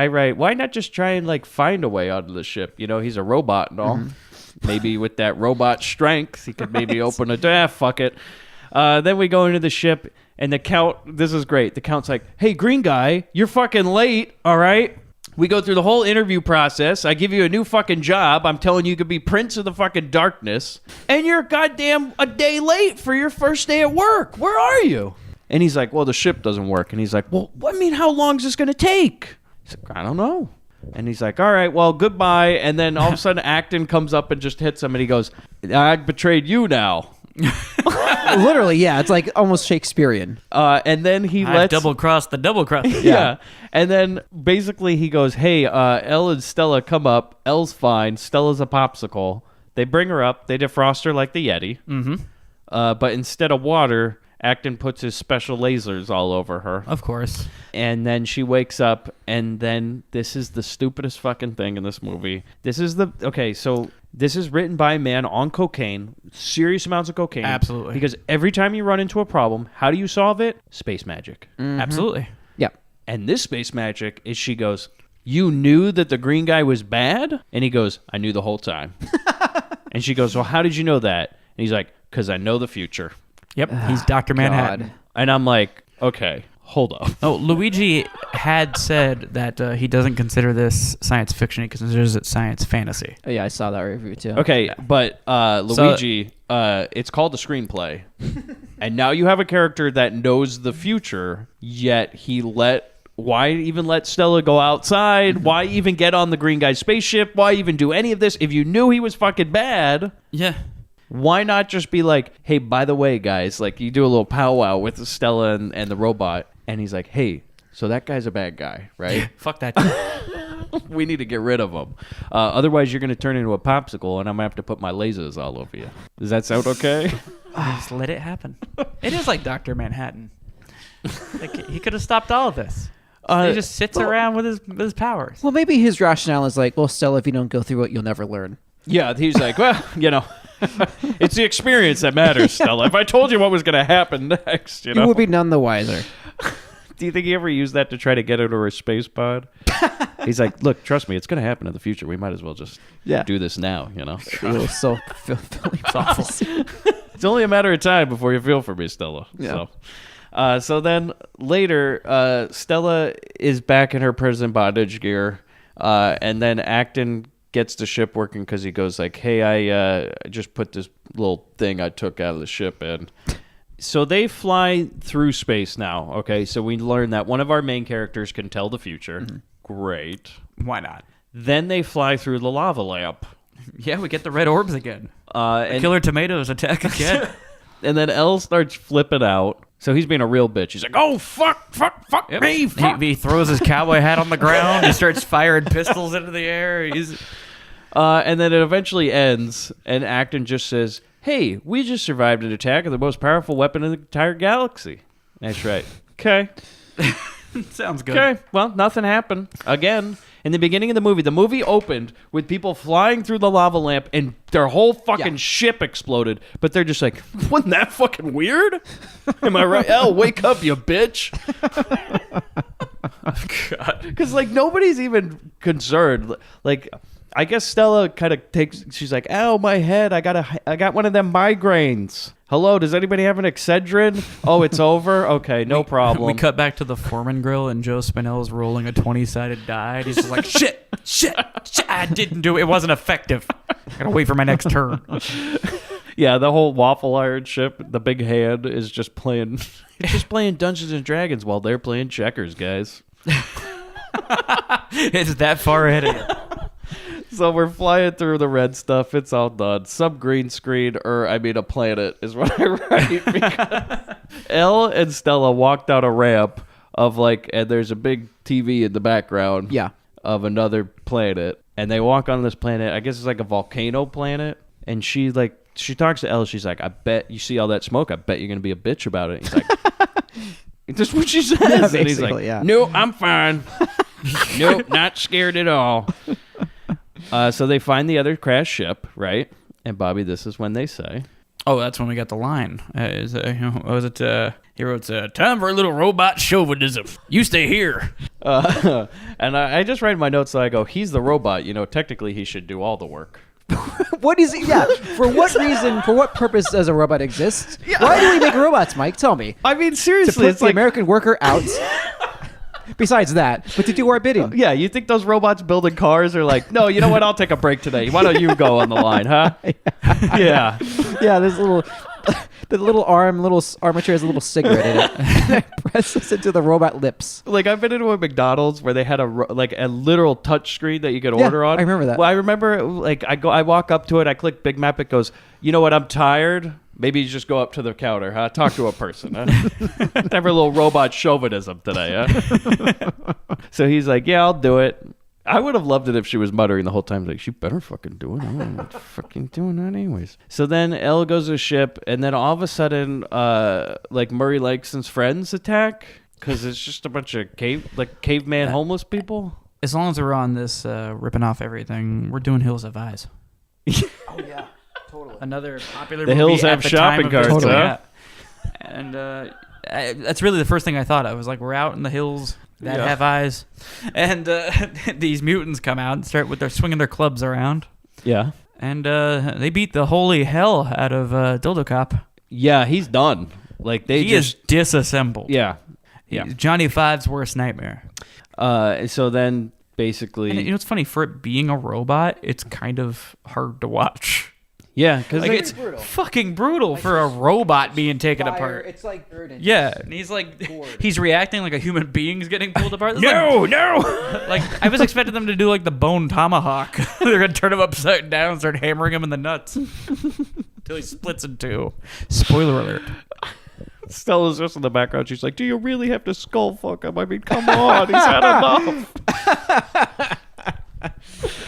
write, why not just try and like find a way onto the ship? You know, he's a robot and all. Mm-hmm. Maybe with that robot strength, he could maybe open a door. Fuck it. Then we go into the ship, and the Count, this is great. The Count's like, hey, green guy, you're fucking late, all right? We go through the whole interview process. I give you a new fucking job. I'm telling you could be Prince of the fucking Darkness. And you're goddamn a day late for your first day at work. Where are you? And he's like, well, the ship doesn't work. And he's like, well, I mean, how long is this going to take? He's like, I don't know. And he's like, all right, well, goodbye. And then all of a sudden, Acton comes up and just hits him. And he goes, I betrayed you now. Literally, yeah. It's like almost Shakespearean. And then he lets double-crossed the double-crossed. Yeah. And then basically he goes, hey, Elle and Stella come up. Elle's fine. Stella's a popsicle. They bring her up. They defrost her like the Yeti. Mm-hmm. But instead of water, Acton puts his special lasers all over her. Of course. And then she wakes up, and then this is the stupidest fucking thing in this movie. This is written by a man on cocaine, serious amounts of cocaine. Absolutely. Because every time you run into a problem, how do you solve it? Space magic. Mm-hmm. Absolutely. Yeah. And this space magic is she goes, you knew that the green guy was bad? And he goes, I knew the whole time. And she goes, well, how did you know that? And he's like, because I know the future. Yep, he's Dr. Manhattan. God. And I'm like, okay, hold up. Oh, Luigi had said that he doesn't consider this science fiction. He considers it science fantasy. Oh, yeah, I saw that review too. Okay, but Luigi, it's called the screenplay. And now you have a character that knows the future, yet he let why even let Stella go outside? Why even get on the green guy's spaceship? Why even do any of this? If you knew he was fucking bad, why not just be like, hey, by the way, guys, like you do a little powwow with Stella and the robot, and he's like, hey, so that guy's a bad guy, right? Fuck that guy. We need to get rid of him. Otherwise, you're going to turn into a popsicle, and I'm going to have to put my lasers all over you. Does that sound okay? Just let it happen. It is like Dr. Manhattan. Like, he could have stopped all of this. He just sits around with his powers. Well, maybe his rationale is like, well, Stella, if you don't go through it, you'll never learn. Yeah, he's like, well, it's the experience that matters, Stella. If I told you what was going to happen next, You would be none the wiser. Do you think he ever used that to try to get into her space pod? He's like, look, trust me, it's going to happen in the future. We might as well just do this now, It was so fulfilling. It's awful. It's only a matter of time before you feel for me, Stella. Yeah. So then later, Stella is back in her prison bondage gear, and then Acton gets the ship working because he goes like, hey, I just put this little thing I took out of the ship in. So they fly through space now, okay? So we learn that one of our main characters can tell the future. Mm-hmm. Great. Why not? Then they fly through the lava lamp. Yeah, we get the red orbs again. And killer tomatoes attack again. And then Elle starts flipping out. So he's being a real bitch. He's like, oh, fuck Yep. me, fuck. He throws his cowboy hat on the ground. He starts firing pistols into the air. And then it eventually ends, and Acton just says, hey, we just survived an attack of the most powerful weapon in the entire galaxy. That's right. Okay. Sounds good. Okay. Well, nothing happened. Again, in the beginning of the movie opened with people flying through the lava lamp and their whole fucking ship exploded. But they're just like, wasn't that fucking weird? Am I right? Elle, wake up, you bitch. God. Because, like, nobody's even concerned. Like, I guess Stella kind of she's like, ow, my head. I got one of them migraines. Hello, does anybody have an Excedrin? Oh, it's over? Okay, no problem. We cut back to the Foreman grill, and Joe Spinell's rolling a 20-sided die. He's just like, shit, I didn't do it. It wasn't effective. I gotta wait for my next turn. Yeah, the whole waffle iron ship, the big hand, is just playing Dungeons and Dragons while they're playing checkers, guys. It's that far ahead of it. So we're flying through the red stuff. It's all done. Some green screen, a planet is what I write. Because Elle and Stella walked down a ramp and there's a big TV in the background of another planet. And they walk on this planet. I guess it's like a volcano planet. And she talks to Elle. She's like, I bet you see all that smoke. I bet you're going to be a bitch about it. And he's like, that's what she says. Yeah, and he's like, no, I'm fine. Nope, not scared at all. So they find the other crashed ship, right? And Bobby, this is when they say, "Oh, that's when we got the line." He wrote, "Time for a little robot chauvinism. You stay here." And I just write in my notes. So I go, "He's the robot. Technically, he should do all the work." What is he? Yeah. For what reason? For what purpose does a robot exist? Yeah. Why do we make robots, Mike? Tell me. I mean, seriously, to put it's the American worker out. Besides that, but to do our bidding. Yeah, you think those robots building cars are like, no, you know what? I'll take a break today. Why don't you go on the line, huh? Yeah. Yeah, there's the little armature has a little cigarette in it. And it presses into the robot lips. Like, I've been into a McDonald's where they had a literal touch screen that you could order on. I remember that. Well, I remember, I walk up to it, I click Big Mac, it goes, you know what? I'm tired. Maybe you just go up to the counter, huh? Talk to a person, huh? Have a little robot chauvinism today, huh? So he's like, yeah, I'll do it. I would have loved it if she was muttering the whole time, like, she better fucking do it. I'm not fucking doing that anyways. So then Elle goes to the ship, and then all of a sudden, Murray Langston's friends attack, because it's just a bunch of caveman homeless people. As long as we're on this ripping off everything, we're doing Hills Have Eyes. Oh, yeah. Totally. Another popular the movie Hills have shopping carts, totally. huh? And that's really the first thing I thought. I was like, we're out in the hills that have eyes, and these mutants come out and start swinging their clubs around. Yeah. And they beat the holy hell out of Dildo Cop. Yeah, he's done. He is disassembled. Yeah. He's Johnny Five's worst nightmare. So then basically, and it's funny, for it being a robot, it's kind of hard to watch. Yeah, because Like it's fucking brutal for a robot being taken Fire, apart. It's like burden. Yeah, and he's like, he's reacting like a human being's getting pulled apart. This is no. like I was expecting them to do like the bone tomahawk. They're gonna turn him upside down and start hammering him in the nuts until he splits in two. Spoiler alert. Stella's just in the background. She's like, "Do you really have to skull fuck him? I mean, come on, he's had enough."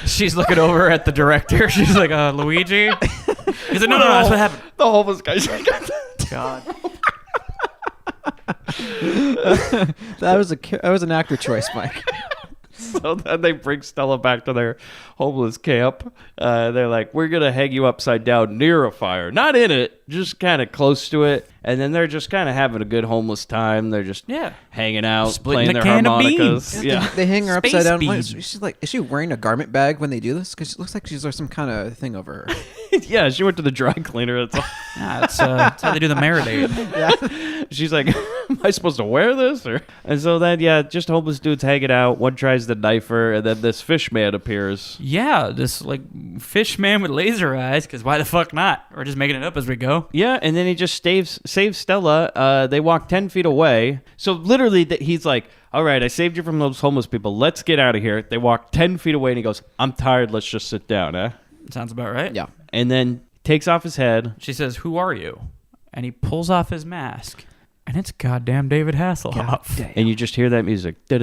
She's looking over at the director. She's like, Luigi? He's like, no, that's what happened. The homeless guy's like, God. That was an actor choice, Mike. So then they bring Stella back to their homeless camp. They're like, we're going to hang you upside down near a fire. Not in it, just kind of close to it. And then they're just kind of having a good homeless time. They're just hanging out, Splitting playing a their can of harmonicas. beans. Yeah. They hang her Space upside down. beans. Is she wearing a garment bag when they do this? Because it looks like she's some kind of thing over her. Yeah, she went to the dry cleaner. That's how they do the marinade. She's like, am I supposed to wear this? And so then, just homeless dudes hanging out. One tries to knife her, and then this fish man appears. Yeah, this like fish man with laser eyes, because why the fuck not? We're just making it up as we go. Yeah, and then he just saves Stella. They walk 10 feet away. So literally, he's like, all right, I saved you from those homeless people. Let's get out of here. They walk 10 feet away, and he goes, I'm tired. Let's just sit down, eh? Sounds about right. Yeah. And then takes off his head. She says, who are you? And he pulls off his mask. And it's goddamn David Hasselhoff. And you just hear that music. This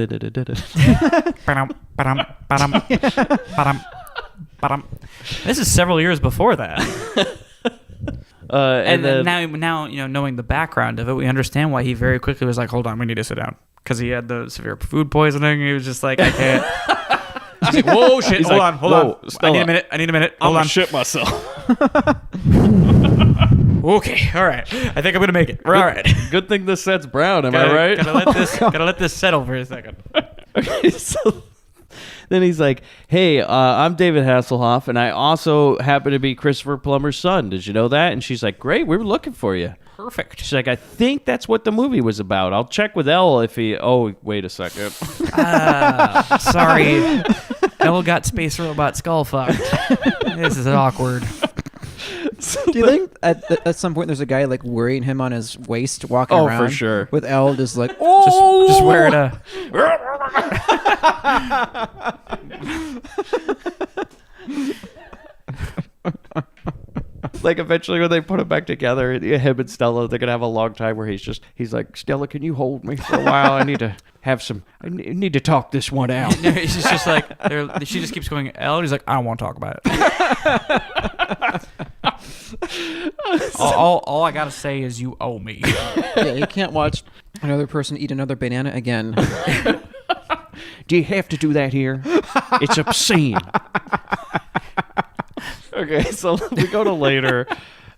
is several years before that. And then, now, knowing the background of it, we understand why he very quickly was like, hold on, we need to sit down. Because he had the severe food poisoning. He was just like, I can't. He's like, whoa, shit, hold on. Stella, I need a minute. Hold I'm on. shit myself. Okay, all right. I think I'm gonna make it. We're all right. Good thing this set's brown. Am I right? Gotta let this settle for a second. Okay, so then he's like, hey, I'm David Hasselhoff, and I also happen to be Christopher Plummer's son. Did you know that? And she's like, great, we were looking for you. Perfect. She's like, I think that's what the movie was about. I'll check with Elle if he... Oh, wait a second. Sorry. Elle got space robot skull fucked. This is awkward. Do you think at some point there's a guy like worrying him on his waist walking around? Oh, for sure. With Elle just like, Just wearing a... Like, eventually when they put him back together, him and Stella, they're going to have a long time where he's like, Stella, can you hold me for a while? I need to talk this one out. He's just like, she just keeps going, Elle, and he's like, I don't want to talk about it. all I got to say is you owe me. yeah, you can't watch another person eat another banana again. Do you have to do that here? It's obscene. Okay, so we go to later,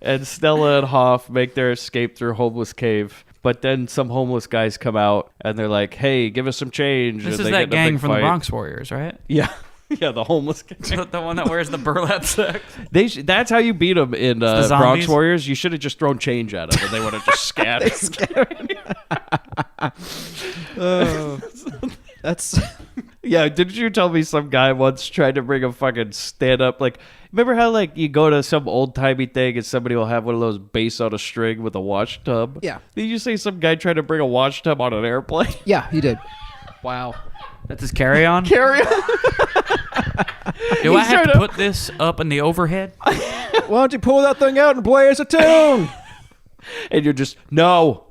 and Stella and Hoff make their escape through homeless cave. But then some homeless guys come out, and they're like, hey, give us some change. This and is that gang from the Bronx Warriors, right? Yeah. Yeah, the homeless guy. The one that wears the burlap sack. That's how you beat them in Bronx Warriors. You should have just thrown change at them, and they would have just scattered. That's... Yeah, didn't you tell me some guy once tried to bring a fucking stand-up, like, remember how, like, you go to some old-timey thing and somebody will have one of those bass on a string with a wash tub? Yeah. Did you say some guy tried to bring a wash tub on an airplane? Yeah, he did. Wow. That's his carry-on? Carry-on? Do I have to put this up in the overhead? Why don't you pull that thing out and play us a tune? And you're just, no.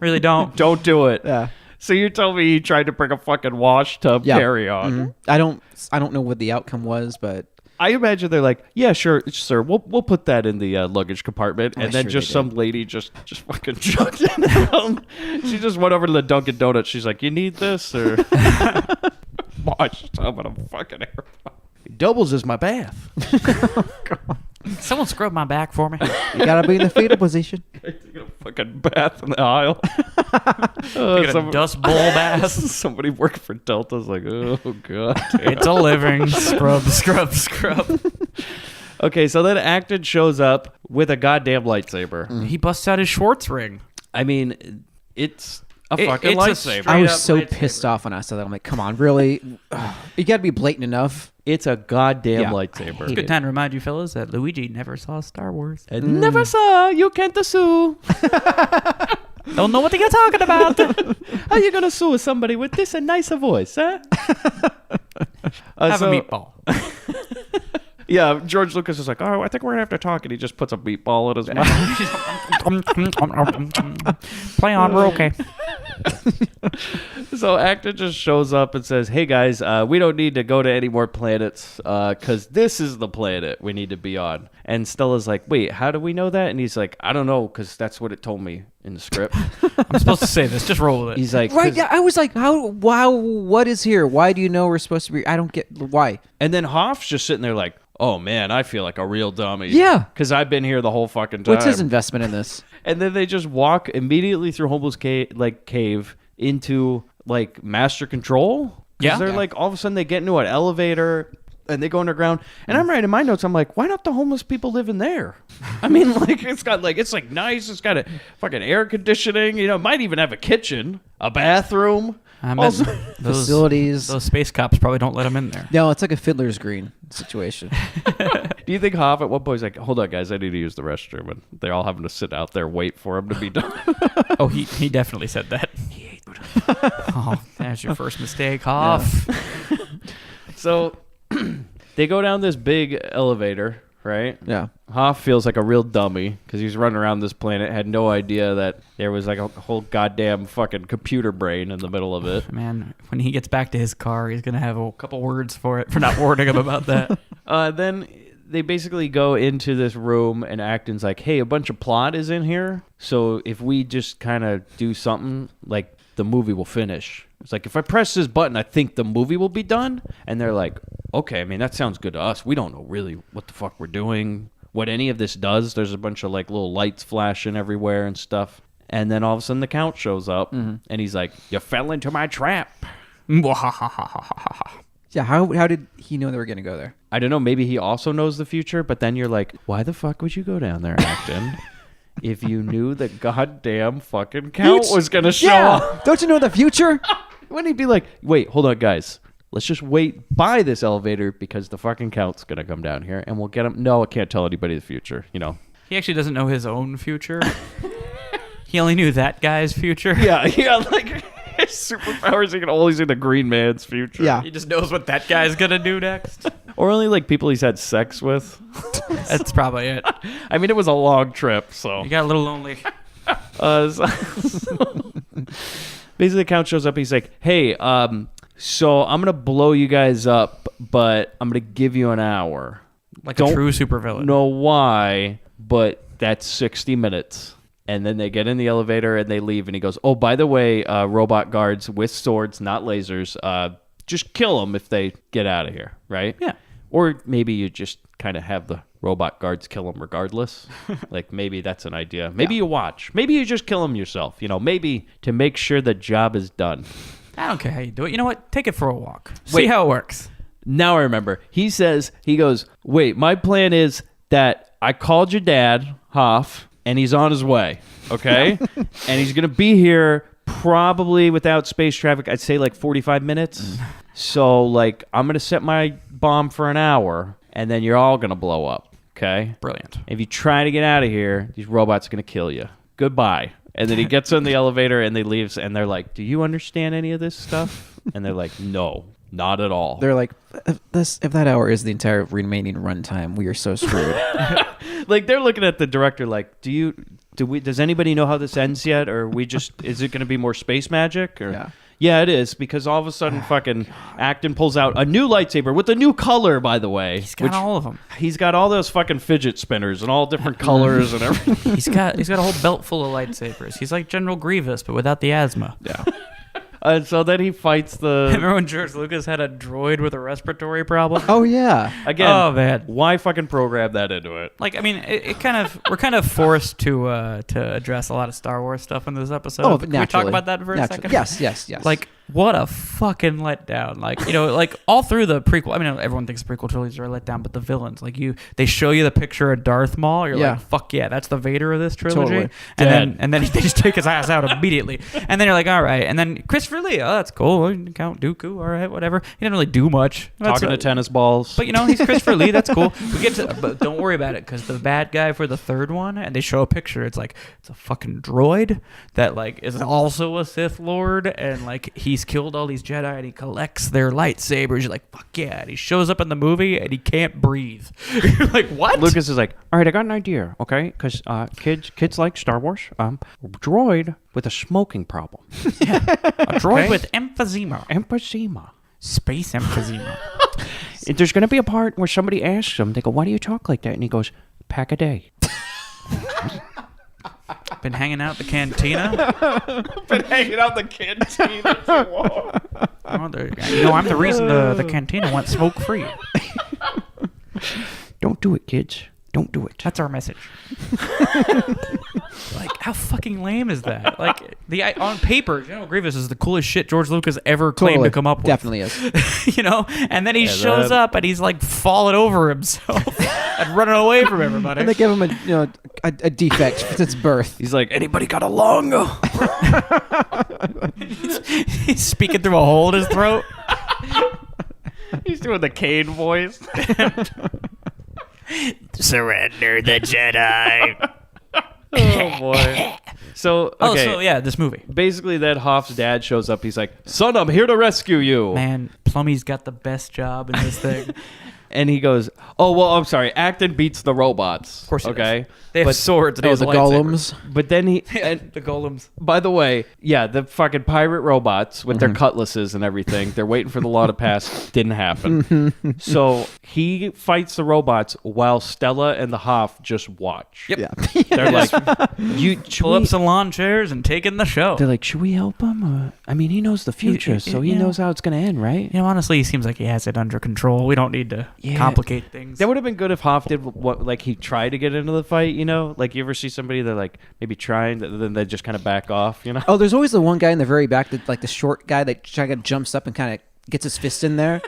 Really don't. Don't do it. Yeah. So you told me he tried to bring a fucking wash tub carry-on. Mm-hmm. I don't know what the outcome was, but I imagine they're like, yeah, sure, sir, we'll put that in the luggage compartment, and then sure just some lady just fucking chucked it down. She just went over to the Dunkin' Donuts. She's like, you need this or wash tub in a fucking airplane. It doubles as my bath. Someone scrub my back for me. You gotta be in the fetal position. Taking a fucking bath in the aisle. Taking a dust bowl bath. Somebody working for Delta's like, oh god, it's a living scrub. Okay, so then Acton shows up with a goddamn lightsaber. He busts out his Schwartz ring. I mean, it's a fucking lightsaber. I was so pissed off when I saw that. I'm like, come on, really? You gotta be blatant enough. It's a goddamn Yeah, lightsaber. hate Good it. time to remind you fellas that Luigi never saw Star Wars. And never saw. You can't sue. Don't know what you're talking about. How you gonna sue somebody with this a nicer voice, huh? Have a meatball. Yeah, George Lucas is like, oh, I think we're gonna have to talk, and he just puts a meatball in his mouth. Play on, we're okay. So Acton just shows up and says, hey guys, we don't need to go to any more planets because this is the planet we need to be on. And Stella's like, wait, how do we know that? And he's like, I don't know, because that's what it told me in the script. I'm supposed to say this. Just roll with it. He's like, Right, yeah, I was like, wow, what is here? Why do you know we're supposed to be? I don't get why. and then Hoff's just sitting there like, oh man, I feel like a real dummy. Yeah. Because I've been here the whole fucking time. What's his investment in this? And then they just walk immediately through Hobo's cave into like master control. 'Cause Yeah. they're like all of a sudden they get into an elevator and they go underground. And I'm writing in my notes, I'm like, why don't the homeless people live in there? I mean, like it's like nice. It's got a fucking air conditioning. You know, it might even have a kitchen, a bathroom. I bet Also, Facilities. Those space cops probably don't let him in there. No, it's like a Fiddler's Green situation. do you think Hoff at one point is like, hold on, guys, I need to use the restroom, and they're all having to sit out there wait for him to be done? Oh, he definitely said that. Oh, that's your first mistake, Hoff. So they go down this big elevator, right? Yeah. Hoff feels like a real dummy because he's running around this planet, had no idea that there was like a whole goddamn fucking computer brain in the middle of it. Man, when he gets back to his car, he's gonna have a couple words for not warning him about that. Then they basically go into this room and Acton's like, hey, a bunch of plot is in here. So if we just kind of do something, like the movie will finish. It's like, if I press this button, I think the movie will be done. And they're like, okay, I mean, that sounds good to us. We don't know really what the fuck we're doing, what any of this does. There's a bunch of like little lights flashing everywhere and stuff. And then all of a sudden the Count shows up and he's like, you fell into my trap. Yeah, how did he know they were going to go there? I don't know. Maybe he also knows the future, but then you're like, why the fuck would you go down there, Acton? If you knew the goddamn fucking Count was going to show up. Don't you know the future? Wouldn't he be like, wait, hold on, guys. Let's just wait by this elevator because the fucking Count's going to come down here and we'll get him. No, I can't tell anybody the future, you know. He actually doesn't know his own future. He only knew that guy's future. Yeah, like his superpowers, he can only see the Green Man's future. Yeah. He just knows what that guy's gonna do next. Or only like people he's had sex with. That's probably it. I mean, it was a long trip, so. You got a little lonely. Basically, the Count shows up. He's like, hey, so I'm going to blow you guys up, but I'm going to give you an hour. Like a true supervillain. Know why, but that's 60 minutes. And then they get in the elevator and they leave. And he goes, oh, by the way, robot guards with swords, not lasers, just kill them if they get out of here, right? Yeah. Or maybe you just kind of have the robot guards kill them regardless. Like, maybe that's an idea. Maybe you watch. Maybe you just kill them yourself. You know, maybe to make sure the job is done. I don't care how you do it. You know what? Take it for a walk. Wait. See how it works. Now I remember. He goes, wait, my plan is that I called your dad, Hoff, and he's on his way, okay? And he's going to be here probably without space traffic, I'd say like 45 minutes. So, like, I'm going to set my bomb for an hour, and then you're all going to blow up, okay? Brilliant. If you try to get out of here, these robots are going to kill you. Goodbye. And then he gets in the elevator, and they leaves, and they're like, do you understand any of this stuff? And they're like, no. Not at all. They're like, if that hour is the entire remaining runtime, we are so screwed. Like, they're looking at the director like, does anybody know how this ends yet? Or is it going to be more space magic? Or yeah, it is, because all of a sudden fucking Acton pulls out a new lightsaber with a new color, by the way. He's got all of them. He's got all those fucking fidget spinners and all different colors and everything. He's got a whole belt full of lightsabers. He's like General Grievous, but without the asthma. Yeah. And so then he fights the... Remember when George Lucas had a droid with a respiratory problem? Oh, yeah. Again, oh, man. Why fucking program that into it? Like, I mean, we're kind of forced to address a lot of Star Wars stuff in this episode. Oh, Can we talk about that for a second? Yes. Like, What a fucking letdown. Like, you know, like all through the prequel. I mean, everyone thinks prequel trilogies are a letdown, but the villains, like they show you the picture of Darth Maul. You're like, fuck yeah, that's the Vader of this trilogy. Totally. And then they just take his ass out immediately. And then you're like, all right. And then Christopher Lee, oh, that's cool. Count Dooku, all right, whatever. He didn't really do much. Talking to tennis balls. But, you know, he's Christopher Lee. That's cool. But don't worry about it, because the bad guy for the third one, and they show a picture. It's like, it's a fucking droid that, like, is also a Sith Lord, and, like, he's killed all these Jedi, and he collects their lightsabers. You're like, fuck yeah. And he shows up in the movie, and he can't breathe. You're like, what? Lucas is like, all right, I got an idea, okay? Because kids like Star Wars. Droid with a smoking problem. A droid with emphysema. Emphysema. Space emphysema. There's going to be a part where somebody asks him, they go, why do you talk like that? And he goes, pack a day. Been hanging out the cantina. Been hanging out the cantina. You know, I'm the reason the cantina went smoke free. Don't do it, kids. Don't do it. That's our message. Like, how fucking lame is that? Like, on paper, General Grievous is the coolest shit George Lucas ever claimed to come up with. Definitely is. You know? And then he shows up and he's like falling over himself and running away from everybody. And they give him a defect since birth. He's like, anybody got a lung? He's speaking through a hole in his throat. He's doing the Kane voice. Surrender the Jedi. Oh boy. So okay. This movie. Basically, that Hoff's dad shows up. He's like, "Son, I'm here to rescue you." Man, Plummy's got the best job in this thing. And he goes, "Oh well, I'm sorry. Acton beats the robots. Of course, okay. They have swords. The golems. But then the golems. By the way, yeah, the fucking pirate robots with their cutlasses and everything. They're waiting for the law to pass. Didn't happen. So he fights the robots while Stella and the Hoff just watch. Yep. Yeah. They're like, pull up some lawn chairs and take in the show. They're like, should we help him? I mean, he knows the future, so he knows how it's going to end, right? You know, honestly, he seems like he has it under control. We don't need to complicate things. That would have been good if Hoff did what, like, he tried to get into the fight, you know? Like, you ever see somebody that, like, maybe trying, then they just kind of back off, you know? Oh, there's always the one guy in the very back, like the short guy that kind of jumps up and kind of gets his fist in there.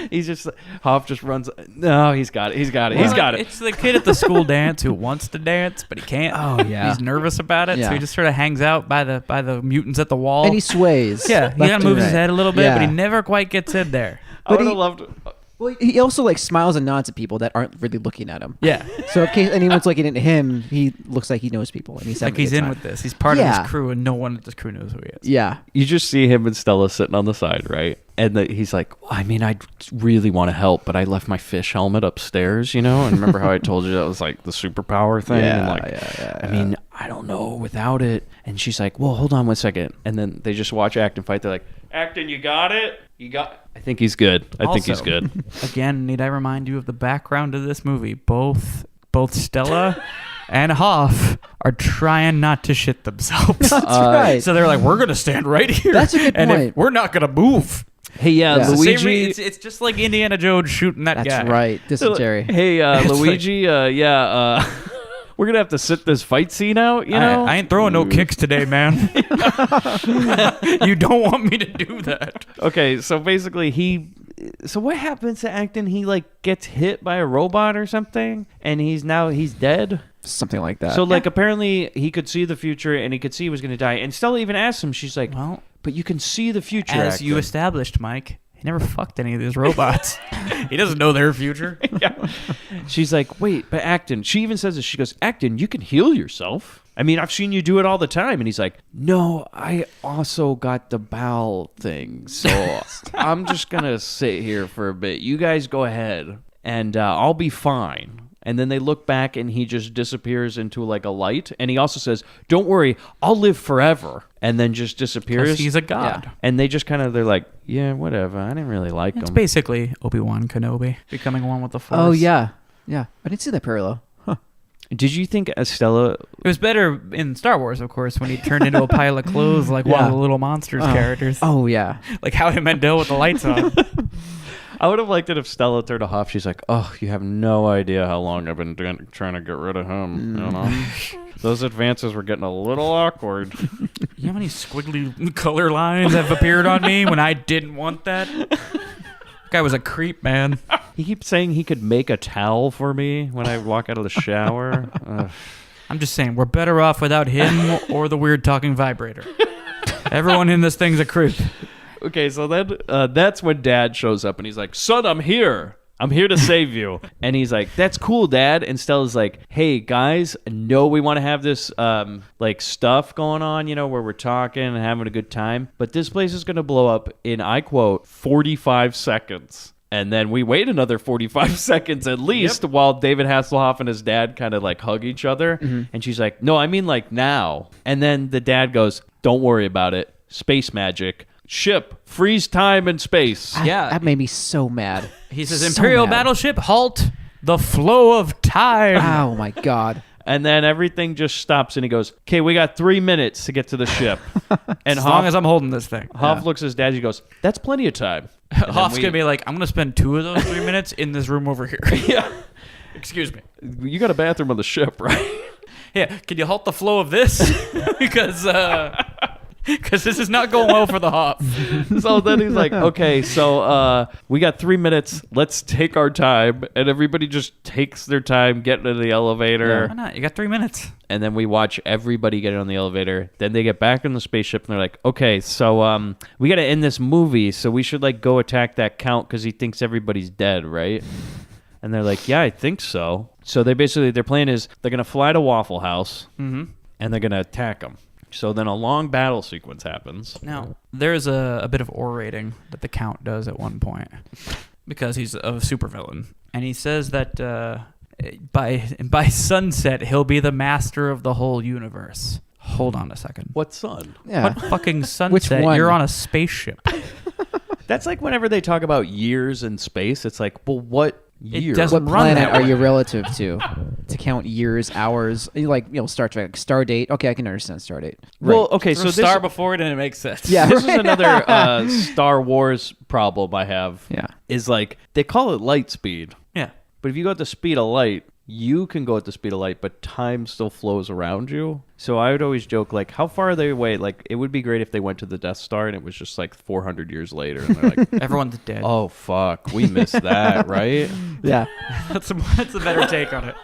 He's just, Hoff just runs. No, he's got it. He's got it. He's got it. It's the kid at the school dance who wants to dance, but he can't. Oh, yeah. He's nervous about it, so he just sort of hangs out by the mutants at the wall. And he sways. Yeah, he kind of moves his head a little bit, but he never quite gets in there. But I would have loved it. Well, he also like smiles and nods at people that aren't really looking at him. Yeah. So in case anyone's looking at him, he looks like he knows people, and he's like he's in with this. He's part of this crew, and no one at this crew knows who he is. Yeah. You just see him and Stella sitting on the side, right? And he's like, well, I mean, I really want to help, but I left my fish helmet upstairs, you know? And remember how I told you that was like the superpower thing? Yeah, and like, I mean, I don't know without it. And she's like, well, hold on 1 second. And then they just watch Acton fight. They're like, Acton, you got it? I think he's good. I think he's good. Again, need I remind you of the background of this movie? Both Stella and Hoff are trying not to shit themselves. That's right. So they're like, we're going to stand right here. That's a good and point. We're not going to move. Hey, Yeah. Luigi. It's just like Indiana Jones shooting that guy. That's right. Dysentery. Hey, Luigi. We're going to have to sit this fight scene out, you know? I ain't throwing no kicks today, man. You don't want me to do that. Okay, so basically so what happens to Acton? He like gets hit by a robot or something, and he's dead? Something like that. So like apparently he could see the future, and he could see he was going to die. And Stella even asks him, she's like, well, but you can see the future, as Acton. You established, Mike. He never fucked any of these robots. He doesn't know their future. Yeah. She's like, wait, but Acton, she even says this. She goes, Acton, you can heal yourself. I mean, I've seen you do it all the time. And he's like, no, I also got the bowel thing. So I'm just going to sit here for a bit. You guys go ahead, and I'll be fine. And then they look back, and he just disappears into like a light. And he also says, don't worry, I'll live forever. And then just disappears. 'Cause he's a god. Yeah. And they just they're like, yeah, whatever. I didn't really like him. It's basically Obi-Wan Kenobi becoming one with the Force. Oh, yeah. Yeah. I didn't see that parallel. Huh. Did you think Estella... It was better in Star Wars, of course, when he turned into a pile of clothes like one of the Little Monsters characters. Oh, yeah. Like Howie Mandel with the lights on. I would have liked it if Stella turned to Hoff. She's like, oh, you have no idea how long I've been trying to get rid of him. You know? Those advances were getting a little awkward. You know how many squiggly color lines have appeared on me when I didn't want that? Guy was a creep, man. He keeps saying he could make a towel for me when I walk out of the shower. I'm just saying, we're better off without him or the weird talking vibrator. Everyone in this thing's a creep. Okay, so then that's when Dad shows up and he's like, son, I'm here. I'm here to save you. And he's like, that's cool, Dad. And Stella's like, hey, guys, I know we want to have this like stuff going on, you know, where we're talking and having a good time. But this place is going to blow up in, I quote, 45 seconds. And then we wait another 45 seconds at least while David Hasselhoff and his dad kind of like hug each other. Mm-hmm. And she's like, no, I mean like now. And then the dad goes, don't worry about it. Space magic. Ship. Freeze time and space. That made me so mad. He says, Imperial battleship, halt the flow of time. Oh, my God. And then everything just stops, and he goes, okay, we got 3 minutes to get to the ship. And as long as I'm holding this thing. Hoff looks at his dad, he goes, that's plenty of time. Hoff's going to be like, I'm going to spend 2 of those 3 minutes in this room over here. Yeah. Excuse me. You got a bathroom on the ship, right? Yeah. Can you halt the flow of this? Because this is not going well for the Hoff. So then he's like, okay, so we got 3 minutes. Let's take our time. And everybody just takes their time getting into the elevator. Yeah, why not? You got 3 minutes. And then we watch everybody get on the elevator. Then they get back in the spaceship and they're like, okay, so we got to end this movie. So we should like go attack that count because he thinks everybody's dead, right? And they're like, yeah, I think so. So they basically, their plan is they're going to fly to Waffle House and they're going to attack them. So then a long battle sequence happens. Now, there's a bit of orating that the Count does at one point because he's a supervillain. And he says that by sunset, he'll be the master of the whole universe. Hold on a second. What sun? Yeah. What fucking sunset? Which one? You're on a spaceship. That's like whenever they talk about years in space, it's like, well, what year? It doesn't What run planet that are way. you relative to count years, hours? Like, Star Trek, star date. Okay, I can understand star date. Well, okay, so Throw this, star before it and it makes sense. Yeah. this is another Star Wars problem I have. Yeah. Is like, they call it light speed. Yeah. But if you go at the speed of light, you can go at the speed of light, but time still flows around you. So I would always joke, like, how far are they away? Like, it would be great if they went to the Death Star and it was just like 400 years later. And they're like, Everyone's dead. oh, fuck, we missed that, right? Yeah. That's a better take on it.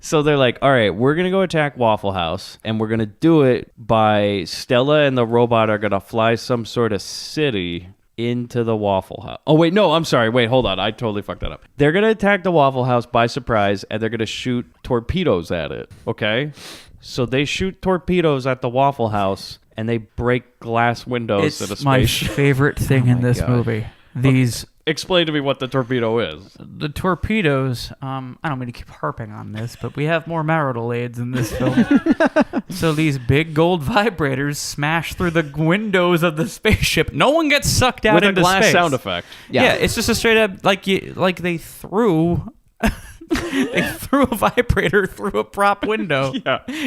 So they're like, all right, we're going to go attack Waffle House, and we're going to do it by Stella and the robot are going to fly some sort of city into the Waffle House. Oh, wait, no, I'm sorry. Wait, hold on. I totally fucked that up. They're going to attack the Waffle House by surprise, and they're going to shoot torpedoes at it, okay? So they shoot torpedoes at the Waffle House, and they break glass windows at a It's my spaceship. favorite thing in this God. movie. These... Explain to me what the torpedo is. The torpedoes, I don't mean to keep harping on this, but we have more marital aids in this film. So these big gold vibrators smash through the windows of the spaceship. No one gets sucked out With a into glass space. sound effect. Yeah, it's just a straight up, like they threw... they threw a vibrator through a prop window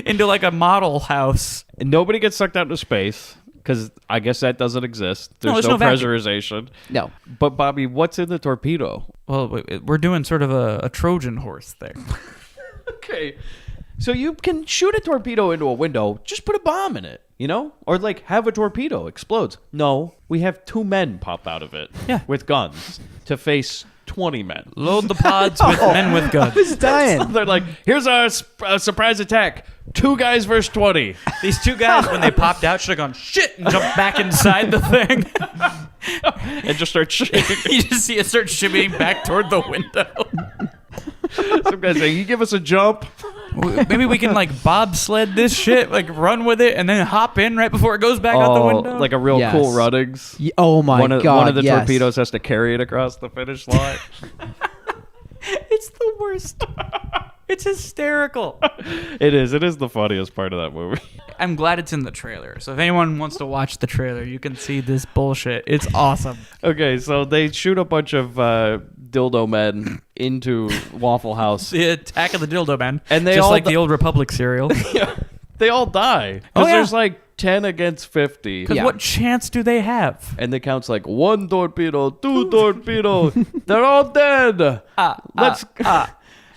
into like a model house. And nobody gets sucked out into space. Because I guess that doesn't exist. There's no vacuum. pressurization. No. But, Bobby, what's in the torpedo? Well, we're doing sort of a Trojan horse thing. Okay. So you can shoot a torpedo into a window, just put a bomb in it, you know? Or, like, have a torpedo explodes. No, we have 2 men pop out of it with guns to face 20 men. Load the pods with men with guns. Who's dying? They're like, here's our surprise attack. 2 guys versus 20. These 2 guys, when they popped out, should have gone, shit, and jumped back inside the thing. And just start shooting. You just see it start shimmying back toward the window. Some guys say, you give us a jump. Maybe we can, like, bobsled this shit, like, run with it, and then hop in right before it goes back out the window. Like a real Yes. cool Ruddings. Oh, my God. One of the yes. torpedoes has to carry it across the finish line. It's the worst. It's hysterical. It is. It is the funniest part of that movie. I'm glad it's in the trailer. So if anyone wants to watch the trailer, you can see this bullshit. It's awesome. Okay, so they shoot a bunch of dildo men into Waffle House. The Attack of the Dildo Man. And they just all like di- the old Republic cereal. They all die. Because Oh, yeah. there's like 10 against 50. Because what chance do they have? And the count's like, 1 torpedo, 2 torpedo. They're all dead.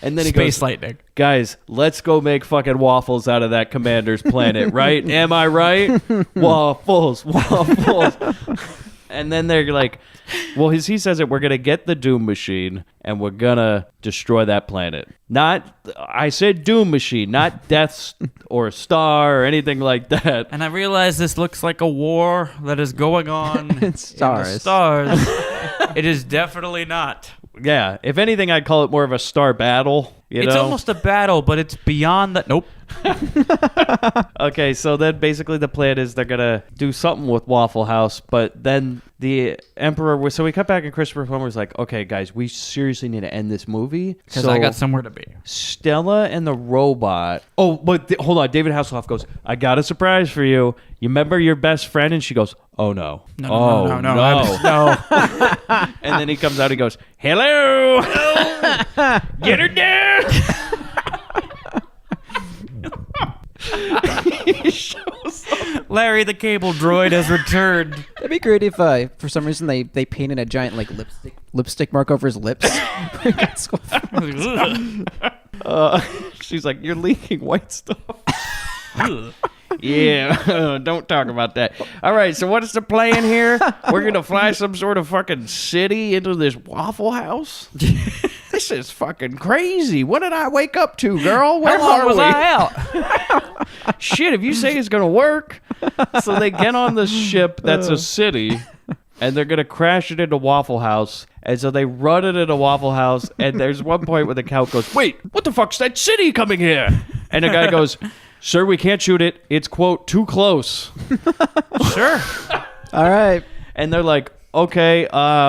And then he Space goes, lightning. guys, let's go make fucking waffles out of that commander's planet, right? Am I right? Waffles. And then they're like, well, he says it, we're going to get the Doom Machine and we're going to destroy that planet. I said Doom Machine, not Death or Star or anything like that. And I realize this looks like a war that is going on in the stars. It is definitely not. Yeah, if anything, I'd call it more of a star battle. It's almost a battle, but it's beyond that. Nope. Okay, so then basically the plan is they're going to do something with Waffle House, but then the Emperor... So we cut back and Christopher Plummer's like, okay, guys, we seriously need to end this movie. Because I got somewhere to be. Stella and the robot... Oh, but hold on. David Hasselhoff goes, I got a surprise for you. You remember your best friend? And she goes, oh, no. No. And then he comes out and he goes, hello. Get her down. He shows up. Larry the cable droid has returned. That'd be great if, for some reason, they painted a giant like lipstick mark over his lips. She's like, you're leaking white stuff. Yeah, don't talk about that. All right, so what is the plan here? We're going to fly some sort of fucking city into this Waffle House? This is fucking crazy. What did I wake up to, girl? Where How long was I out? Shit, if you say it's going to work. So they get on the ship that's a city, and they're going to crash it into Waffle House. And so they run it into Waffle House, and there's one point where the cow goes, wait, what the fuck's that city coming here? And the guy goes... Sir, we can't shoot it. It's, quote, too close. Sure. All right. And they're like, okay,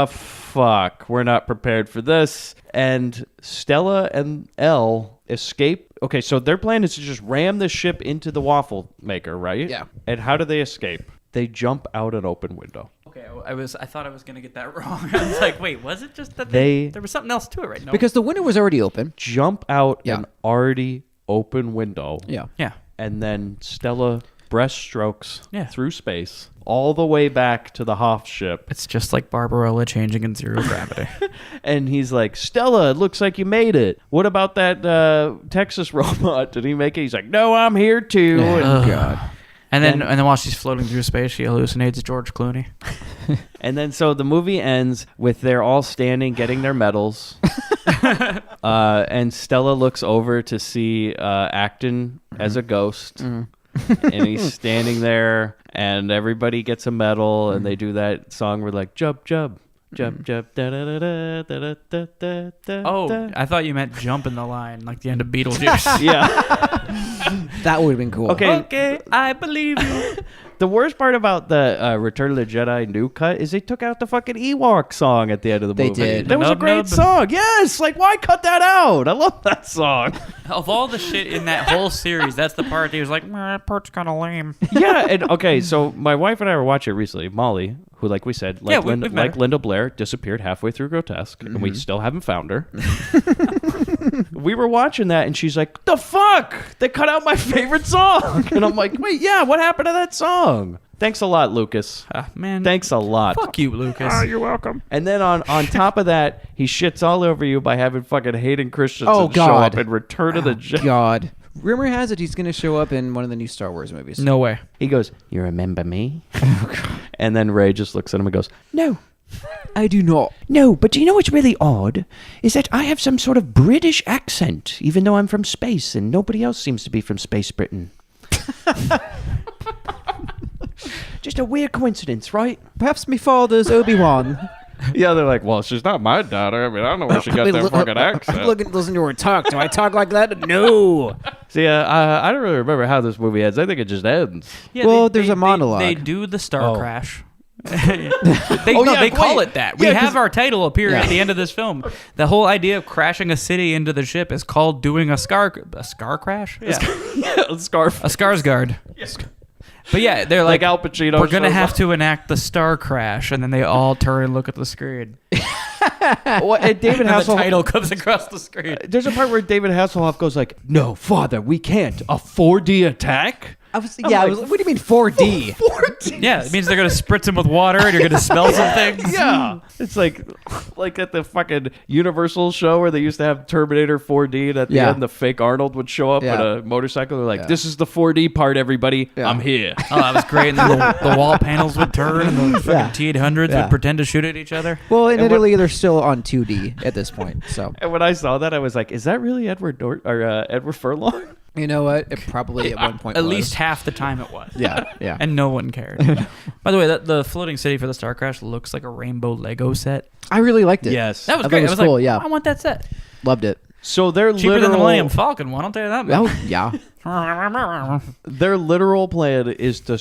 fuck. We're not prepared for this. And Stella and Elle escape. Okay, so their plan is to just ram the ship into the waffle maker, right? Yeah. And how do they escape? They jump out an open window. Okay, I thought I was going to get that wrong. I was like, wait, was it just that there was something else to it, right? No. Because the window was already open. Jump out an already open window. Yeah. Yeah. And then Stella breaststrokes Yeah. through space all the way back to the Hoth ship. It's just like Barbarella changing in zero gravity. And he's like, Stella, it looks like you made it. What about that Texas robot? Did he make it? He's like, no, I'm here too. Oh, God. And then while she's floating through space, she hallucinates George Clooney. And then so the movie ends with they're all standing getting their medals. And Stella looks over to see Acton as a ghost. And he's standing there and everybody gets a medal and they do that song where like, jump, jump. Jump, jump, da da da da da da da da. Oh, I thought you meant jump in the line, like the end of Beetlejuice. Yeah. That would have been cool. Okay, I believe you. The worst part about the Return of the Jedi new cut is they took out the fucking Ewok song at the end of the movie. They did. That was a great song. Yes, like why cut that out? I love that song. Of all the shit in that whole series, that's the part that he was like, that part's kind of lame. Yeah, and okay, so my wife and I were watching it recently. Molly, who, like we said, like, Linda Blair, disappeared halfway through Grotesque, and we still haven't found her. We were watching that, and she's like, the fuck? They cut out my favorite song. And I'm like, wait, yeah, what happened to that song? Thanks a lot, Lucas. Man. Thanks a lot. Fuck you, Lucas. You're welcome. And then on top of that, he shits all over you by having fucking Hayden Christensen show up in Return of the Jedi. God. Rumor has it he's going to show up in one of the new Star Wars movies. No way. He goes, you remember me? And then Ray just looks at him and goes, no. I do not. No, but do you know what's really odd? Is that I have some sort of British accent, even though I'm from space, and nobody else seems to be from Space Britain. Just a weird coincidence, right? Perhaps me father's Obi-Wan. Yeah, they're like, well, she's not my daughter. I mean, I don't know where she got that fucking accent. Listen to her talk. Do I talk like that? No. See, I don't really remember how this movie ends. I think it just ends. Yeah, well, there's a monologue. They do the Star Crash. They call it that. We have our title appear at the end of this film. The whole idea of crashing a city into the ship is called doing a scar crash. Yeah, a Skarsgård. Yes. But yeah, they're like Al Pacino. We're gonna have to enact the Star Crash, and then they all turn and look at the screen. Well, and David Hasselhoff, the title comes across the screen. There's a part where David Hasselhoff goes like, "No, Father, we can't. A 4D attack." what do you mean 4D? 4D. Yeah, it means they're gonna spritz him with water, and you're gonna smell some things. Yeah, it's like at the fucking Universal show where they used to have Terminator 4D, and at the end the fake Arnold would show up in a motorcycle. They're like, "This is the 4D part, everybody. I'm here." Oh, that was great. And then the wall panels would turn, and the fucking T-800s would pretend to shoot at each other. Well, in Italy, they're still on 2D at this point. So, and when I saw that, I was like, "Is that really Edward Furlong?" You know what? It probably at one point At was. least half the time it was. Yeah. And no one cared. By the way, the floating city for the Starcrash looks like a rainbow Lego set. I really liked it. Yes. That was I great. thought it was cool, yeah. I want that set. Loved it. So they're Cheaper than the Millennium Falcon one, I'll tell you that much. Oh, yeah. Their literal plan is to,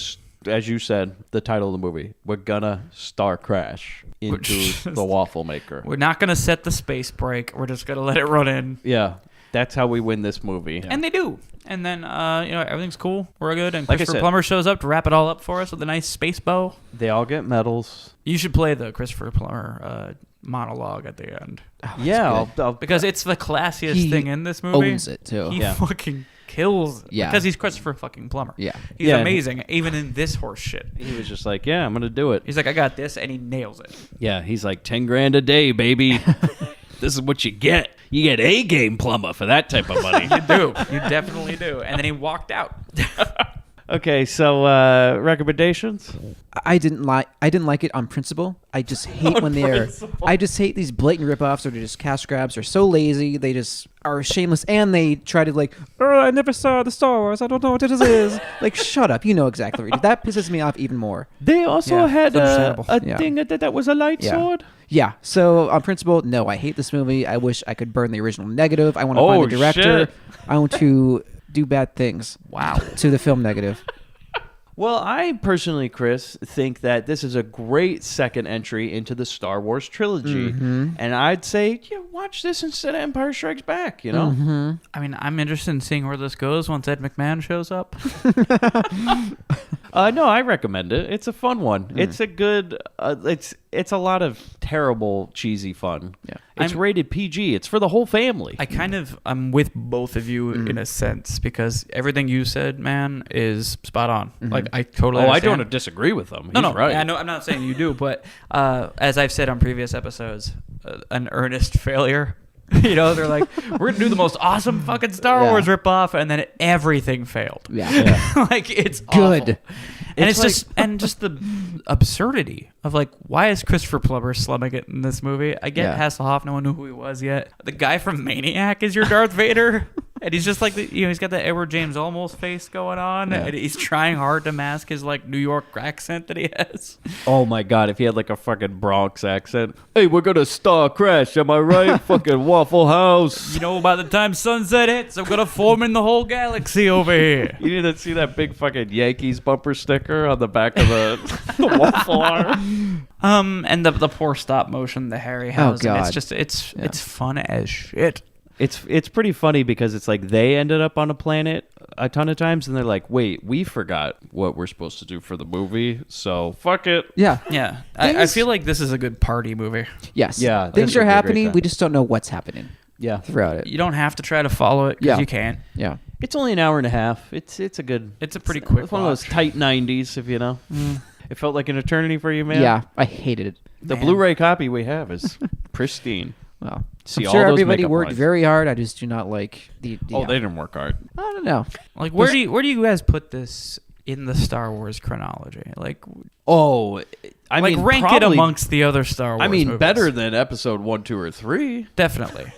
as you said, the title of the movie, we're gonna Starcrash into the waffle maker. We're not going to set the space break. We're just going to let it run in. Yeah. That's how we win this movie. And they do. And then, everything's cool. We're good. And Like I Christopher said- Plummer shows up to wrap it all up for us with a nice space bow. They all get medals. You should play the Christopher Plummer monologue at the end. Yeah, I'll Because it's the classiest He thing in this movie. owns it, too. He Yeah. fucking kills. Yeah. Because he's Christopher fucking Plummer. Yeah. He's Yeah. amazing, even in this horse shit. he was just like, yeah, I'm gonna do it. He's like, I got this, and he nails it. Yeah, he's like 10 grand a day, baby. This is what you get. You get a game plumber for that type of money. You do. You definitely do. And then he walked out. Okay, so recommendations? I didn't like it on principle. I just hate when they're. I just hate these blatant ripoffs or they're just cash grabs. They're so lazy. They just are shameless, and they try to like. Oh, I never saw the Star Wars. I don't know what this is. Like, shut up. You know exactly what you do. That pisses me off even more. They also Yeah, had it's understandable. a Yeah. thing that was a light Yeah. sword. Yeah. So on principle, no, I hate this movie. I wish I could burn the original negative. I want to find the director. Shit. I want to do bad things. Wow. To the film negative. Well, I personally, Chris, think that this is a great second entry into the Star Wars trilogy. And I'd say, watch this instead of Empire Strikes Back, you know? I mean, I'm interested in seeing where this goes once Ed McMahon shows up. No, I recommend it. It's a fun one. It's a good. It's a lot of terrible, cheesy fun. Yeah, it's rated PG. It's for the whole family. I'm with both of you in a sense because everything you said, man, is spot on. Like I totally. I understand. don't disagree with them. No, He's right. I know. I'm not saying you do, but as I've said on previous episodes, an earnest failure. You know, they're like, we're gonna do the most awesome fucking Star Wars ripoff, and then everything failed. Yeah. Like it's Good. awful. And it's just the absurdity of like, why is Christopher Plummer slumming it in this movie? I get Hasselhoff, no one knew who he was yet. The guy from Maniac is your Darth Vader, and he's just like he's got the Edward James Olmos face going on, and he's trying hard to mask his like New York accent that he has. Oh my god, if he had like a fucking Bronx accent. Hey, we're gonna Starcrash, am I right? Fucking Waffle House. You know, by the time sunset hits, I'm gonna form in the whole galaxy over here. You need to see that big fucking Yankees bumper sticker on the back of the waffle arm. And the poor stop motion, the Harryhausen. God. It's just it's fun as shit. It's pretty funny because it's like they ended up on a planet a ton of times and they're like, wait, we forgot what we're supposed to do for the movie, so fuck it. Yeah. Yeah. I feel like this is a good party movie. Yes. Yeah, Things this would are be a great happening. time. We just don't know what's happening Yeah. throughout it. You don't have to try to follow it because you can't. Yeah. It's only an hour and a half. It's a good. It's a pretty quick It's one of those watch. tight 90s, if you know. It felt like an eternity for you, man. Yeah. I hated it. The Blu-ray copy we have is pristine. Well, See I'm all sure those everybody makeup worked lines. very hard. I just do not like the Oh, they didn't work hard. I don't know. Like where do you guys put this in the Star Wars chronology? Like Oh, I like mean, rank probably, it amongst the other Star Wars I mean, movies. better than episode 1, 2, or 3. Definitely.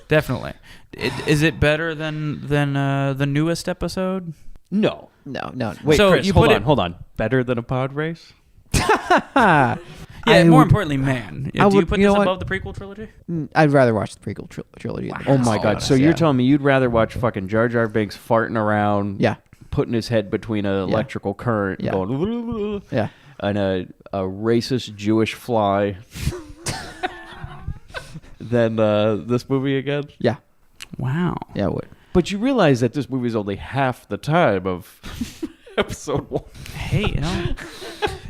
Is it better than the newest episode? No. No. Wait, So Chris, you hold put on, it- hold on. Better than a pod race? Yeah, I more would- importantly, man. I Do you would- put you this know what? above the prequel trilogy? I'd rather watch the prequel trilogy. Oh my god! So you're Yeah. telling me you'd rather watch fucking Jar Jar Binks farting around, Yeah. putting his head between an electrical current, Yeah. going, Yeah. and a racist Jewish fly, than this movie again? Yeah. Wow. Yeah, I would. But you realize that this movie is only half the time of episode 1. Hey, you know,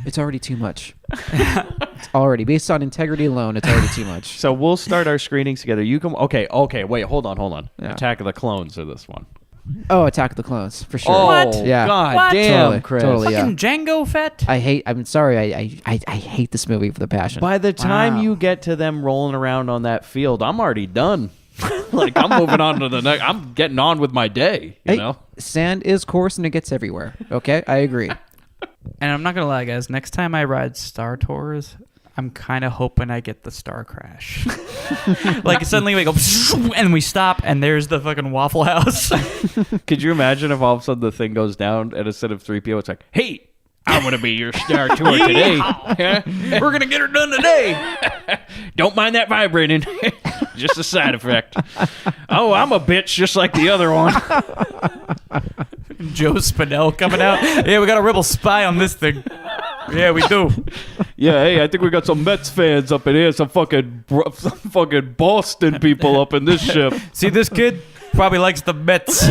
It's already too much. It's already based on integrity alone. It's already too much. So we'll start our screenings together. You come. Okay. Wait. Hold on. Yeah. Attack of the Clones or this one. Oh, Attack of the Clones for sure. Oh, What? Yeah. God What? damn, Chris. Totally. Yeah. Fucking Django Fett. I'm sorry. I hate this movie for the passion. By the time Wow. you get to them rolling around on that field, I'm already done. Like, I'm moving on to the next. I'm getting on with my day, you know? Sand is coarse and it gets everywhere. Okay, I agree. And I'm not gonna lie, guys. Next time I ride Star Tours, I'm kind of hoping I get the Star Crash. Like suddenly we go and we stop, and there's the fucking Waffle House. Could you imagine if all of a sudden the thing goes down and instead of 3PO, it's like, hey, I'm going to be your Star Tour today. We're gonna get her done today. Don't mind that vibrating. Just a side effect. Oh, I'm a bitch just like the other one. Joe Spinell coming out. Yeah, we got a rebel spy on this thing. Yeah, we do. Yeah, hey, I think we got some Mets fans up in here. Some fucking Boston people up in this ship. See this kid? Probably likes the Mets.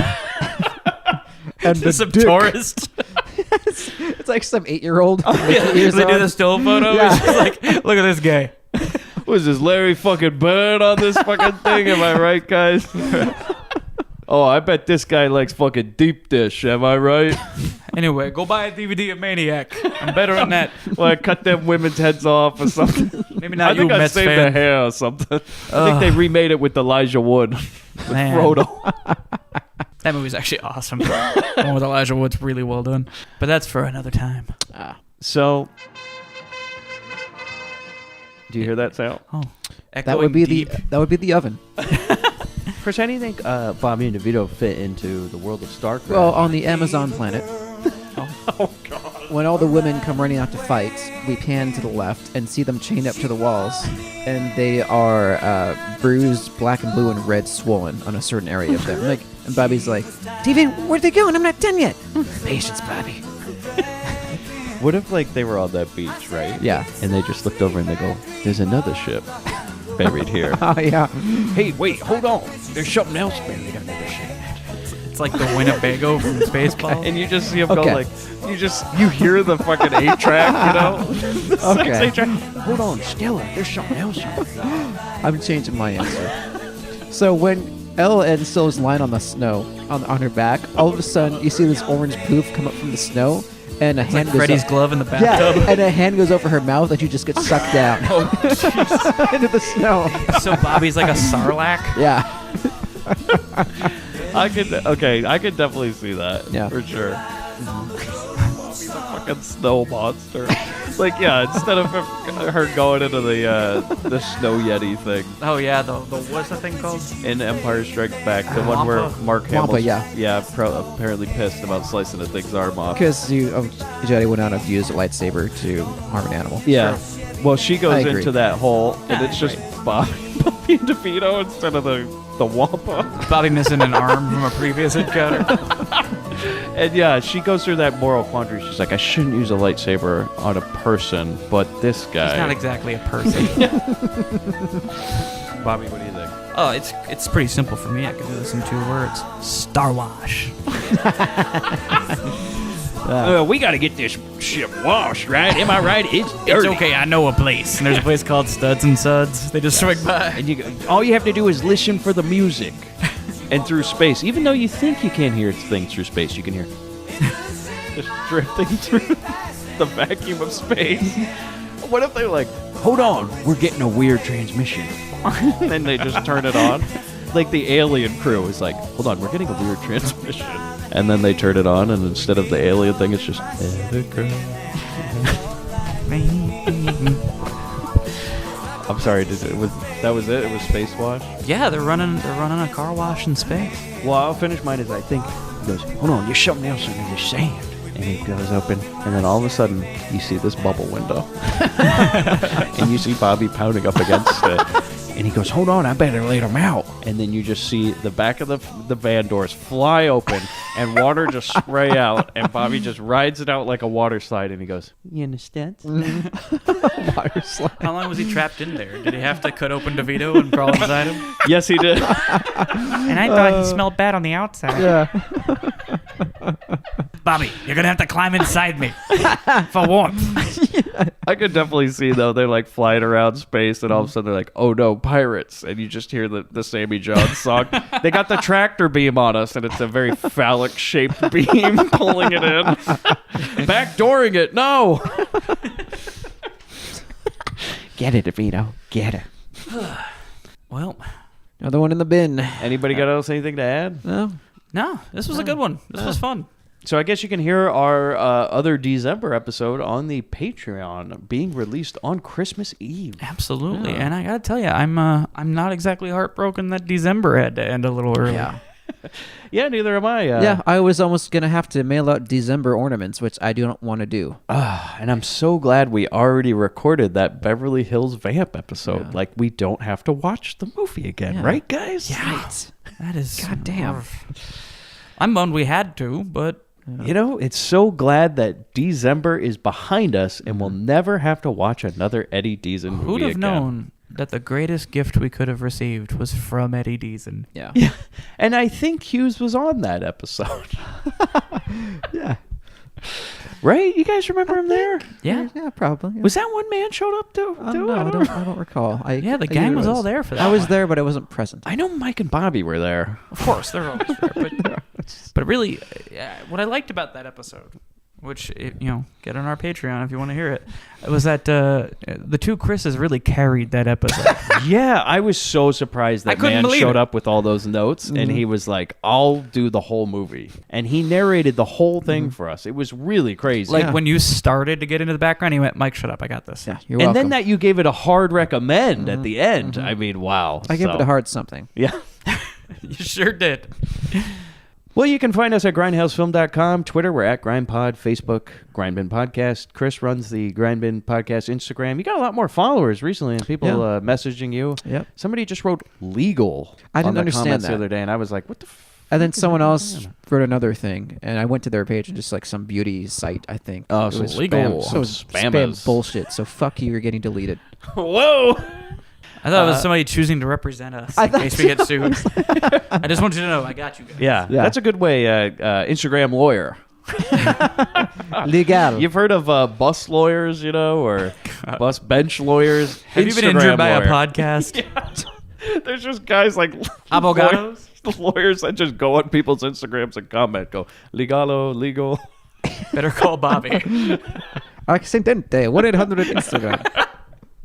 And the Some dick. tourist. It's like some 8-year-old. Yeah, they do the still photo. Yeah. It's just like, look at this guy. What is this, Larry fucking Bird on this fucking thing? Am I right, guys? Oh, I bet this guy likes fucking deep dish. Am I right? Anyway, go buy a DVD of Maniac. I'm better than that. Well, I cut them women's heads off or something. Maybe not I think you, I Mets saved fan. their hair or something. I think they remade it with Elijah Wood. With Man. Frodo. That movie's actually awesome. The one with Elijah Wood's really well done. But that's for another time. So, do you hear that sound? Oh, That would be the oven. Chris, how do you think Bobby and DeVito fit into the world of Starcraft? Well, on the Amazon planet, oh God. when all the women come running out to fight, we pan to the left and see them chained up to the walls, and they are bruised, black and blue and red, swollen on a certain area of them. And Bobby's like, David, where'd they go? And I'm not done yet. Patience, Bobby. What if, like, they were on that beach, right? Yeah. And they just looked over and they go, there's another ship buried here. Oh, yeah. Hey, wait, hold on. There's something else buried under the ship. It's like the Winnebago from Spaceballs. And you just see him go Okay. like, you hear the fucking 8-track, you know? The Okay. 6 8-track. Hold on, Stella, there's something else here. I'm changing my answer. So when Elle and Syl's lying on the snow, on her back, all of a sudden you see this orange poof come up from the snow, and a hand Like goes Freddy's up. glove in the Yeah, bathtub. and a hand goes over her mouth, and she just gets sucked down into the snow. So Bobby's like a sarlacc. Yeah. I could definitely see that. Yeah. For sure. Bobby's a fucking snow monster. Like, yeah, instead of her going into the snow yeti thing Oh yeah, the what's the thing called? in Empire Strikes Back, the one where Wampa? Mark Hamill, yeah. apparently pissed about slicing the thing's arm off. Because Jedi would not have used a lightsaber to harm an animal. Yeah. Well, she I goes agree. into that hole, and it's just Bobby and DeVito instead of the Wampa. Bobby missing an arm from a previous encounter. And yeah, she goes through that moral quandary. She's like, I shouldn't use a lightsaber on a person, but this guy. He's not exactly a person. Bobby, what do you think? Oh, it's pretty simple for me. I can do this in 2 words. Star Wash. We got to get this ship washed, right? Am I right? It's dirty. It's okay, I know a place. And there's a place called Studs and Suds. They just swing by. And all you have to do is listen for the music. And through space, even though you think you can't hear things through space, you can hear just drifting through the vacuum of space. What if they're like, hold on, we're getting a weird transmission. And then they just turn it on. Like the alien crew is like, hold on, we're getting a weird transmission. And then they turn it on, and instead of the alien thing, it's just... I'm sorry, that was it? It was Space Wash? Yeah, they're running a car wash in space. Well, I'll finish mine as I think. He goes, hold on, there's something else under the sand. And it goes open, and then all of a sudden, you see this bubble window. And you see Bobby pounding up against it. And he goes, hold on, I better let him out. And then you just see the back of the van doors fly open, and water just spray out, and Bobby just rides it out like a water slide, and he goes, you understand? Water slide. How long was he trapped in there? Did he have to cut open DeVito and crawl inside him? Yes, he did. And I thought he smelled bad on the outside. Yeah. Bobby, you're going to have to climb inside me for warmth. I could definitely see though they're like flying around space, and all of a sudden they're like, "Oh no, pirates!" And you just hear the Sammy Johns song. They got the tractor beam on us, and it's a very phallic shaped beam pulling it in, backdooring it. No, Get it, DeVito. Get it. Well, Another one in the bin. anybody got anything to add? No. no, this was a good one. This was fun. So I guess you can hear our other December episode on the Patreon being released on Christmas Eve. Absolutely, and I gotta tell you, I'm not exactly heartbroken that December had to end a little early. Yeah. Yeah, neither am I. Yeah, I was almost going to have to mail out December ornaments, which I do not want to do. And I'm so glad we already recorded that Beverly Hills Vamp episode. Yeah. Like, we don't have to watch the movie again, right, guys? Yeah. That is goddamn. I'm bummed we had to, but You know, it's so glad that December is behind us and we'll never have to watch another Eddie Deason movie who'd have again. known that the greatest gift we could have received was from Eddie Deason? Yeah. Yeah. And I think Hughes was on that episode. Yeah. Right? You guys remember him there? Yeah. Yeah, probably. Yeah. Was that one man showed up too? No, I don't recall. Yeah, the gang was all there for that. I was one. there, but I wasn't present. I know Mike and Bobby were there. Of course, they're always there. But really, what I liked about that episode, which, get on our Patreon if you want to hear it, was that the two Chris's really carried that episode. Yeah, I was so surprised I that couldn't man believe showed it. up with all those notes, and he was like, I'll do the whole movie. And he narrated the whole thing for us. It was really crazy. Like when you started to get into the background, he went, Mike, shut up, I got this. Yeah, you're and welcome. then that you gave it a hard recommend at the end. I mean, wow. I gave it a hard something. Yeah. You sure did. Well, you can find us at grindhousefilm.com. Twitter, we're at GrindPod. Facebook, Grindbin Podcast. Chris runs the Grindbin Podcast Instagram. You got a lot more followers recently and people messaging you. Yep. Somebody just wrote legal I didn't on the understand comments that. the other day, and I was like, what the And then someone else wrote another thing, and I went to their page and just like some beauty site, I think. Oh, It so was legal. So it was Spammers. spam bullshit. So fuck you, you're getting deleted. Whoa! I thought it was somebody choosing to represent us in case we get sued. I just want you to know, I got you guys. Yeah, that's a good way. Instagram lawyer. Legal. You've heard of bus lawyers, or bus bench lawyers? Have you been Instagram injured by a lawyer. podcast? There's just guys like Abogados? lawyers that just go on people's Instagrams and comment, go, legalo, legal. Better call Bobby. Accidente. 1-800 Instagram.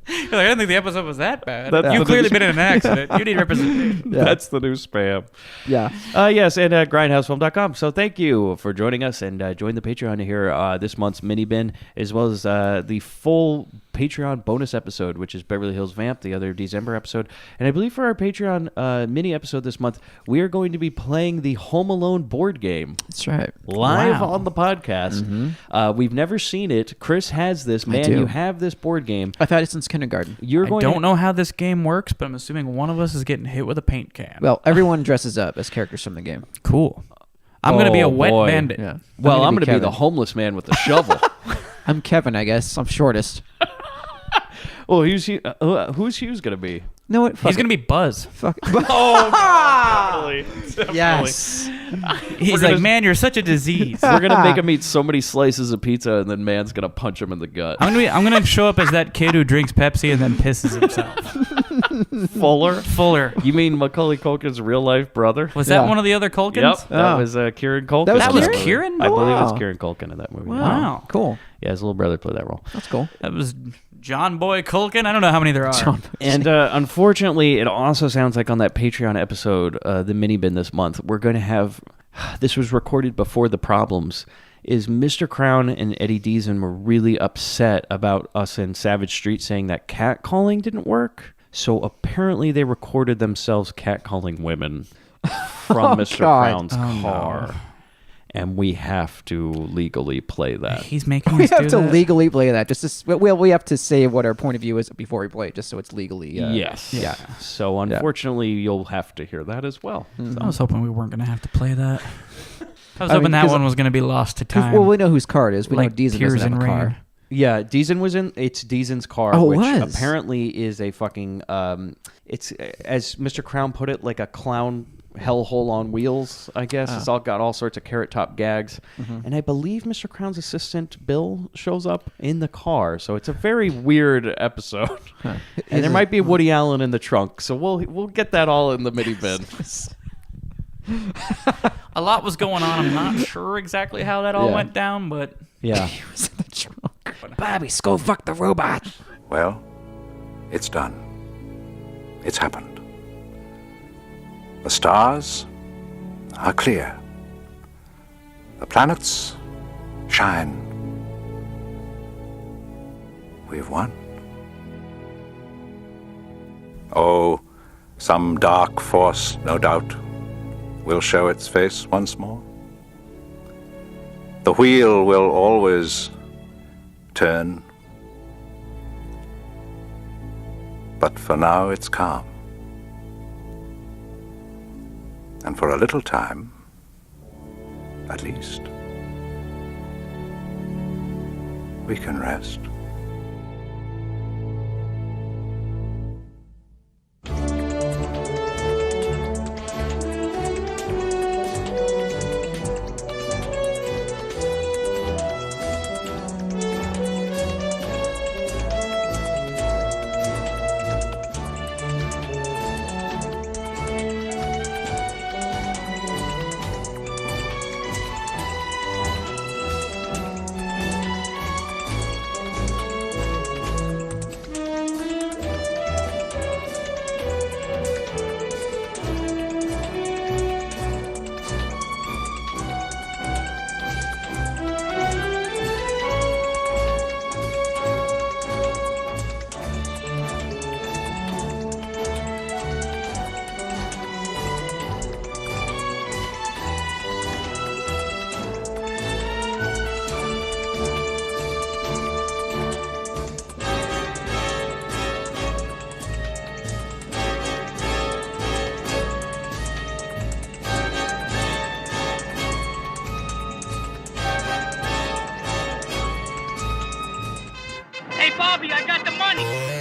You're like, I didn't think the episode was that bad. That's You've the clearly news. been in an accident. You need representation. Yeah. That's the new spam. Yeah. Yes, and grindhousefilm.com. So thank you for joining us, and join the Patreon to hear this month's mini bin, as well as the full Patreon bonus episode, which is Beverly Hills Vamp, the other December episode. And I believe for our Patreon mini episode this month, we are going to be playing the Home Alone board game. That's right. Live Wow. on the podcast. We've never seen it. Chris has this. Man, do. you have this board game. I've had it since kindergarten. You're I going don't know how this game works, but I'm assuming one of us is getting hit with a paint can. Well, everyone dresses up as characters from the game. Cool. I'm going to be a Oh, wet boy. bandit. Yeah. Well, I'm going to be Kevin. the homeless man with the shovel. I'm Kevin, I guess. I'm shortest. Well, who's Hughes going to be? No, what? He's going to be Buzz. Fuck. Oh, definitely. Yes. He's like, man, you're such a disease. We're gonna make him eat so many slices of pizza, and then man's gonna punch him in the gut. I'm gonna show up as that kid who drinks Pepsi and then pisses himself. Fuller. You mean Macaulay Culkin's real life brother? Was that one of the other Culkins? Yep, that was Kieran Culkin. That was Kieran? I believe it was Wow. Kieran Culkin in that movie. Wow. Cool. Yeah, his little brother played that role. That's cool. That was John Boy Culkin. I don't know how many there are. And unfortunately, it also sounds like on that Patreon episode, the mini bin this month, we're going to have. This was recorded before the problems. Is Mr. Crown and Eddie Deason were really upset about us in Savage Street saying that catcalling didn't work. So apparently they recorded themselves catcalling women from Mr. God. Crown's car. And we have to legally play that. He's making We us do have to that? legally play that. We have to say what our point of view is before we play it, just so it's legally. Yes. Yeah. So unfortunately, you'll have to hear that as well. I was hoping we weren't going to have to play that. I was I hoping mean, that 'cause- one was going to be lost to time. Well, we know whose car it is. We Like know Deason Tears doesn't have in a car. Rain. Yeah, Deason was in. It's Deason's car, Oh, it which was? apparently is a fucking. It's as Mr. Crown put it, like a clown hellhole on wheels, I guess. It's all got all sorts of Carrot Top gags. Mm-hmm. And I believe Mr. Crown's assistant, Bill, shows up in the car. So it's a very weird episode. And there might be Woody Allen in the trunk. So we'll get that all in the mini bin. A lot was going on. I'm not sure exactly how that all went down, but... Yeah. He was in the trunk. Bobby, go fuck the robot. Well, it's done. It's happened. The stars are clear. The planets shine. We've won. Oh, some dark force, no doubt, will show its face once more. The wheel will always turn. But for now, it's calm. And for a little time, at least, we can rest. Hey, Bobby, I got the money.